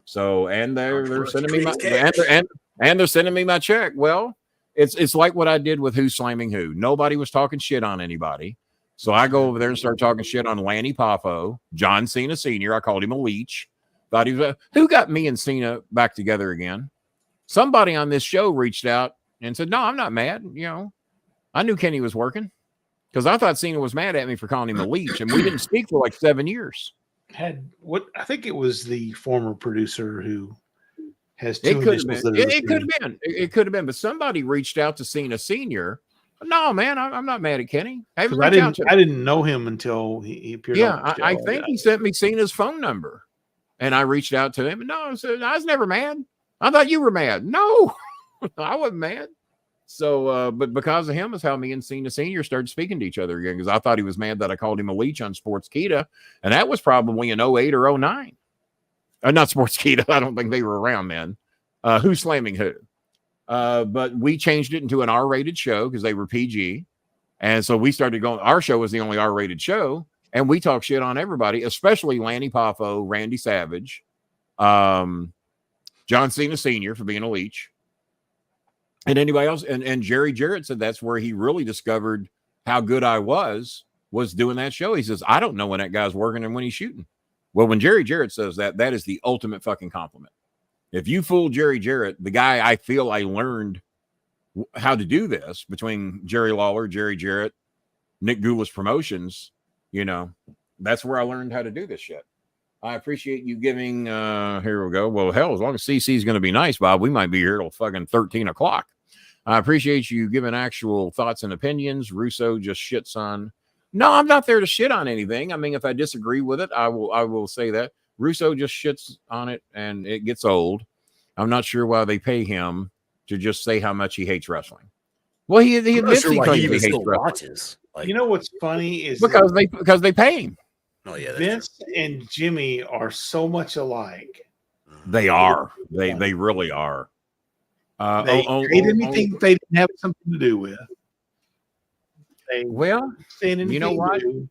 So, and they're sending me they're sending me my check. Well, it's like what I did with Who's Slamming Who. Nobody was talking shit on anybody. So I go over there and start talking shit on Lanny Poffo, John Cena Sr. I called him a leech. Thought he was who got me and Cena back together again. Somebody on this show reached out and said, no, I'm not mad. You know, I knew Kenny was working because I thought Cena was mad at me for calling him a leech, and we didn't speak for like 7 years. I think it was the former producer who has two It could have initials. been. It could have been. It could have been. But somebody reached out to Cena Senior. No, man, I'm not mad at Kenny. I didn't know him until he appeared. Yeah, I think he sent me Cena's phone number, and I reached out to him. No, I said, I was never mad. I thought you were mad. No, I wasn't mad. So, but because of him is how me and Cena Senior started speaking to each other again, because I thought he was mad that I called him a leech on Sports Keeda, and that was probably in 08 or 09. Not Sports Keeda. I don't think they were around then. Who's Slamming Who? But we changed it into an R-rated show because they were PG. And so we started going, our show was the only R-rated show. And we talk shit on everybody, especially Lanny Poffo, Randy Savage, John Cena Sr. for being a leech, and anybody else. And Jerry Jarrett said that's where he really discovered how good I was doing that show. He says, I don't know when that guy's working and when he's shooting. Well, when Jerry Jarrett says that, that is the ultimate fucking compliment. If you fool Jerry Jarrett, the guy I feel I learned how to do this between Jerry Lawler, Jerry Jarrett, Nick Goulas Promotions, you know, That's where I learned how to do this shit. I appreciate you giving, here we go. Well, hell, as long as CC is going to be nice, Bob, we might be here till fucking 13 o'clock. I appreciate you giving actual thoughts and opinions. Russo just shits on. No, I'm not there to shit on anything. I mean, if I disagree with it, I will say that. Russo just shits on it and it gets old. I'm not sure why they pay him to just say how much he hates wrestling. Well, he admits sure he even hates still wrestling. watches. Like, You know what's funny is Because they pay him. oh yeah, that's Vince and Jimmy are so much alike. true. They are. They really are. They hate anything that they didn't have something to do with. They well, say anything you know what? new.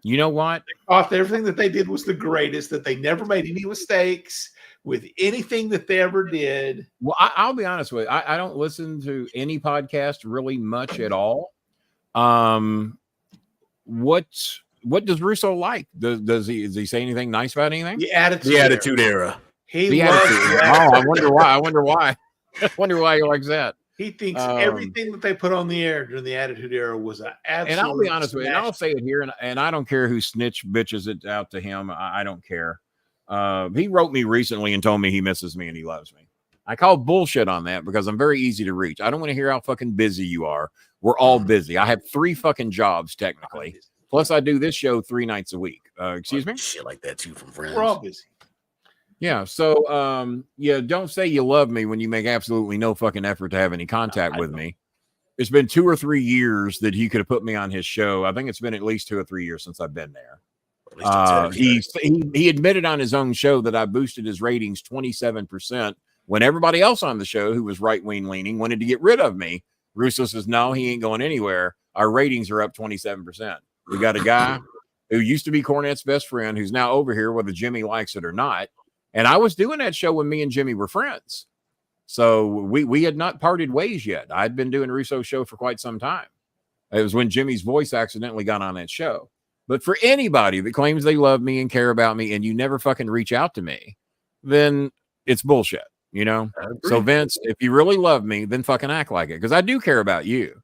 You know what? Thought everything that they did was the greatest, that they never made any mistakes with anything that they ever did. Well, I'll be honest with you. I don't listen to any podcast really much at all. What does Russo like? Does he say anything nice about anything? The attitude. The Attitude Era. He The loves attitude. the Oh, attitude. I wonder why. I wonder why he likes that. He thinks Um, everything that they put on the air during the Attitude Era was an absolute. And I'll be honest with you, and I'll smash. say it here, and I don't care who snitch bitches it out to him. I don't care. He wrote me recently and told me he misses me and he loves me. I call bullshit on that because I'm very easy to reach. I don't want to hear how fucking busy you are. We're all busy. I have 3 fucking jobs technically. Plus, I do this show 3 nights a week. Excuse me? Shit like that too from friends. We're all busy. Yeah. So, yeah, don't say you love me when you make absolutely no fucking effort to have any contact with me. It's been 2 or 3 years that he could have put me on his show. I think it's been at least 2 or 3 years since I've been there. At least until He admitted on his own show that I boosted his ratings 27% when everybody else on the show who was right-wing leaning wanted to get rid of me. Russo says, no, he ain't going anywhere. Our ratings are up 27%. We got a guy who used to be Cornette's best friend who's now over here, whether Jimmy likes it or not. And I was doing that show when me and Jimmy were friends. So we had not parted ways yet. I'd been doing Russo's show for quite some time. It was when Jimmy's voice accidentally got on that show. But for anybody that claims they love me and care about me and you never fucking reach out to me, then it's bullshit, you know? So Vince, if you really love me, then fucking act like it. Because I do care about you.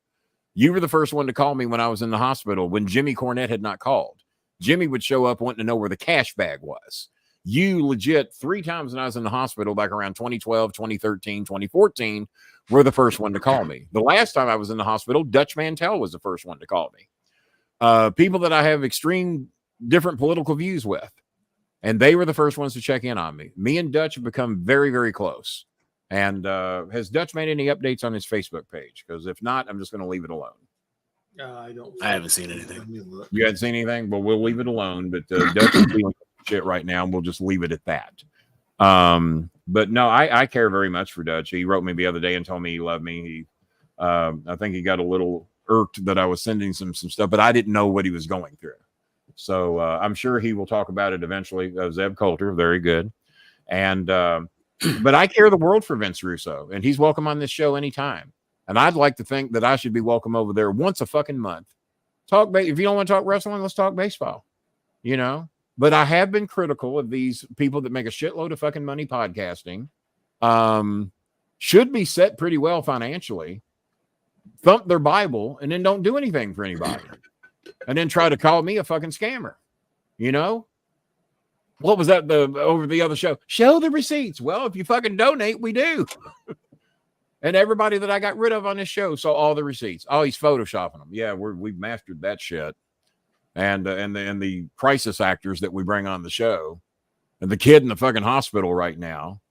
You were the first one to call me when I was in the hospital when Jimmy Cornette had not called. Jimmy would show up wanting to know where the cash bag was. You legit 3 times when I was in the hospital back around 2012, 2013, 2014 were the first one to call me. The last time I was in the hospital, Dutch Mantel was the first one to call me. People that I have extreme different political views with, and they were the first ones to check in on me. Me and Dutch have become very, very close. And has Dutch made any updates on his Facebook page? Because if not, I'm just going to leave it alone. I don't. I haven't seen anything. Let me look. You hadn't seen anything? Well, we'll leave it alone. But Dutch is dealing with shit right now, and we'll just leave it at that. But no, I care very much for Dutch. He wrote me the other day and told me he loved me. I think he got a little irked that I was sending some stuff, but I didn't know what he was going through. So I'm sure he will talk about it eventually. Zeb Coulter, very good. And but I care the world for Vince Russo, and he's welcome on this show anytime. And I'd like to think that I should be welcome over there once a fucking month. If you don't want to talk wrestling, let's talk baseball, you know? But I have been critical of these people that make a shitload of fucking money podcasting. Should be set pretty well financially, thump their Bible, and then don't do anything for anybody. And then try to call me a fucking scammer, you know? What was that over the other show? Show the receipts. Well, if you fucking donate, we do. And everybody that I got rid of on this show saw all the receipts. Oh, he's photoshopping them. Yeah, we've mastered that shit. And the crisis actors that we bring on the show, and the kid in the fucking hospital right now,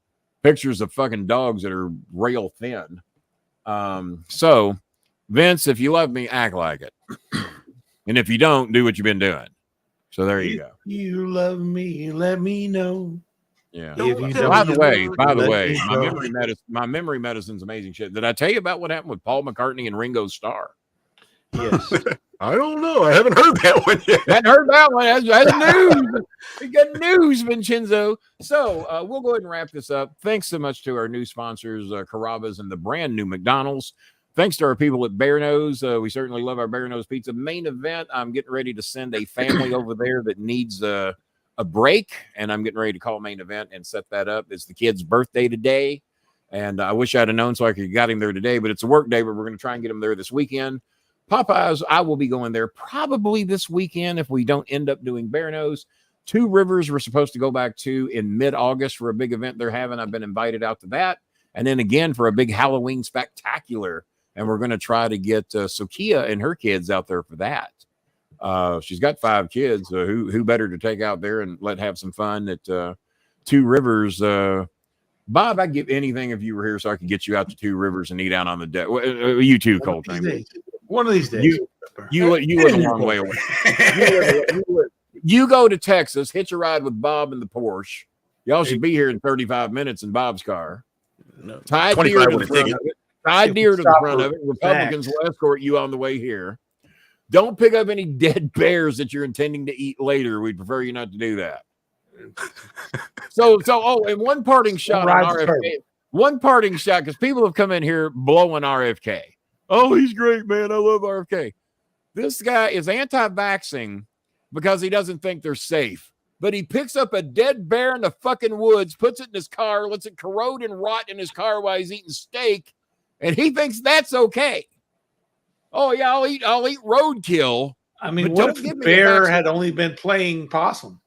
pictures of fucking dogs that are rail thin. So Vince, if you love me, act like it. And if you don't, do what you've been doing. So there you go. If you love me, let me know. Yeah. If you By the don't, way, let me know. my memory medicine's amazing shit. Did I tell you about what happened with Paul McCartney and Ringo's Starr? Yes. I don't know. I haven't heard that one yet. Hadn't heard that one. That's news. We got news, Vincenzo. So we'll go ahead and wrap this up. Thanks so much to our new sponsors, Carrabba's and the brand new McDonald's. Thanks to our people at Bear Nose. We certainly love our Bear Nose Pizza. Main event, I'm getting ready to send a family over there that needs a break, and I'm getting ready to call Main Event and set that up. It's the kid's birthday today, and I wish I'd have known so I could have got him there today, but it's a work day, but we're going to try and get him there this weekend. Popeyes, I will be going there probably this weekend if we don't end up doing Bear Nose. Two Rivers we're supposed to go back to in mid-August for a big event they're having. I've been invited out to that. And then again for a big Halloween spectacular. And we're going to try to get Sokia and her kids out there for that. She's got 5 kids. Who better to take out there and let have some fun at Two Rivers? Bob, I'd give anything if you were here so I could get you out to Two Rivers and eat out on the deck. You too, Coltrane. One of these days. You live a long way away. You go to Texas, hitch a ride with Bob in the Porsche. Y'all should be here in 35 minutes in Bob's car. No, Tied deer to the front of it. Tied deer to the front of it. Republicans will escort you on the way here. Don't pick up any dead bears that you're intending to eat later. We'd prefer you not to do that. And one parting shot on RFK. One parting shot, because people have come in here blowing RFK. Oh, he's great, man. I love RFK. This guy is anti-vaxxing because he doesn't think they're safe. But he picks up a dead bear in the fucking woods, puts it in his car, lets it corrode and rot in his car while he's eating steak, and he thinks that's okay. Oh, yeah, I'll eat roadkill. I mean, what if the bear had only been playing possum?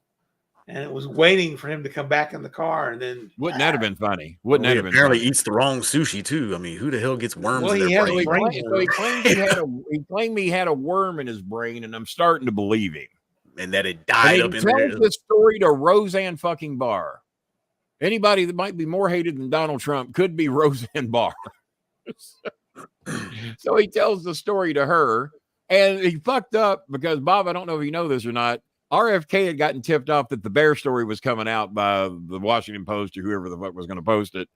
And it was waiting for him to come back in the car, and then wouldn't that have been funny? Wouldn't that have been? Apparently, eats the wrong sushi too. I mean, who the hell gets worms in their brain? He claimed he had a worm in his brain, and I'm starting to believe him. And that it died up in there. Tells the story to Roseanne fucking Barr. Anybody that might be more hated than Donald Trump could be Roseanne Barr. So he tells the story to her, and he fucked up because Bob, I don't know if you know this or not. RFK had gotten tipped off that the bear story was coming out by the Washington Post or whoever the fuck was going to post it.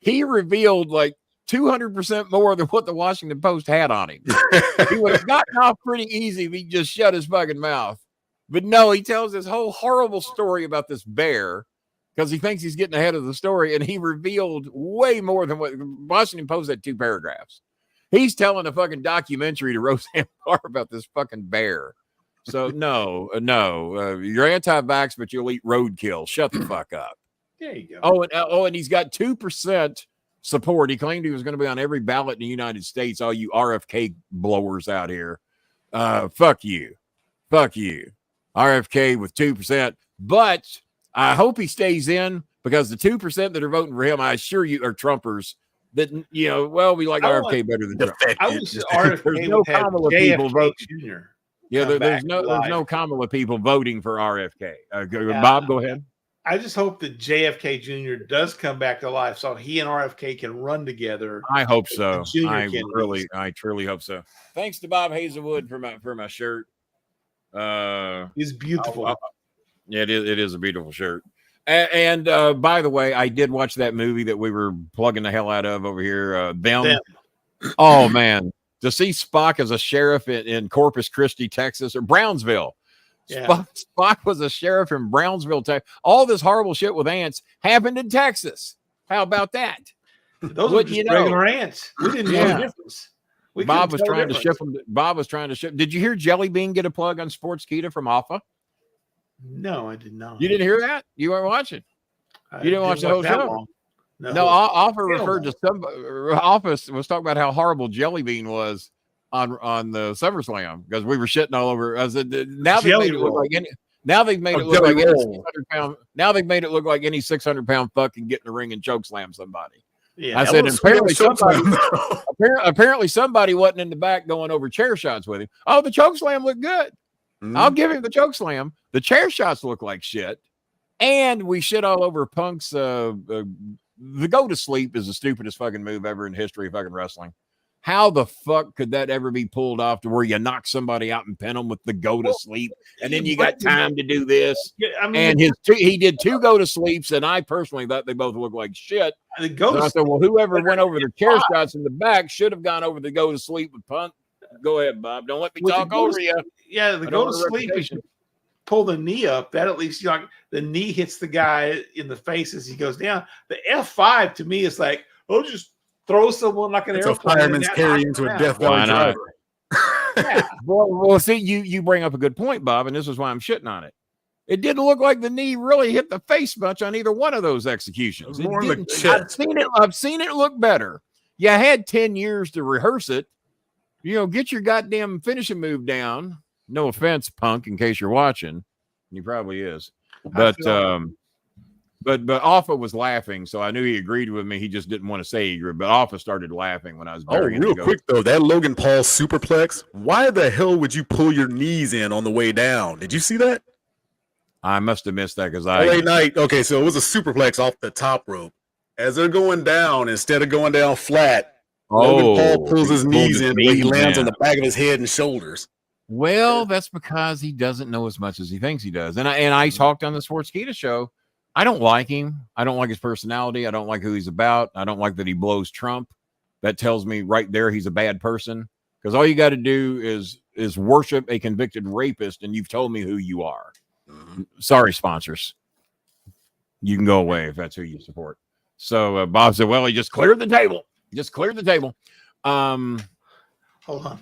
He revealed like 200% more than what the Washington Post had on him. He would have gotten off pretty easy if he just shut his fucking mouth. But no, he tells this whole horrible story about this bear because he thinks he's getting ahead of the story, and he revealed way more than what Washington Post had 2 paragraphs. He's telling a fucking documentary to Roseanne Barr about this fucking bear. So no, you're anti-vax, but you'll eat roadkill. Shut the fuck up. There you go. And he's got 2% support. He claimed he was going to be on every ballot in the United States. All you RFK blowers out here, fuck you. RFK with 2%, but I hope he stays in because the 2% that are voting for him, I assure you, are Trumpers. That we like RFK better than Trump. I wish RFK there's no Kamala people voting. Jr. Yeah, there's no Kamala people voting for RFK. Bob, go ahead. I just hope that JFK Jr. does come back to life so he and RFK can run together. I hope so. I truly hope so. Thanks to Bob Hazelwood for my shirt. It's beautiful. Yeah, it is a beautiful shirt. And by the way, I did watch that movie that we were plugging the hell out of over here. Them. Oh man, to see Spock as a sheriff in Corpus Christi, Texas, or Brownsville. Yeah. Spock was a sheriff in Brownsville, Texas. All this horrible shit with ants happened in Texas. How about that? Those were just regular ants. We didn't know the difference. Bob was trying to ship them. Bob was trying to ship. Did you hear Jelly Bean get a plug on Sports Keeda from Alpha? No, I did not. You didn't hear that? You weren't watching. You didn't watch the whole show. No, Alpha referred to some. Office was talking about how horrible Jelly Bean was on the SummerSlam because we were shitting all over. Now they made it look like any. Now they've made it look like any 600-pound. Now they've made it look like any 600-pound fuck can get in the ring and choke slam somebody. Yeah, I said apparently somebody wasn't in the back going over chair shots with him. Oh, the choke slam looked good. I'll give him the choke slam. The chair shots look like shit. And we shit all over Punk's the go to sleep is the stupidest fucking move ever in history of fucking wrestling. How the fuck could that ever be pulled off to where you knock somebody out and pin them with the go to sleep, and then you got time to do this? Yeah, I mean, and he did 2 go to sleeps, and I personally thought they both looked like shit. I said, well, whoever went over the chair shots in the back should have gone over the go to sleep with Punk. Go ahead, Bob. Don't let me talk over you. Yeah, the go to sleep is you pull the knee up. That at least the knee hits the guy in the face as he goes down. The F5 to me is like, just throw someone like an airplane. It's a fireman's carry into a death valley driver. Yeah. Well, see, you bring up a good point, Bob, and this is why I'm shitting on it. It didn't look like the knee really hit the face much on either one of those executions. I've seen it look better. You had 10 years to rehearse it. get your goddamn finishing move down. No offense, Punk, in case you're watching. He probably is. But Alpha was laughing, so I knew he agreed with me. He just didn't want to say he agreed. But Alpha started laughing when I was real quick though, that Logan Paul superplex. Why the hell would you pull your knees in on the way down? Did you see that? I must have missed that because late night. Okay, so it was a superplex off the top rope. As they're going down, instead of going down flat, Logan Paul pulls his knees in where he lands on the back of his head and shoulders. Well, that's because he doesn't know as much as he thinks he does. And I talked on the Sports Keeda show. I don't like him. I don't like his personality. I don't like who he's about. I don't like that he blows Trump. That tells me right there he's a bad person. Because all you got to do is worship a convicted rapist, and you've told me who you are. Sorry, sponsors. You can go away if that's who you support. So Bob said, well, he just cleared the table. Hold on.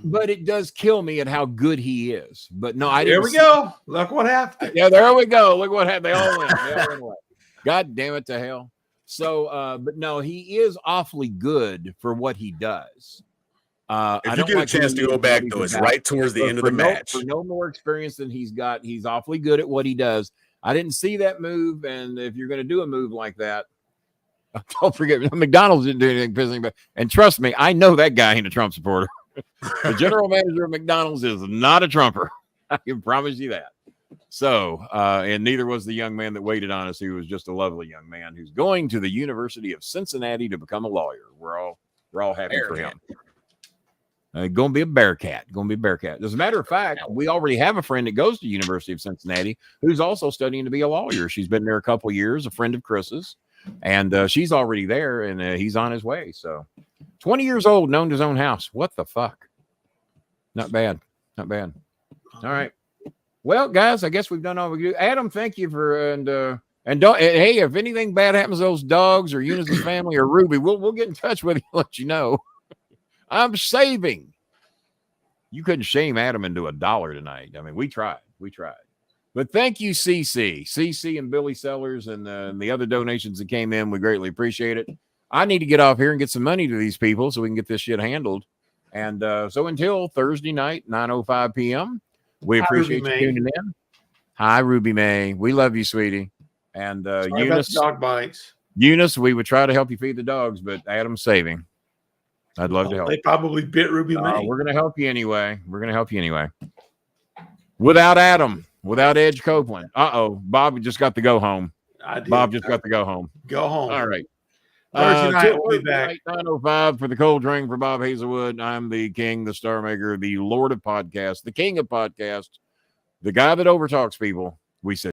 But it does kill me at how good he is. But no, I didn't. There we go. Look what happened. Yeah, there we go. Look what happened. They all win. God damn it to hell. So, but no, he is awfully good for what he does. If you get a chance to go back, though, it's right towards the end of the match. For no more experience than he's got, he's awfully good at what he does. I didn't see that move, and if you're going to do a move like that, don't forget, McDonald's didn't do anything pissing, but and trust me, I know that guy ain't a Trump supporter. The general manager of McDonald's is not a Trumper. I can promise you that. So, and neither was the young man that waited on us, who was just a lovely young man who's going to the University of Cincinnati to become a lawyer. We're all happy for him. Going to be a Bearcat. As a matter of fact, we already have a friend that goes to University of Cincinnati who's also studying to be a lawyer. She's been there a couple of years, a friend of Chris's, and she's already there, and he's on his way. So 20 years old, owned his own house. What the fuck? Not bad. All right. Well, guys, I guess we've done all we can do. Adam, thank you for and don't. Hey, if anything bad happens to those dogs or Eunice's family or Ruby, we'll get in touch with you and let you know. I'm saving. You couldn't shame Adam into $1 tonight. I mean, we tried. But thank you, CC and Billy Sellers and the other donations that came in. We greatly appreciate it. I need to get off here and get some money to these people so we can get this shit handled. And so until Thursday night, 9:05 p.m., we appreciate you tuning in. Hi, Ruby May. We love you, sweetie. And Eunice, dog bites. Eunice, we would try to help you feed the dogs, but Adam's saving. I'd love to help. They probably bit Ruby May. We're going to help you anyway. Without Adam, without Edge Copeland. Bob just got to go home. Bob just got to go home. Go home. All right. Thursday night, we'll be back. 9:05 for the cold drink for Bob Hazelwood. I'm the king, the star maker, the Lord of podcasts, the king of podcasts, the guy that overtalks people. We said.